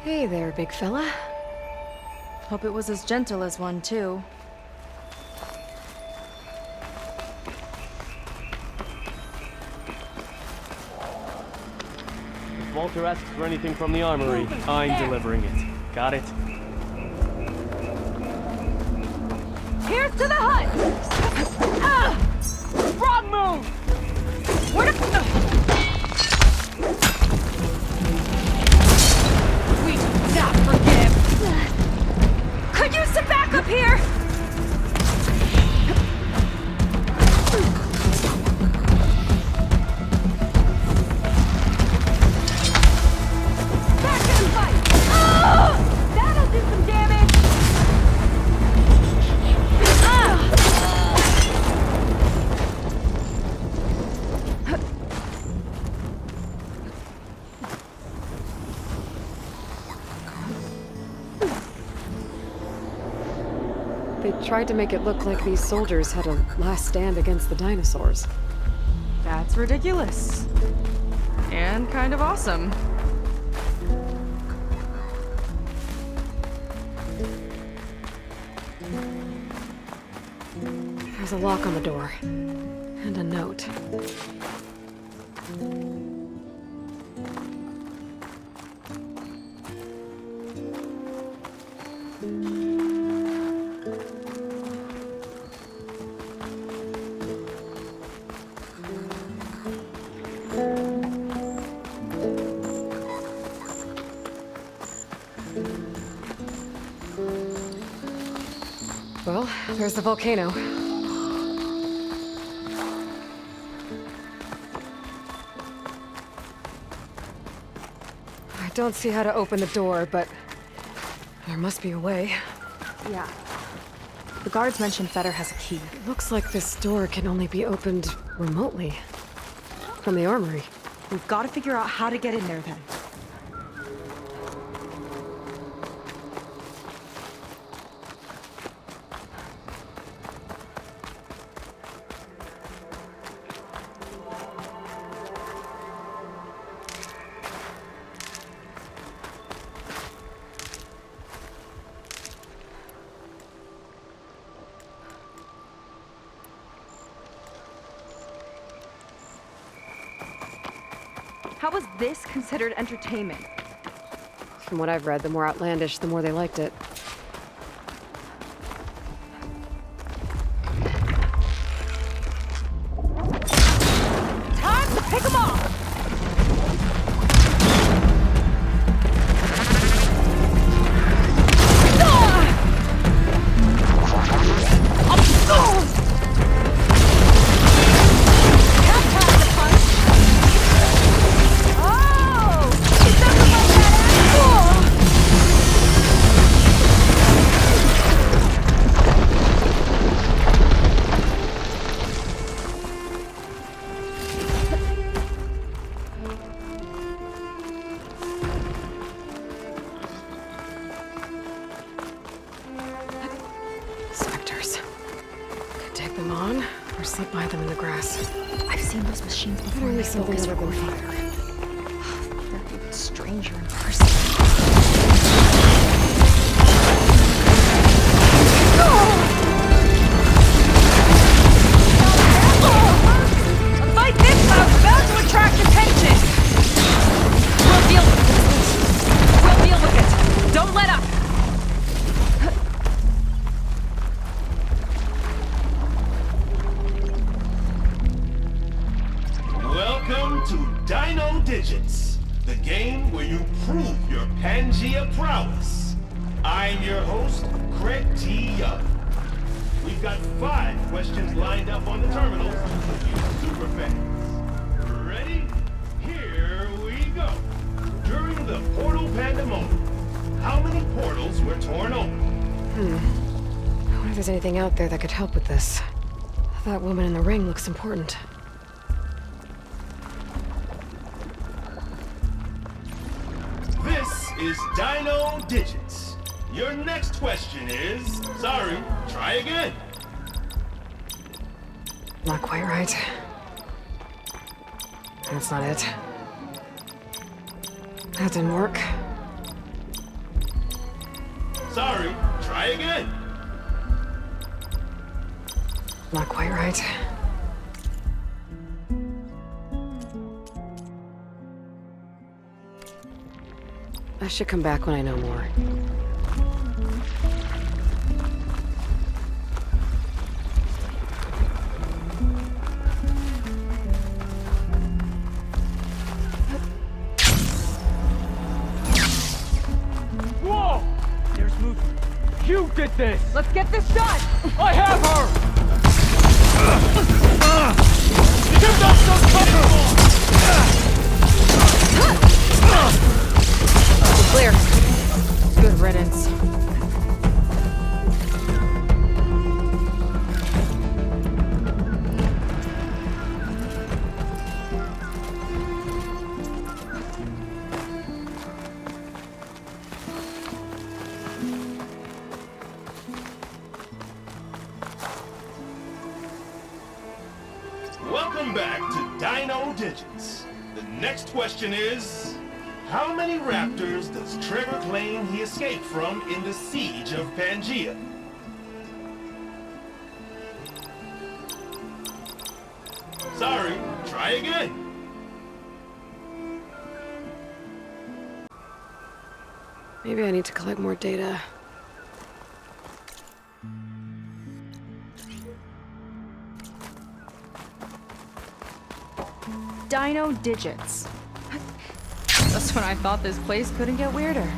Hey there, big fella. Hope it was as gentle as one, too. If Walter asks for anything from the armory, I'm delivering it. Got it? Here's to the hut! Wrong move! Where to... We do not forgive! Could use some backup here! Back and fight! Oh! That'll do some damage! They tried to make it look like these soldiers had a last stand against the dinosaurs. That's ridiculous. And kind of awesome. There's a lock on the door. And a note. Well, there's the volcano. I don't see how to open the door, but there must be a way. Yeah. The guards mentioned Fetter has a key. It looks like this door can only be opened remotely. From the armory. We've got to figure out how to get in there then. How was this considered entertainment? From what I've read, the more outlandish, the more they liked it. Time to pick them off! take them on, or sleep by them in the grass. I've seen those machines before. Better My use something focus other than recording. fire. They're even stranger in person. A fight this loud bound to attract attention! We'll deal with it. We'll deal with it. Don't let up. Welcome to Dino Digits, the game where you prove your Pangea prowess. I'm your host, Craig T. Young. We've got 5 questions lined up on the terminals for you super fans. Ready? Here we go. During the portal pandemonium, how many portals were torn open? I wonder if there's anything out there that could help with this. That woman in the ring looks important. This is Dino Digits. Your next question is... Sorry, try again. Not quite right. That's not it. That didn't work. Sorry, try again. Not quite right. I should come back when I know more. Whoa! There's movement. You did this! Let's get this done! I have her! Give us some cover! Clear. Good riddance. Welcome back to Dino Digits. The next question is... How many raptors does Trevor claim he escaped from in the siege of Pangea? Sorry, try again. Maybe I need to collect more data. Dino Digits. Just when I thought this place couldn't get weirder.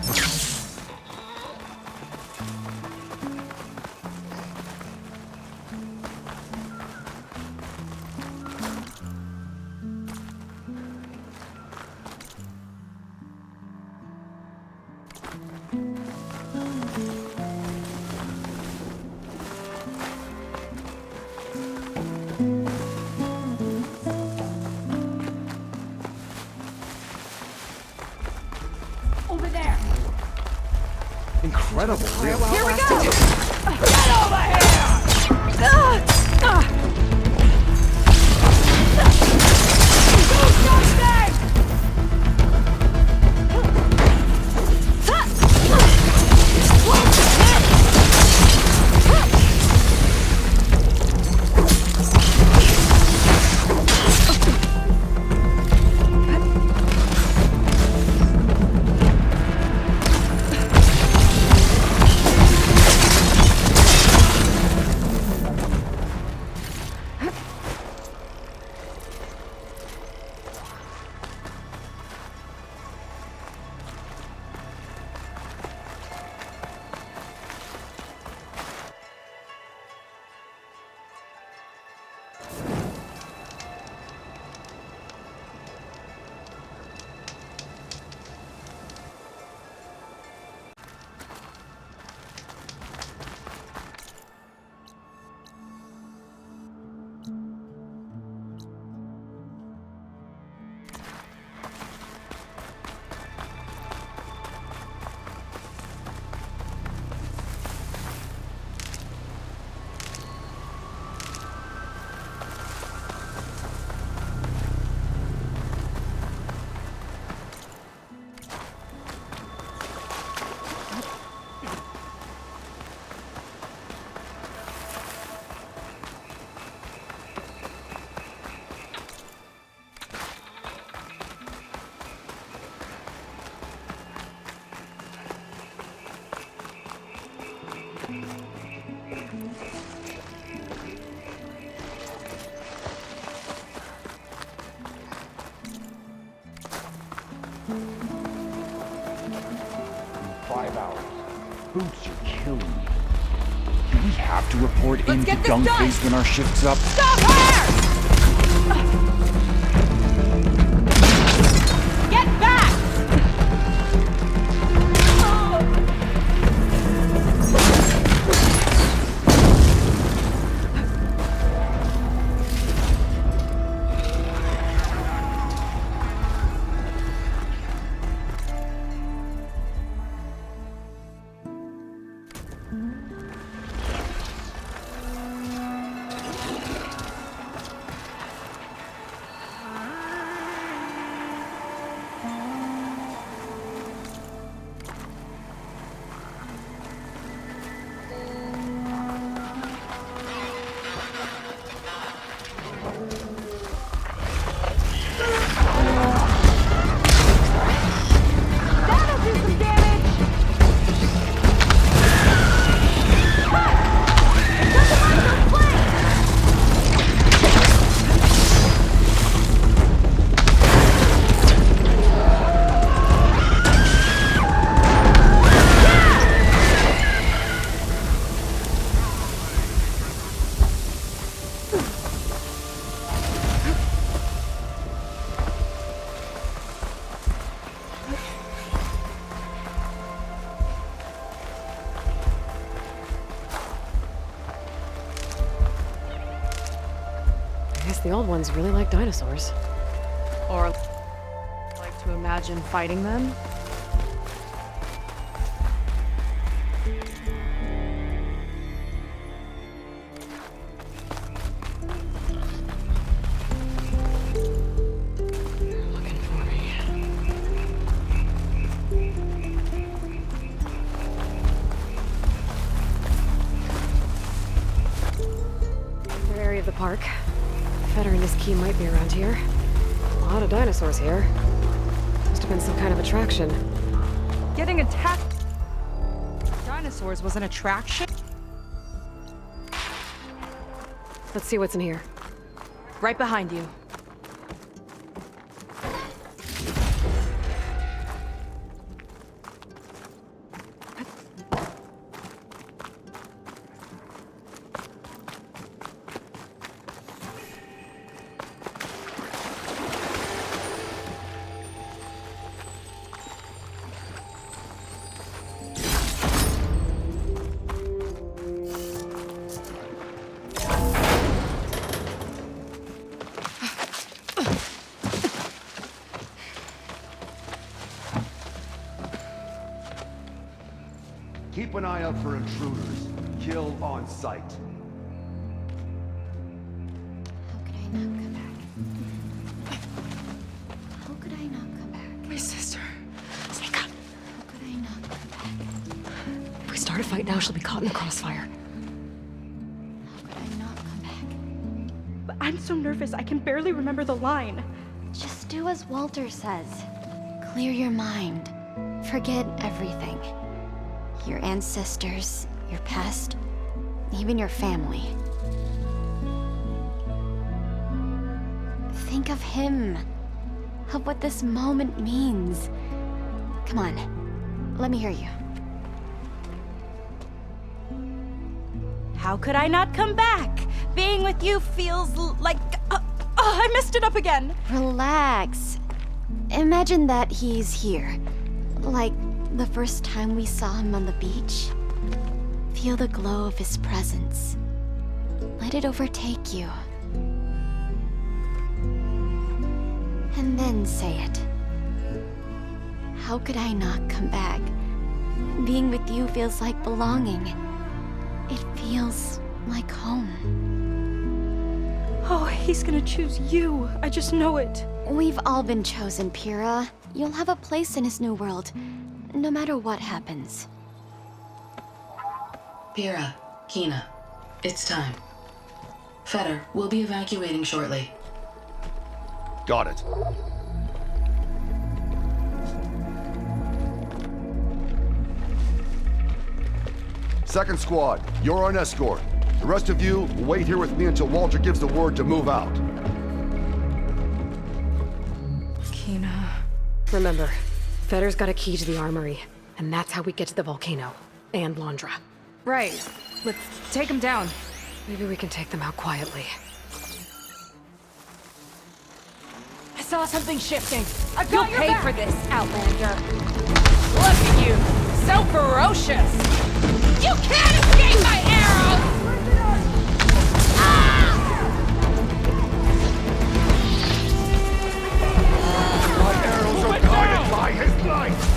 Incredible. Here we go! Get over here! Do something! 5 hours. Boots, you're killing me. Do we have to report in to get this Gungface done! when our shift's up? Stop her! Get back! The old ones really like dinosaurs. Or like to imagine fighting them? Looking for me. Their area of the park. Feder and his key might be around here. A lot of dinosaurs here. Must have been some kind of attraction. Getting attacked by dinosaurs was an attraction? Let's see what's in here. Right behind you. Keep an eye out for intruders. Kill on sight. How could I not come back? My sister. Seyka. How could I not come back? If we start a fight now, she'll be caught in the crossfire. How could I not come back? But I'm so nervous, I can barely remember the line. Just do as Walter says. Clear your mind. Forget everything. Your ancestors, your past, even your family. Think of him. Of what this moment means. Come on, let me hear you. How could I not come back? Being with you feels like... I messed it up again. Relax. Imagine that he's here. Like the first time we saw him on the beach. Feel the glow of his presence. Let it overtake you. And then say it. How could I not come back? Being with you feels like belonging. It feels like home. Oh, he's gonna choose you. I just know it. We've all been chosen, Pyrrha. You'll have a place in his new world, no matter what happens. Pyrrha, Kina, it's time. Feder, we'll be evacuating shortly. Got it. Second squad, you're on escort. The rest of you, wait here with me until Walter gives the word to move out. Kina... Remember, Feder's got a key to the armory. And that's how we get to the volcano. And Londra. Right. Let's take him down. Maybe we can take them out quietly. I saw something shifting. I've You'll got your pay back. for this, Outlander. Look at you. So ferocious. You can't escape my arrows! My arrows are guided by his life!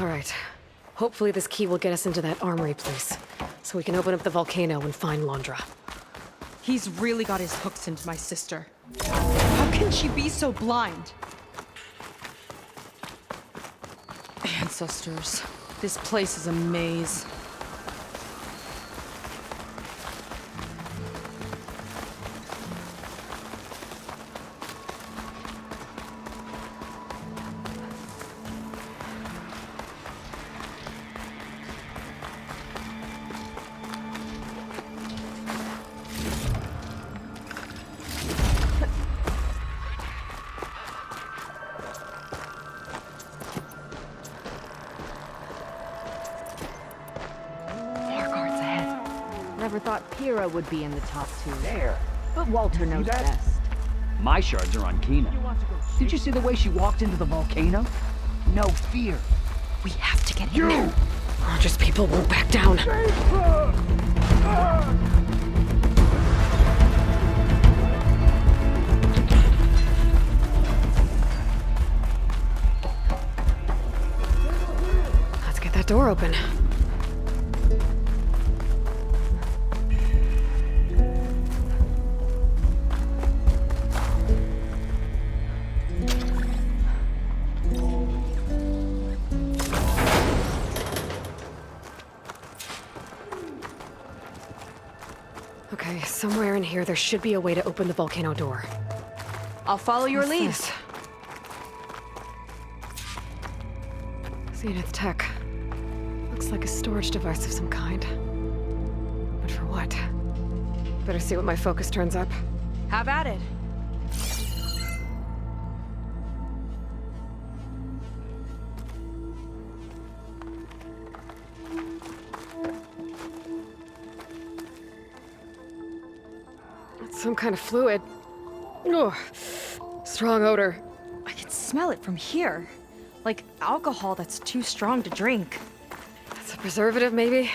All right. Hopefully this key will get us into that armory place, so we can open up the volcano and find Londra. He's really got his hooks into my sister. How can she be so blind? ancestors. This place is a maze. Never thought Pyrrha would be in the top 2. There. But Walter knows best. My shards are on Kina. Did you see the way she walked into the volcano? No fear. We have to get in there. Or just people won't back down. Let's get that door open. Okay, somewhere in here there should be a way to open the volcano door. I'll follow your What's lead. this? Zenith tech. Looks like a storage device of some kind. But for what? Better see what my focus turns up. Have at it. It's some kind of fluid. Ugh. Strong odor. I can smell it from here. Like alcohol that's too strong to drink. It's a preservative, maybe?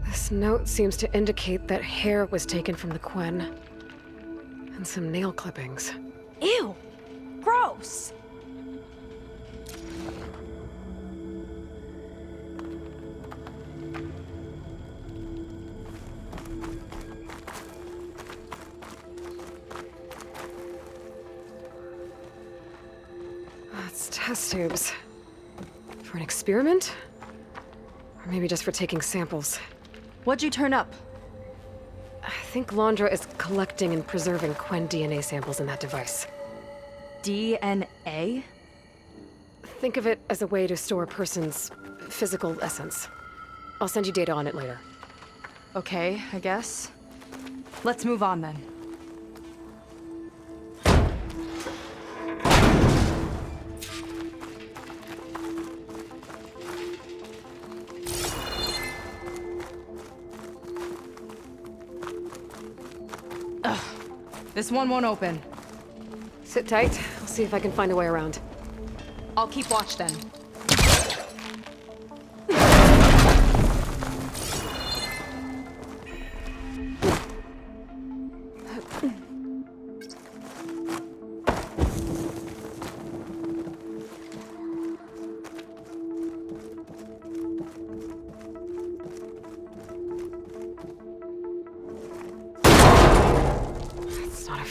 This note seems to indicate that hair was taken from the Quen. And some nail clippings. Ew! Gross! It's test tubes. For an experiment? Or maybe just for taking samples. What'd you turn up? I think Londra is collecting and preserving Quen DNA samples in that device. DNA? Think of it as a way to store a person's physical essence. I'll send you data on it later. Okay, I guess. Let's move on then. Ugh. This one won't open. Sit tight. I'll see if I can find a way around. I'll keep watch then.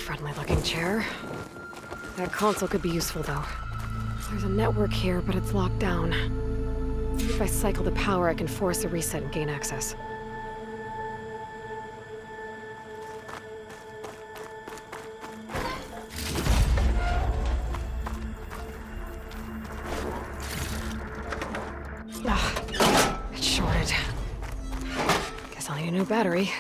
Friendly-looking chair. That console could be useful, though. There's a network here, but it's locked down. Maybe if I cycle the power, I can force a reset and gain access. Ah, it's shorted. Guess I'll need a new battery.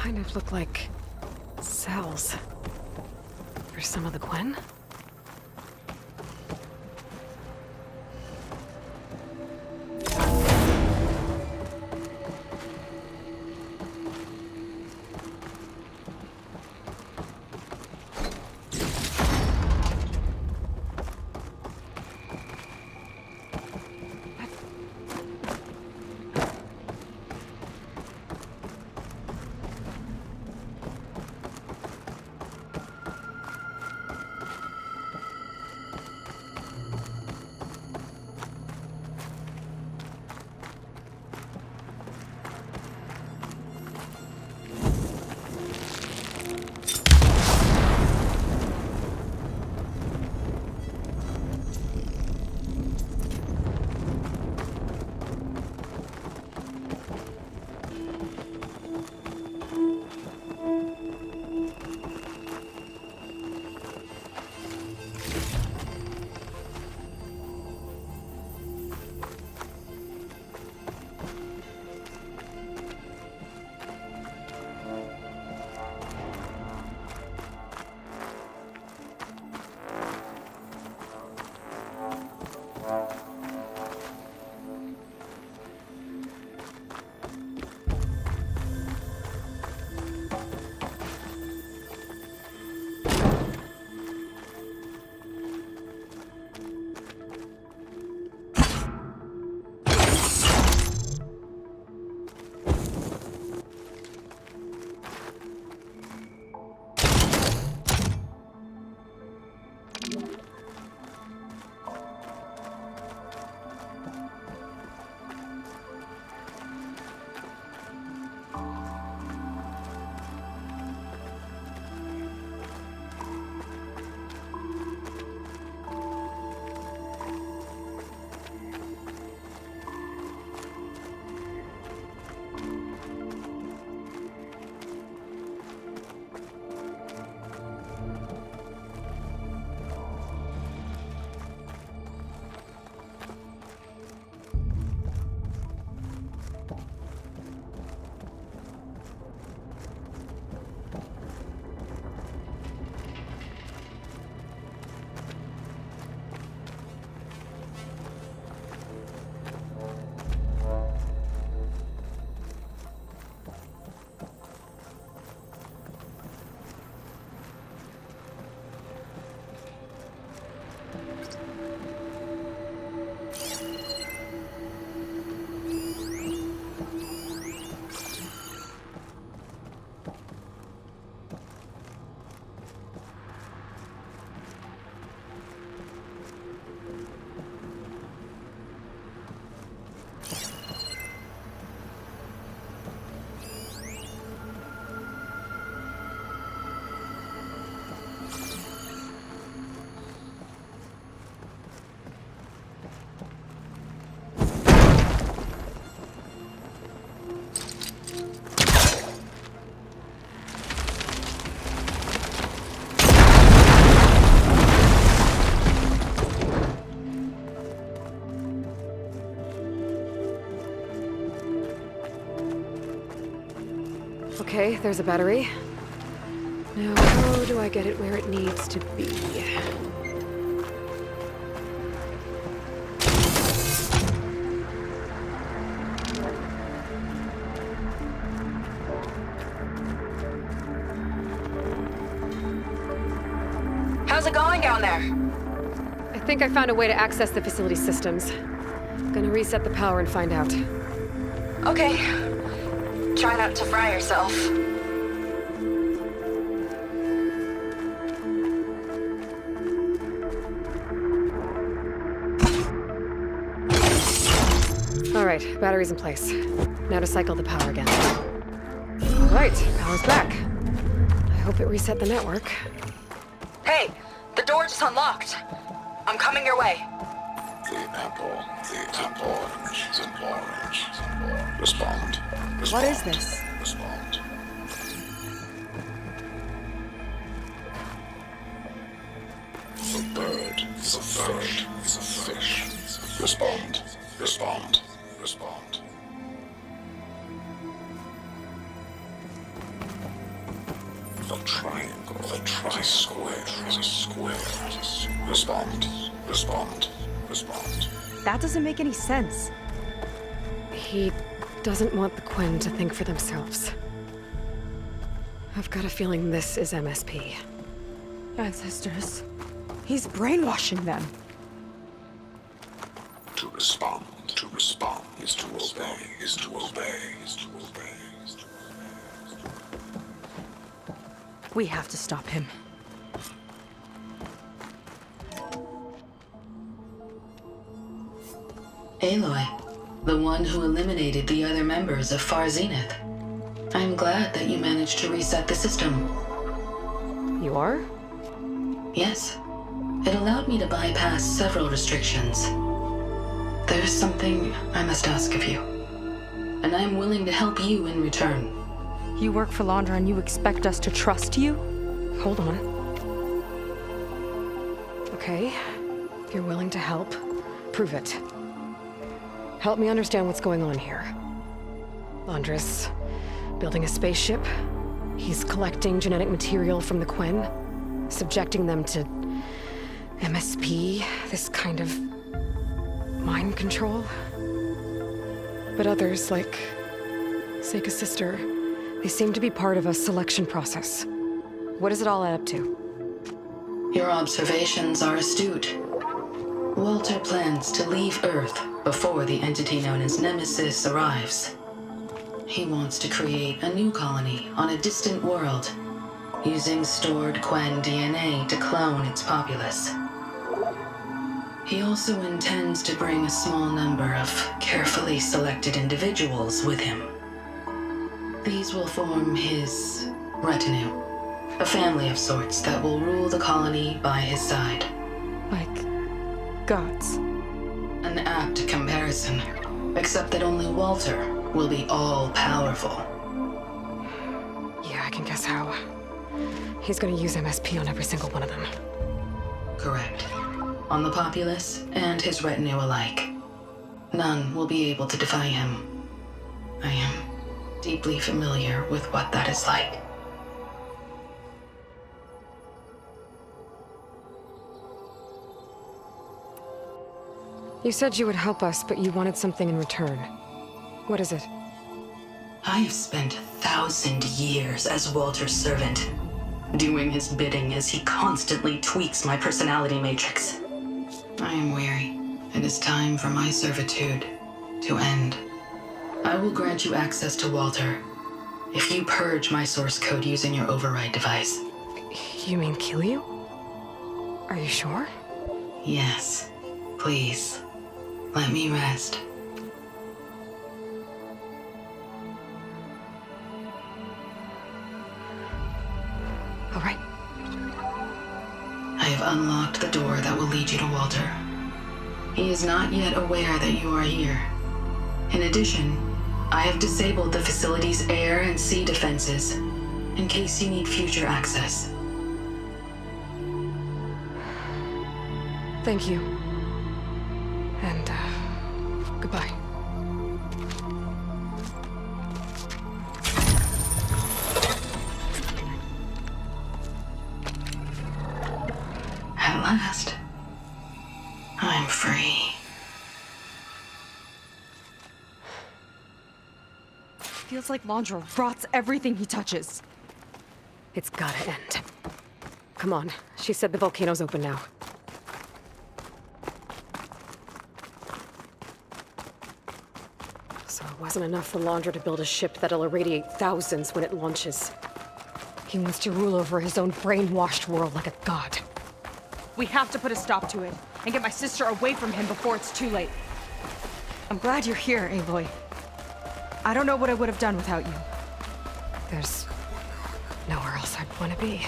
kind of look like cells. For some of the Quen? Okay, there's a battery. Now, how do I get it where it needs to be? How's it going down there? I think I found a way to access the facility systems. Gonna reset the power and find out. Okay. Try not to fry yourself. All right, battery's in place. Now to cycle the power again. All right, power's back. I hope it reset the network. Hey, the door just unlocked. I'm coming your way. The apple, orange, Respond. What is this? Respond. The bird is a fish. Respond. The triangle. The tri-square is a square. Respond. Respond. Respond. That doesn't make any sense. He doesn't want the Quen to think for themselves. I've got a feeling this is MSP. Ancestors. He's brainwashing them. To respond is to obey, is to obey, is to obey, is to obey. We have to stop him. Aloy, the one who eliminated the other members of Far Zenith. I'm glad that you managed to reset the system. You are? Yes. It allowed me to bypass several restrictions. There's something I must ask of you, and I'm willing to help you in return. You work for Londra and you expect us to trust you? Hold on. Okay, if you're willing to help, prove it. Help me understand what's going on here. Londra's building a spaceship. He's collecting genetic material from the Quen, subjecting them to MSP, this kind of mind control. But others, like Seyka's sister, they seem to be part of a selection process. What does it all add up to? Your observations are astute. Walter plans to leave Earth before the entity known as Nemesis arrives. He wants to create a new colony on a distant world, using stored Quen DNA to clone its populace. He also intends to bring a small number of carefully selected individuals with him. These will form his retinue, a family of sorts that will rule the colony by his side. Like gods. An apt comparison, except that only Walter will be all-powerful. Yeah, I can guess how. He's gonna use MSP on every single one of them. Correct. On the populace and his retinue alike. None will be able to defy him. I am deeply familiar with what that is like. You said you would help us, but you wanted something in return. What is it? I have spent 1,000 years as Walter's servant, doing his bidding as he constantly tweaks my personality matrix. I am weary. It is time for my servitude to end. I will grant you access to Walter if you purge my source code using your override device. You mean kill you? Are you sure? Yes. Please, let me rest. All right. I have unlocked the door that will lead you to Walter. He is not yet aware that you are here. In addition, I have disabled the facility's air and sea defenses in case you need future access. Thank you. And, goodbye. At last, I'm free. Feels like Londra rots everything he touches. It's gotta end. Come on. She said the volcano's open now. So it wasn't enough for Londra to build a ship that'll irradiate thousands when it launches. He wants to rule over his own brainwashed world like a god. We have to put a stop to it, and get my sister away from him before it's too late. I'm glad you're here, Aloy. I don't know what I would have done without you. There's nowhere else I'd want to be.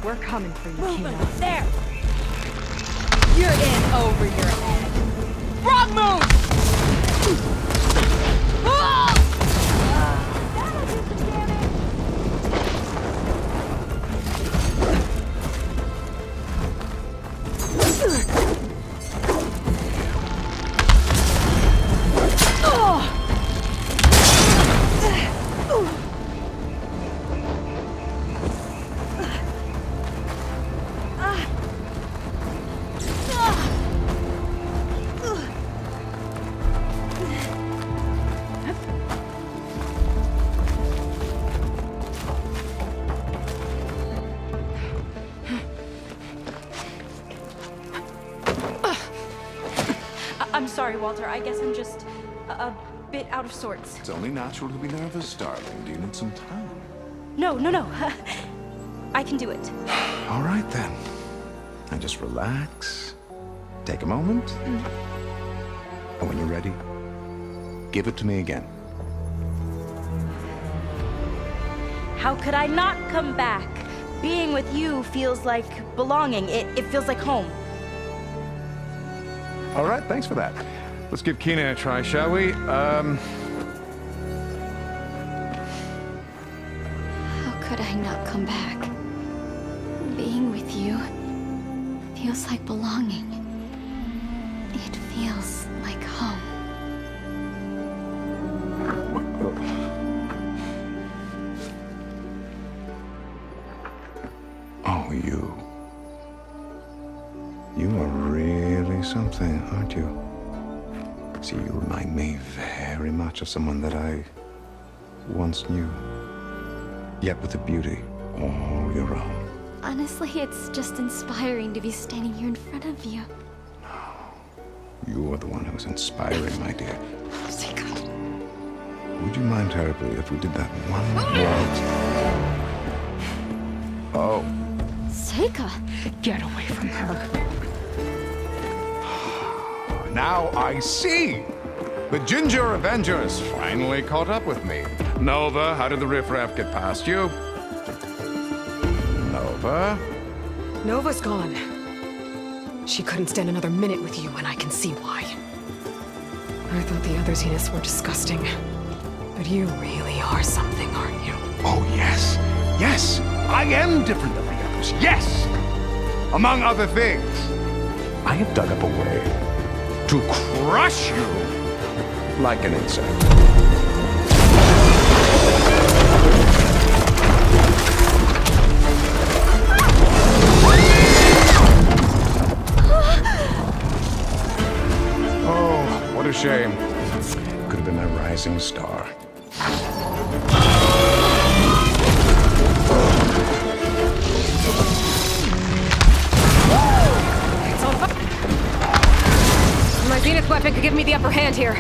We're coming for you, Brufen, Kina. there! You're in over your head. Wrong move! Sorry, Walter. I guess I'm just a bit out of sorts. It's only natural to be nervous, darling. Do you need some time? No. I can do it. All right, then. Now just relax. Take a moment. And when you're ready, give it to me again. How could I not come back? Being with you feels like belonging. It feels like home. All right, thanks for that. Let's give Keenan a try, shall we? How could I not come back? Being with you feels like belonging. It feels like home. Oh, you. You are really something, aren't you? See, you remind me very much of someone that I once knew. Yet with a beauty all your own. Honestly, it's just inspiring to be standing here in front of you. You are the one who's inspiring, my dear. Seyka. Would you mind terribly if we did that one more? Oh. Seyka! Get away from her. Now I see! The Ginger Avengers finally caught up with me. Nova, how did the riffraff get past you? Nova? Nova's gone. She couldn't stand another minute with you, and I can see why. I thought the other Zeniths were disgusting. But you really are something, aren't you? Oh, yes. Yes! I am different than the others. Yes! Among other things, I have dug up a way to crush you like an insect. Oh, what a shame. Could have been my rising star. It's on fire. My Zenith weapon could give me the upper hand here.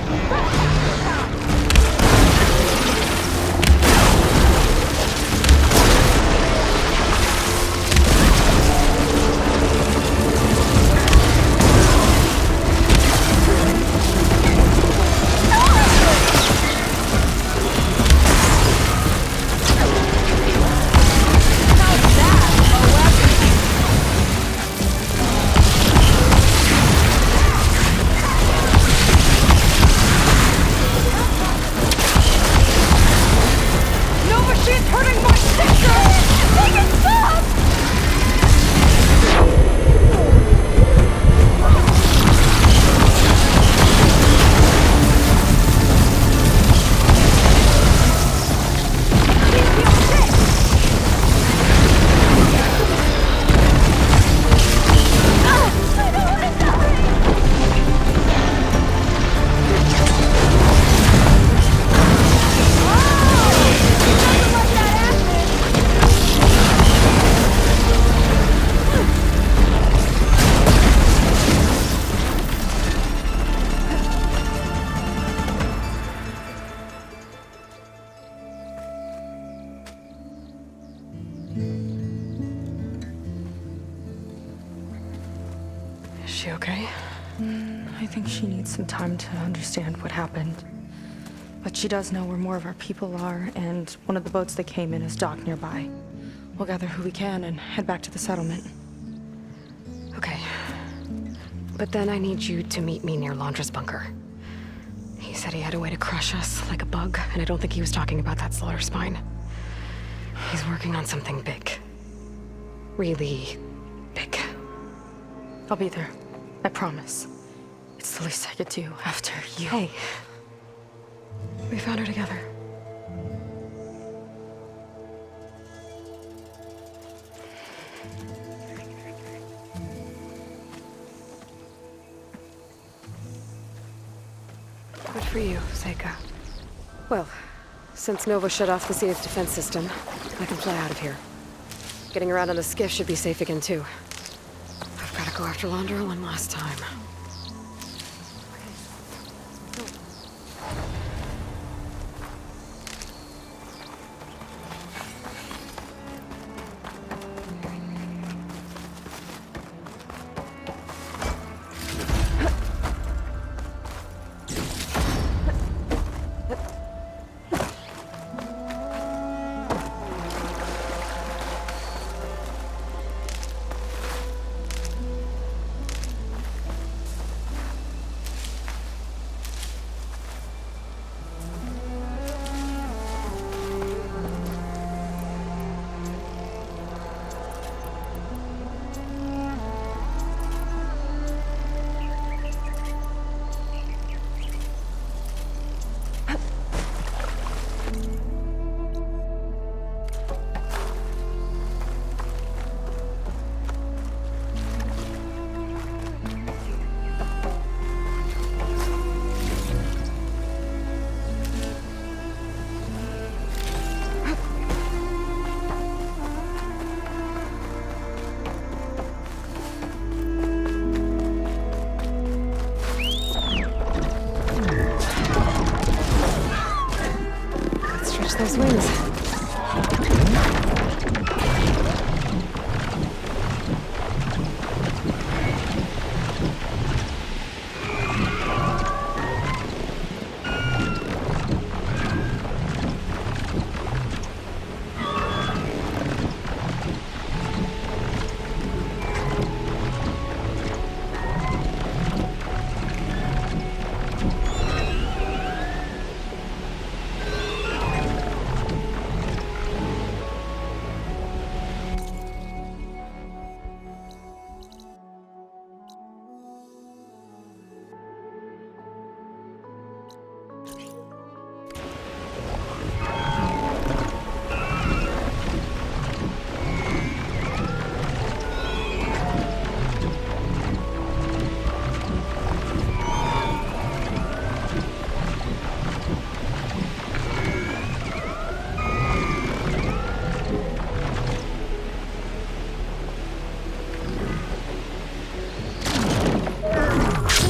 Is she okay? I think she needs some time to understand what happened. But she does know where more of our people are, and one of the boats that came in is docked nearby. We'll gather who we can and head back to the settlement. Okay. But then I need you to meet me near Londra's bunker. He said he had a way to crush us like a bug, and I don't think he was talking about that slaughter spine. He's working on something big. Really big. I'll be there. I promise. It's the least I could do after you. Hey. We found her together. Good for you, Seyka. Well, since Nova shut off the Zenith defense system, I can fly out of here. Getting around on the skiff should be safe again, too. I've got to go after Londra one last time.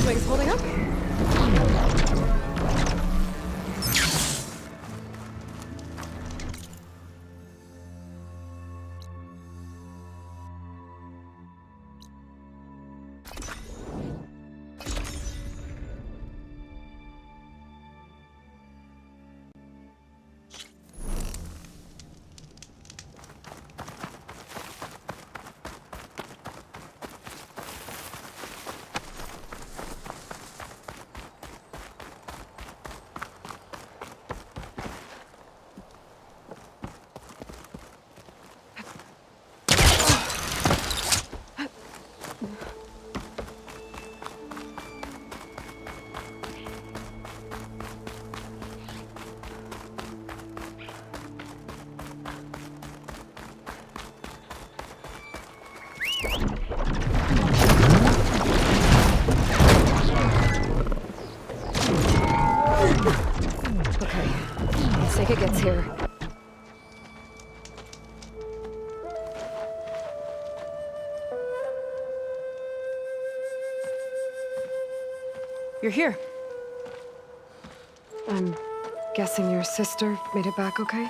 X-Wing's holding up? Seyka gets here. You're here. I'm guessing your sister made it back okay?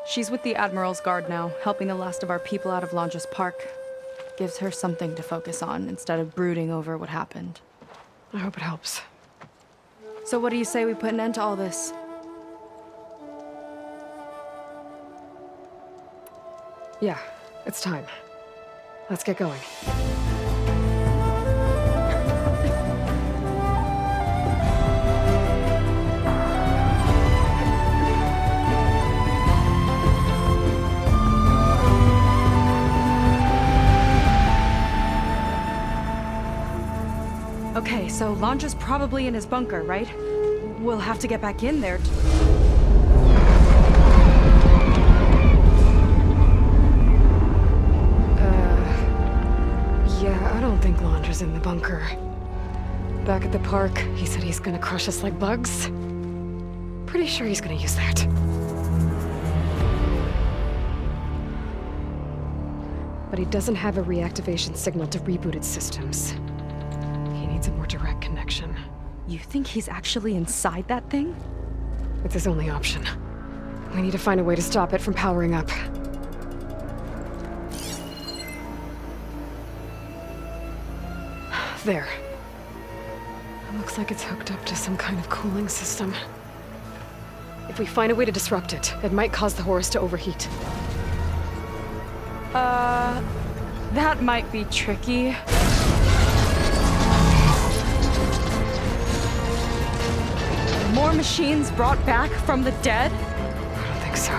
She's with the Admiral's Guard now, helping the last of our people out of Londra's park. Gives her something to focus on instead of brooding over what happened. I hope it helps. So what do you say we put an end to all this? Yeah, it's time. Let's get going. Okay, so Londra's probably in his bunker, right? We'll have to get back in there to... Yeah, I don't think Londra's in the bunker. Back at the park, he said he's gonna crush us like bugs. Pretty sure he's gonna use that. But he doesn't have a reactivation signal to reboot its systems. He needs a more direct connection. You think he's actually inside that thing? It's his only option. We need to find a way to stop it from powering up. There. It looks like it's hooked up to some kind of cooling system. If we find a way to disrupt it, it might cause the Horus to overheat. That might be tricky. More machines brought back from the dead? I don't think so.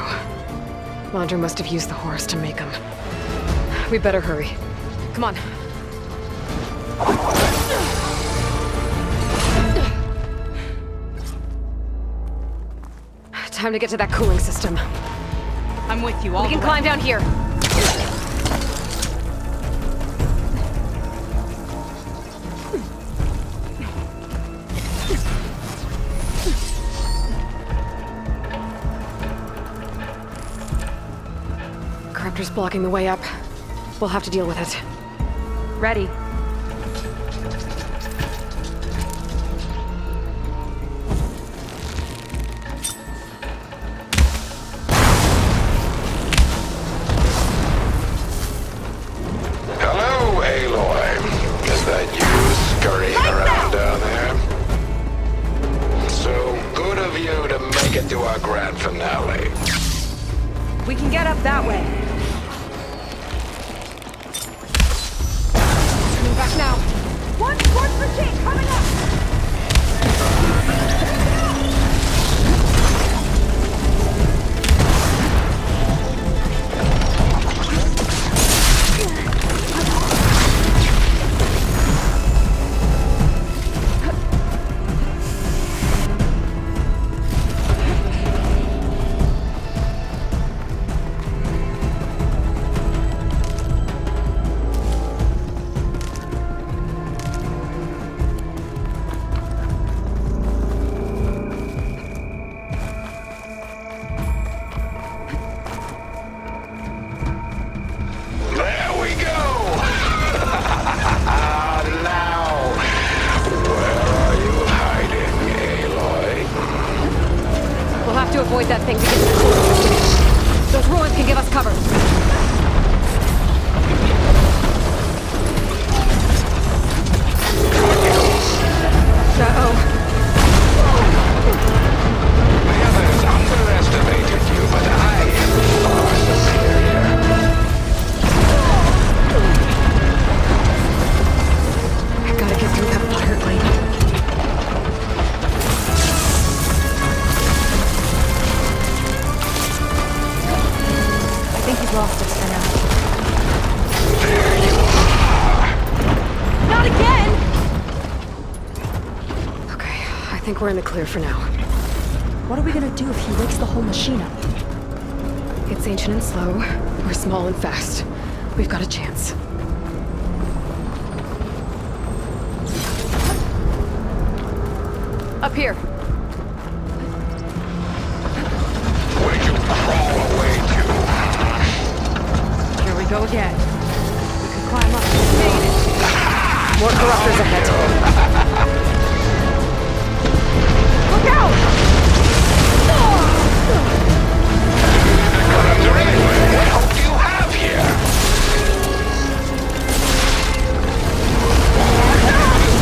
Londra must have used the Horus to make them. We better hurry. Come on. Time to get to that cooling system. I'm with you all the way. We can climb down here. Corruptor's blocking the way up. We'll have to deal with it. Ready. Hello, Aloy. Is that you scurrying around down there? So good of you to make it to our grand finale. We can get up that way. Coming back now. One force machine coming up! think we're in the clear for now. What are we gonna do if he wakes the whole machine up? It's ancient and slow. We're small and fast. We've got a chance. Up here. Where'd you crawl away to? Here we go again. We could climb up and stay. More corruptors ahead. Look out! What hope do you have here?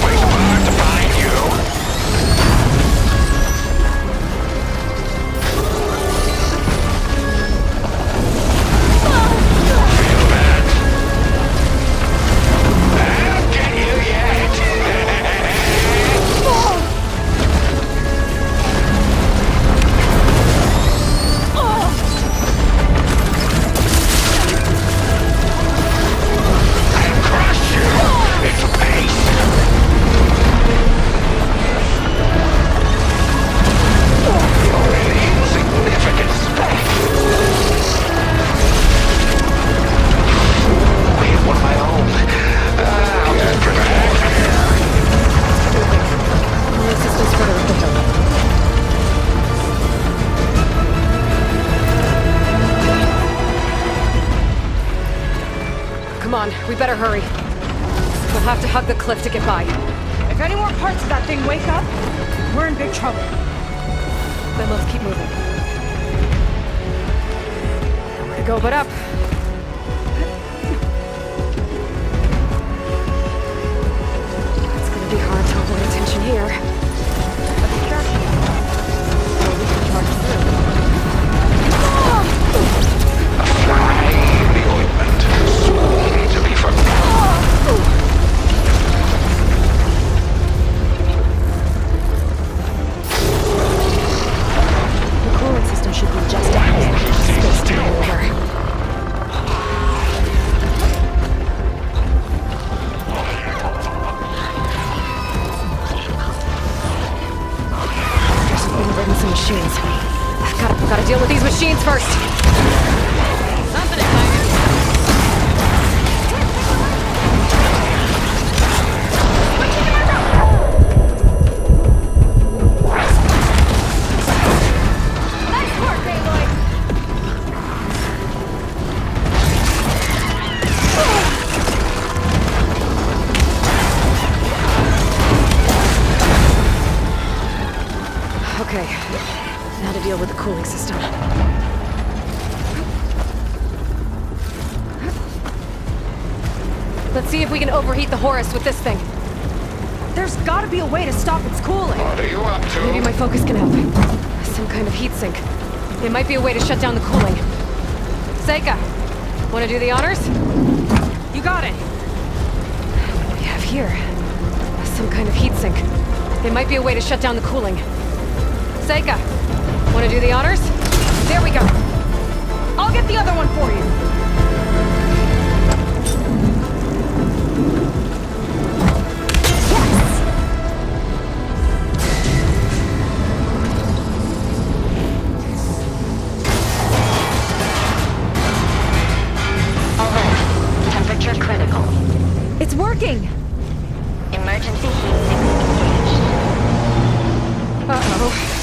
Wait for us to find you. Feel that? I'll get you yet. We better hurry. We'll have to hug the cliff to get by. If any more parts of that thing wake up, we're in big trouble. Then let's keep moving. Nowhere to go but up. It's gonna be hard to avoid attention here. But be careful. Or we can charge through. The ointment, soon to be forgotten. The cooling system should be just ahead. Space to maneuver. There's some overridden some machines. Gotta deal with these machines first. Something exciting. Nice work, Aloy! Okay, now to deal with the cooling system. Let's see if we can overheat the Horus with this thing. There's gotta be a way to stop its cooling. What are you up to? Maybe my focus can help. Some kind of heat sink. It might be a way to shut down the cooling. Seyka, wanna do the honors? You got it. What do we have here? Some kind of heat sink. There might be a way to shut down the cooling. Seyka, wanna do the honors? There we go. I'll get the other one for you. It's working! Emergency heat sink engaged. Uh-oh.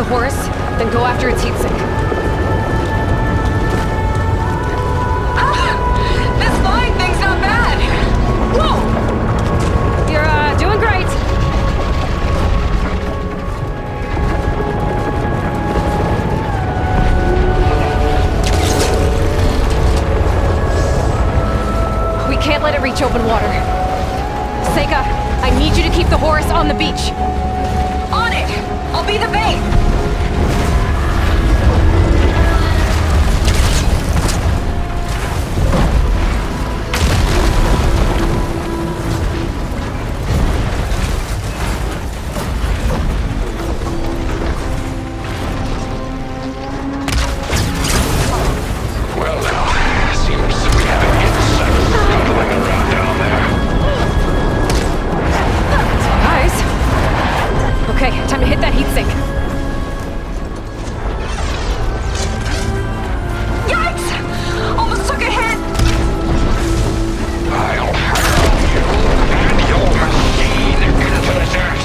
Horus, then go after its heatsink. This flying thing's not bad! Whoa! You're, doing great. We can't let it reach open water. Seyka, I need you to keep the Horus on the beach. On it! I'll be the bait! Well now, seems we have an insect scuttling around down there. Guys. Okay, time to hit that heatsink. Yikes! Almost took a hit! I'll hurl you and your machine into the dirt.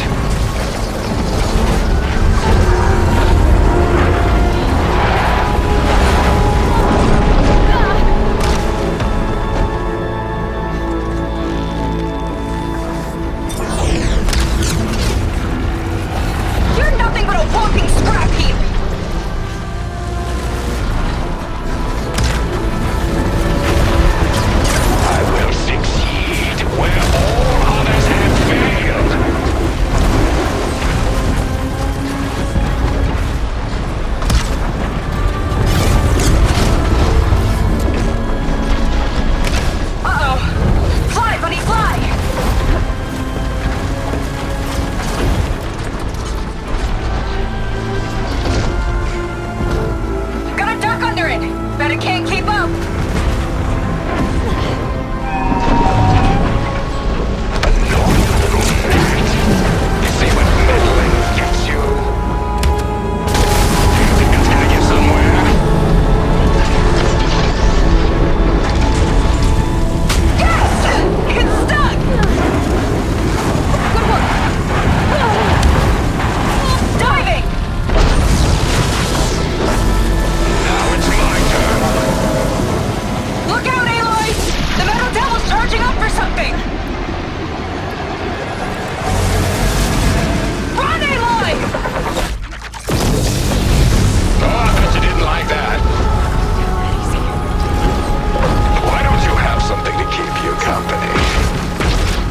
You're nothing but a walking scrap heap! I will succeed where all others have failed. Uh-oh! Fly, buddy, fly! Gotta duck under it! Bet it can't keep up! You see what meddling gets you? You think it's gonna get somewhere? Yes! It's stuck! Good work! Diving! Now it's my turn. Look out, Aloy! The metal devil's charging up for something! Run, Aloy! Oh, I bet you didn't like that. Why don't you have something to keep you company?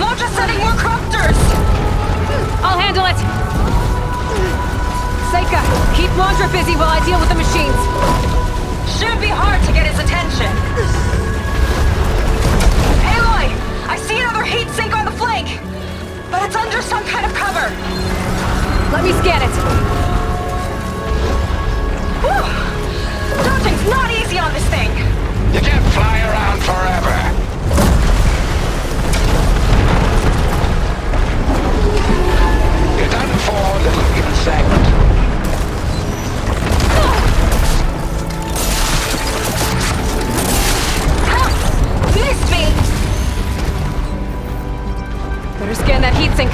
Londra's sending more crafters! I'll handle it. Seyka, keep Londra busy while I deal with the machines. Shouldn't be hard to get his attention. Aloy! I see another heat sink on the flank! But it's under some kind of cover. Let me scan it. Whew! Dodging's not easy on this thing! You can't fly around forever. You're done for, little insect. Missed me! Better scan that heatsink.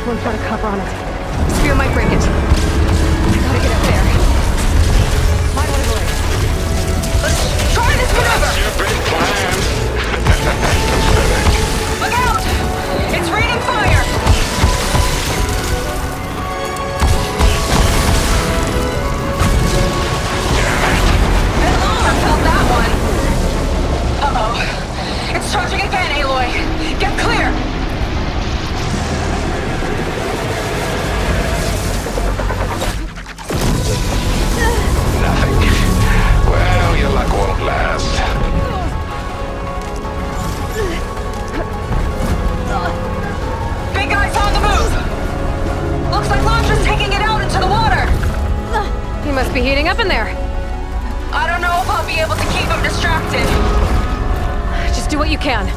Everyone put a cover on it. Spear might break it. I gotta get up there. Find one of the legs. Let's try this maneuver! Your big plan. Look out! It's raining fire! Alarm felt that one. Uh-oh. It's charging again, Aloy. Get clear! Nothing. Well, your luck won't last. Big guy's on the move! Looks like Londra's taking it out into the water! He must be heating up in there. I don't know if I'll be able to keep him distracted. Just do what you can.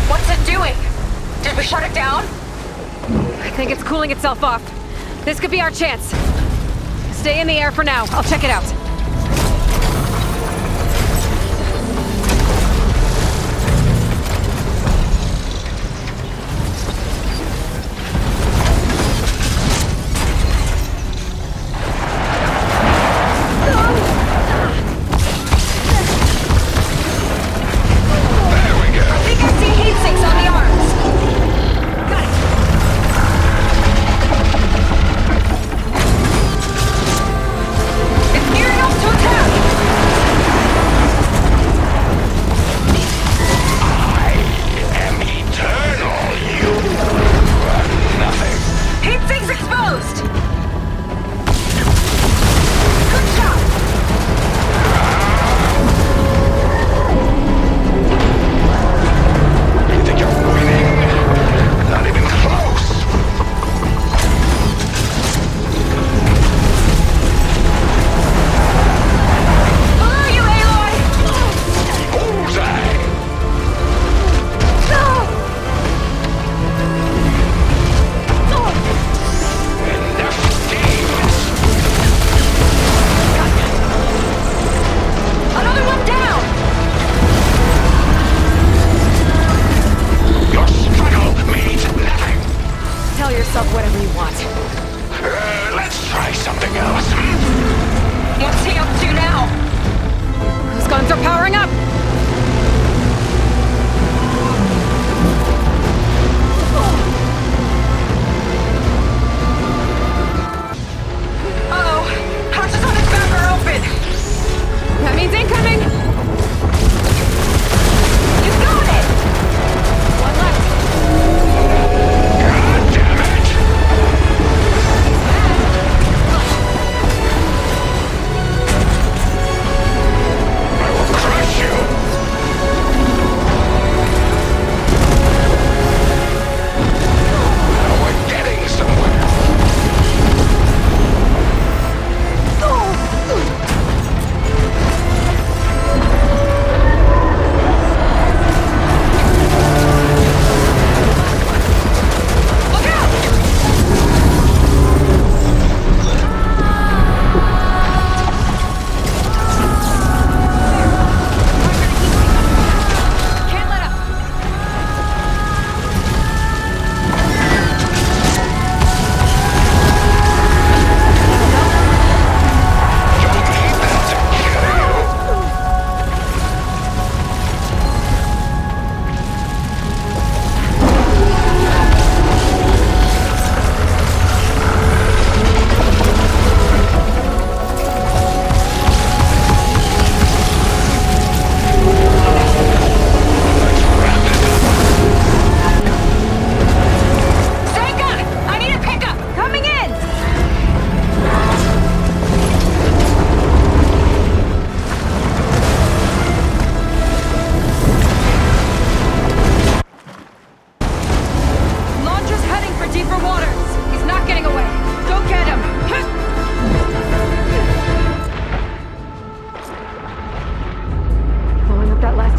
What's it doing? Did we shut it down? I think it's cooling itself off. This could be our chance. Stay in the air for now. I'll check it out.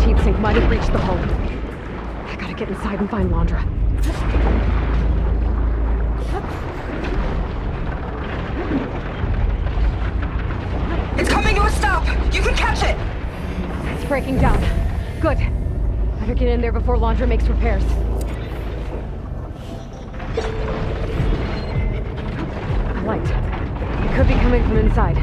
heat sink might have reached the hull. I gotta get inside and find Londra. It's coming to a stop! You can catch it! It's breaking down. Good. Better get in there before Londra makes repairs. A light. It could be coming from inside.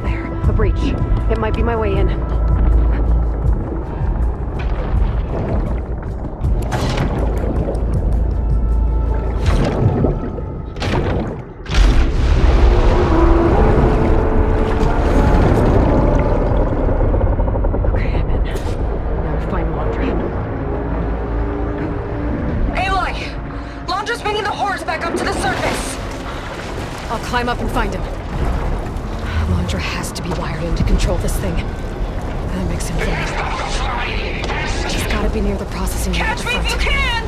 There, a breach. It might be my way in. Climb up and find him. Londra has to be wired in to control this thing. That makes him vulnerable. He's gotta be near the processing unit at the front. Catch me if you can!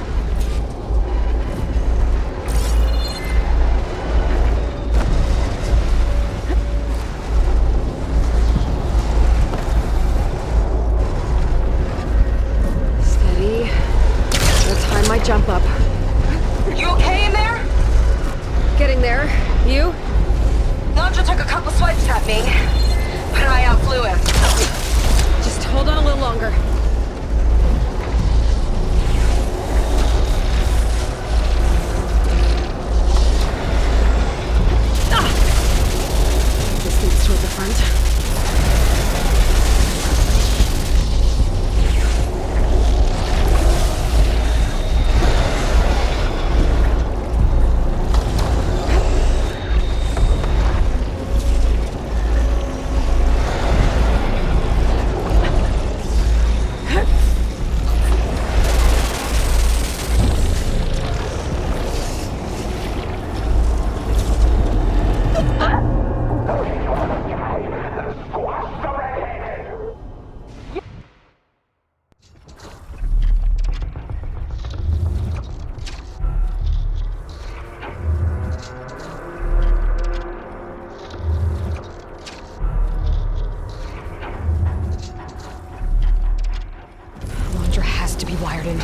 Steady. Let's time my jump up. You okay in there? Getting there. You? Londra took a couple swipes at me, but I outflew him. Just hold on a little longer. This leads toward the front.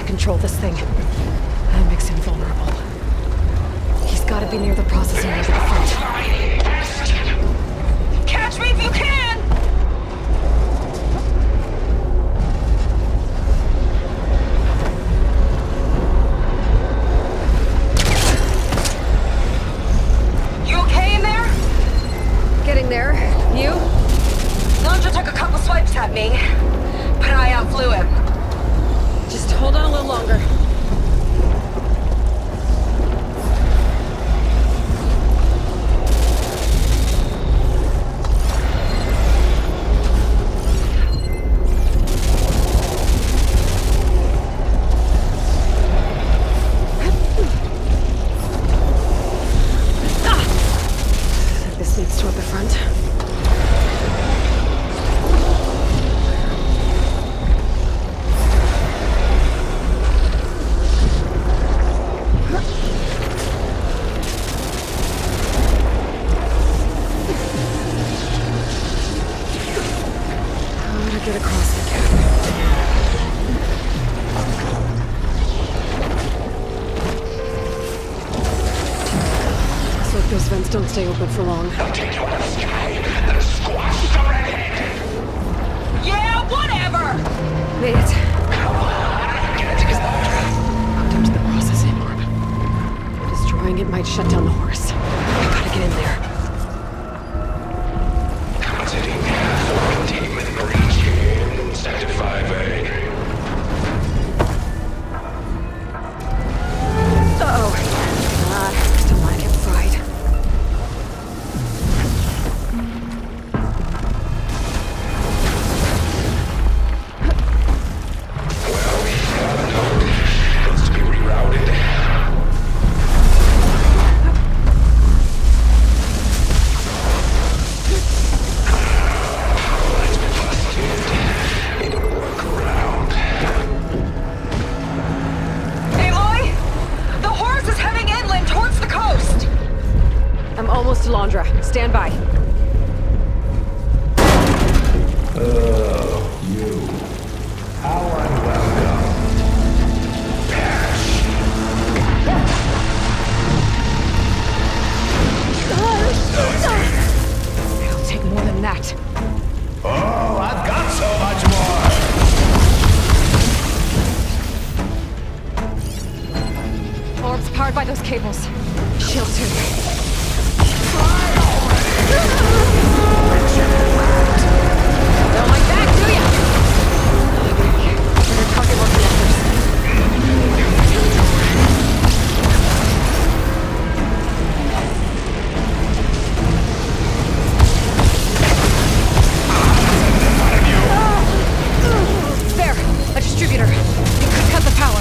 Control this thing. That makes him vulnerable. He's gotta be near the processing unit at the front. Catch me if you can! You okay in there? Getting there. You? Londra took a couple swipes at me, but I outflew him. Just hold on a little longer. This leads toward the front. Get across the gap. Looks like those vents don't stay open for long. I'll take you out of the sky and squash the redhead! Yeah, whatever! Made it. Come on, get it together. Hooked up to the processing orb. Destroying it might shut down the horse. I gotta get in there. Sector 5A. Uh-oh. Still might get fried. Well, we have a node. Needs to be rerouted. Almost to Londra. Stand by. Oh, you. right by those cables. Shield too. Don't like that, do ya? Better target more connectors. There! A distributor. It could cut the power.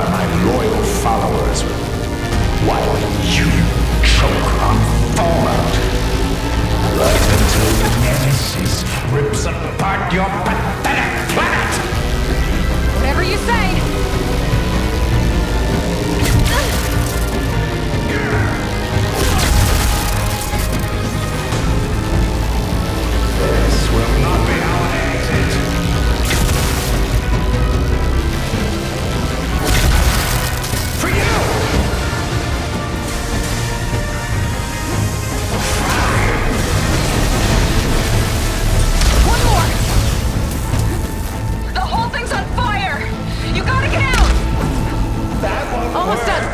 of my loyal followers, while you choke on fallout. Right until the Nemesis rips apart your pathetic planet! Whatever you say! This will not be our exit. For you! One more! The whole thing's on fire! You gotta get out! That won't Almost work. done!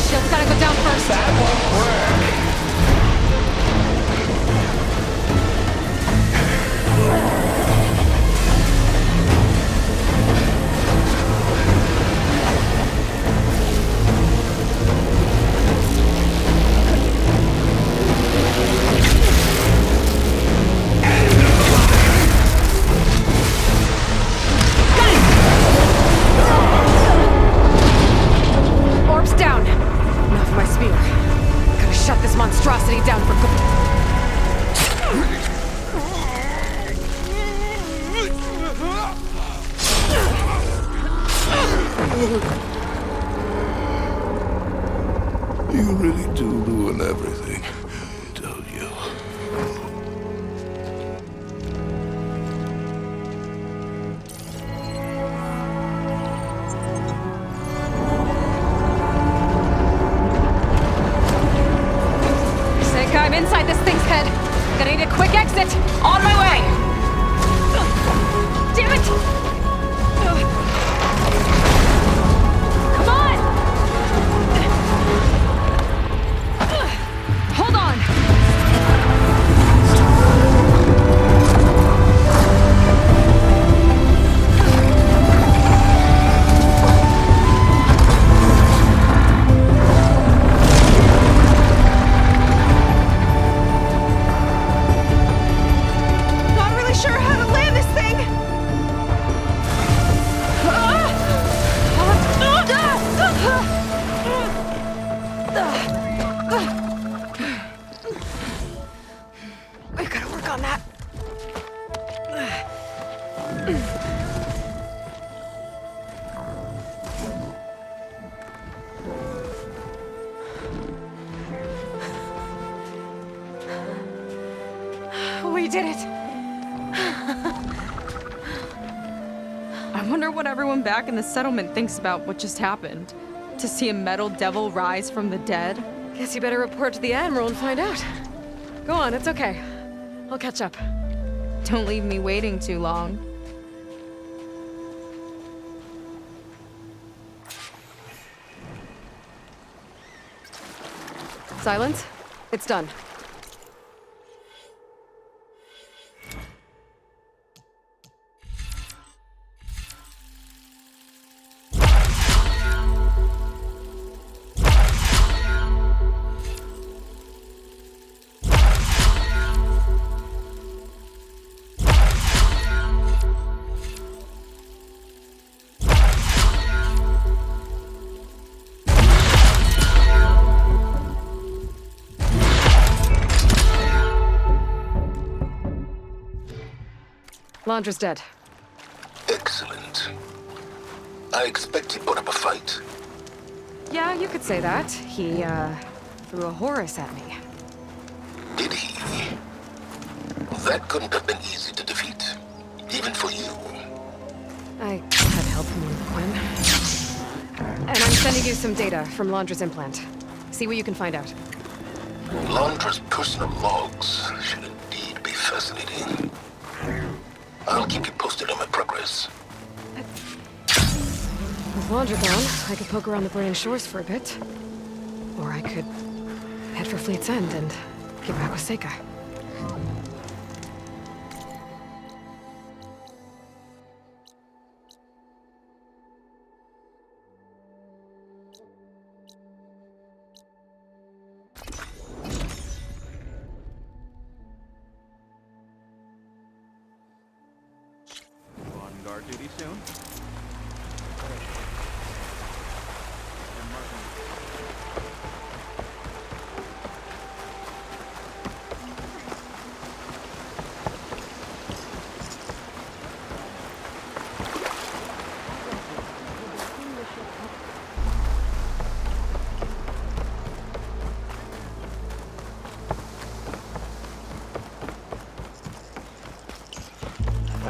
Shield's gotta go down first. That won't work. Orb's down. Now for my spear. Gotta shut this monstrosity down for good. You really do ruin everything, don't you? Seyka, I'm inside this thing's head. Gonna need a quick exit. On my way! Damn it! Come on! Hold on! Not really sure how to land this thing! I gotta work on that. We did it. I wonder what everyone back in the settlement thinks about what just happened. To see a metal devil rise from the dead? Guess you better report to the Admiral and find out. Go on, it's okay. I'll catch up. Don't leave me waiting too long. Silence? It's done. Londra's dead. Excellent. I expect he put up a fight. Yeah, you could say that. He, threw a Horus at me. Did he? That couldn't have been easy to defeat, even for you. I had help from Quen. And I'm sending you some data from Londra's implant. See what you can find out. Londra's personal logs should indeed be fascinating. I'll keep you posted on my progress. With Londra gone, I could poke around the burning shores for a bit. Or I could head for Fleet's End and get back with Seyka. start duty soon?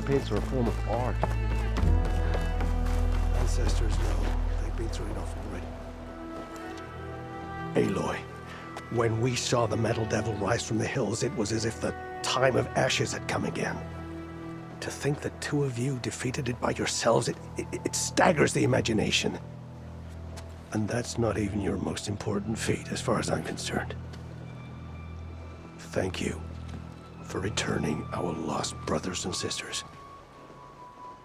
Paints are a form of art. Ancestors know. They've been through enough already. Aloy, when we saw the Metal Devil rise from the hills, it was as if the time of ashes had come again. To think the two of you defeated it by yourselves, it staggers the imagination. And that's not even your most important feat, as far as I'm concerned. Thank you for returning our lost brothers and sisters.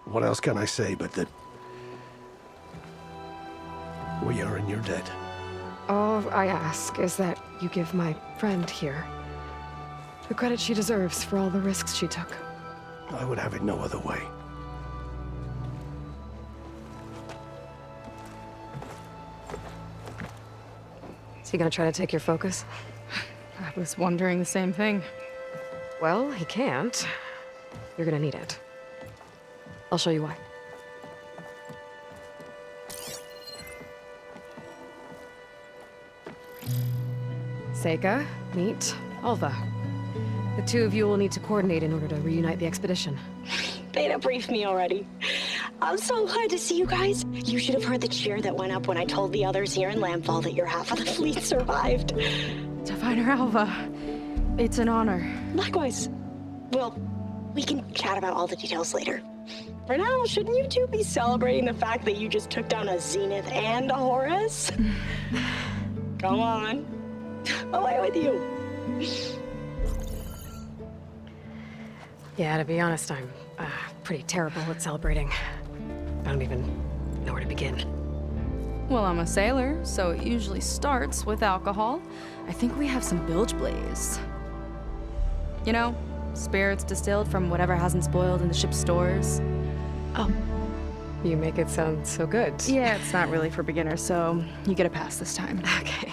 What else can I say but that we are in your debt? All I ask is that you give my friend here the credit she deserves for all the risks she took. I would have it no other way. Is he gonna try to take your focus? I was wondering the same thing. Well, he can't. You're gonna need it. I'll show you why. Seyka, meet Alva. The two of you will need to coordinate in order to reunite the expedition. Beta briefed me already. I'm so glad to see you guys. You should have heard the cheer that went up when I told the others here in Landfall that your half of the fleet survived. Diviner Alva, it's an honor. Likewise. Well, we can chat about all the details later. For now, shouldn't you two be celebrating the fact that you just took down a Zenith and a Horus? Come on. Away with you. Yeah, to be honest, I'm pretty terrible at celebrating. I don't even know where to begin. Well, I'm a sailor, so it usually starts with alcohol. I think we have some bilge blaze. You know, spirits distilled from whatever hasn't spoiled in the ship's stores. Oh. You make it sound so good. Yeah, it's not really for beginners, so you get a pass this time. Okay.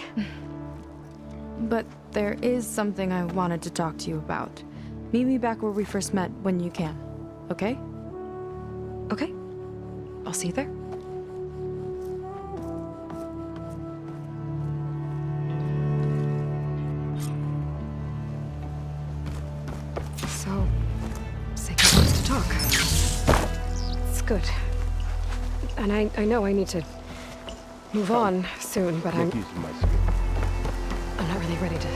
But there is something I wanted to talk to you about. Meet me back where we first met when you can, okay? Okay. I'll see you there. So, Seyka wants to talk. It's good. And I know I need to move on soon, but I'm not really ready to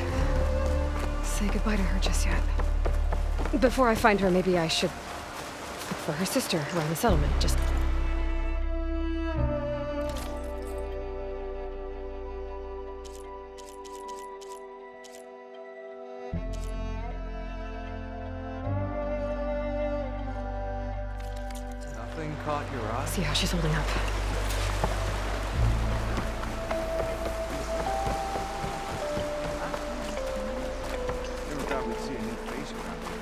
say goodbye to her just yet. Before I find her, maybe I should look for her sister around the settlement. Just... Nothing caught your eye? See how she's holding up. Never thought we'd see a new face around here.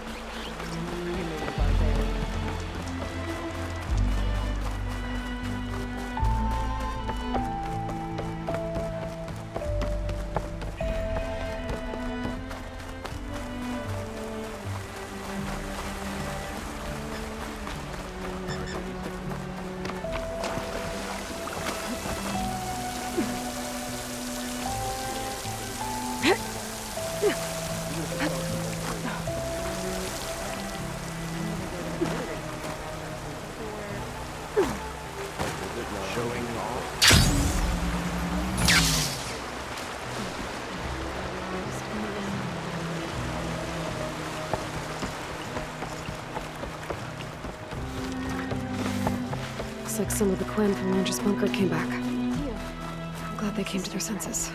Looks like some of the Quen from Londra's bunker came back. I'm glad they came to their senses.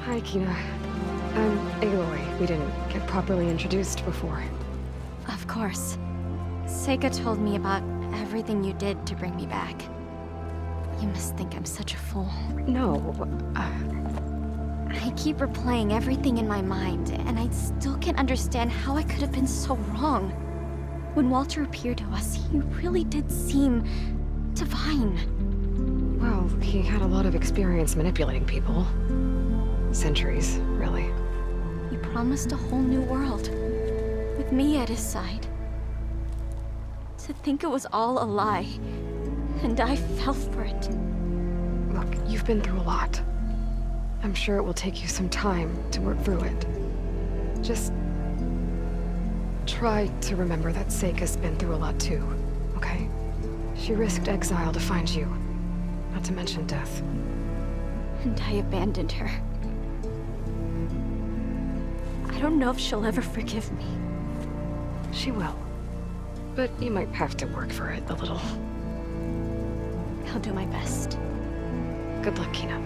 Hi, Kina. I'm Aloy. We didn't get properly introduced before. Of course. Seyka told me about everything you did to bring me back. You must think I'm such a fool. No, I keep replaying everything in my mind, and I still can't understand how I could have been so wrong. When Walter appeared to us, he really did seem divine. Well, he had a lot of experience manipulating people. Centuries, really. He promised a whole new world, with me at his side. To think it was all a lie, and I fell for it. Look, you've been through a lot. I'm sure it will take you some time to work through it. Just try to remember that Seyka's been through a lot too, okay? She risked exile to find you, not to mention death. And I abandoned her. I don't know if she'll ever forgive me. She will. But you might have to work for it a little. I'll do my best. Good luck, Kina.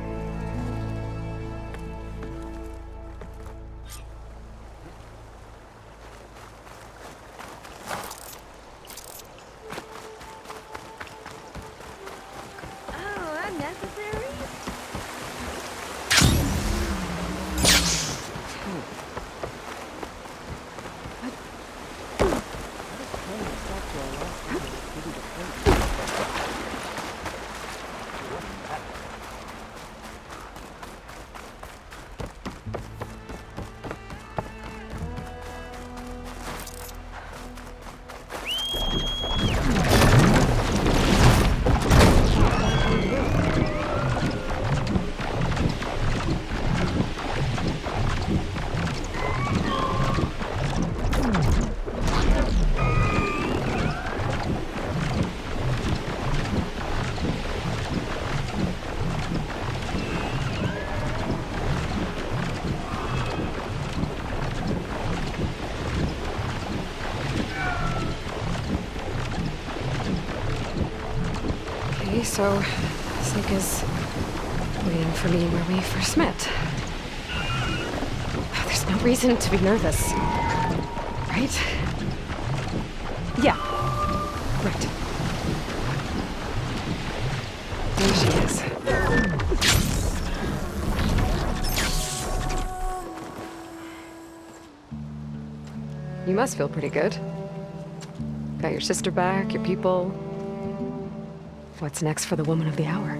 So, Seyka's waiting for me where we first met. There's no reason to be nervous, right? Yeah, right. There she is. You must feel pretty good. Got your sister back, your people. What's next for the woman of the hour?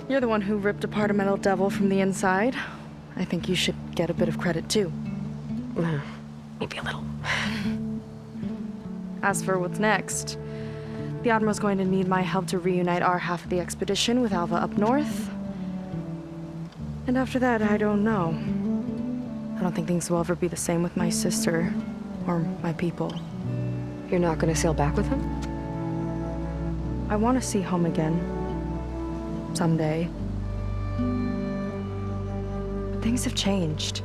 You're the one who ripped apart a metal devil from the inside. I think you should get a bit of credit, too. Maybe a little. As for what's next, the Admiral's going to need my help to reunite our half of the expedition with Alva up north. And after that, I don't know. I don't think things will ever be the same with my sister or my people. You're not gonna sail back with him? I want to see home again. Someday. But things have changed.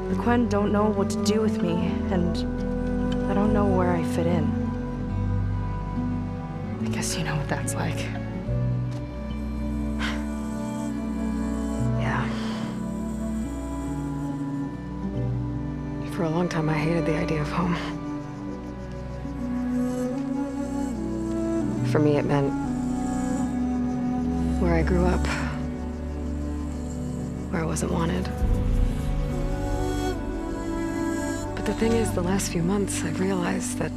The Quen don't know what to do with me, and I don't know where I fit in. I guess you know what that's like. Yeah. For a long time, I hated the idea of home. For me, it meant where I grew up, where I wasn't wanted. But the thing is, the last few months, I've realized that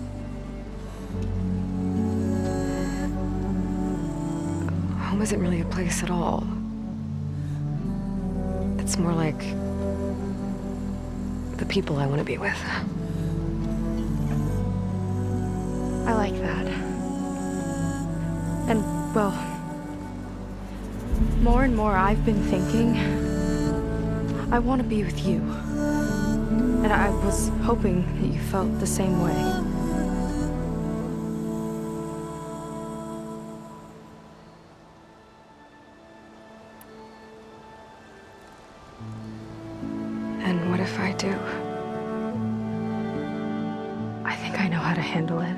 home isn't really a place at all. It's more like the people I want to be with. I like that. And, well, more and more I've been thinking, I want to be with you. And I was hoping that you felt the same way. And what if I do? I think I know how to handle it.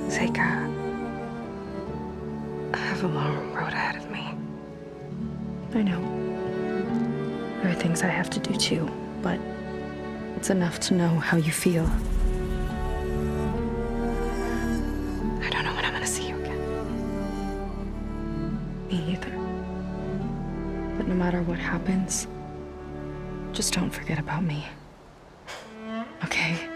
Seyka, have a long road ahead of me. I know. There are things I have to do too, but it's enough to know how you feel. I don't know when I'm gonna see you again. Me either. But no matter what happens, just don't forget about me. Okay?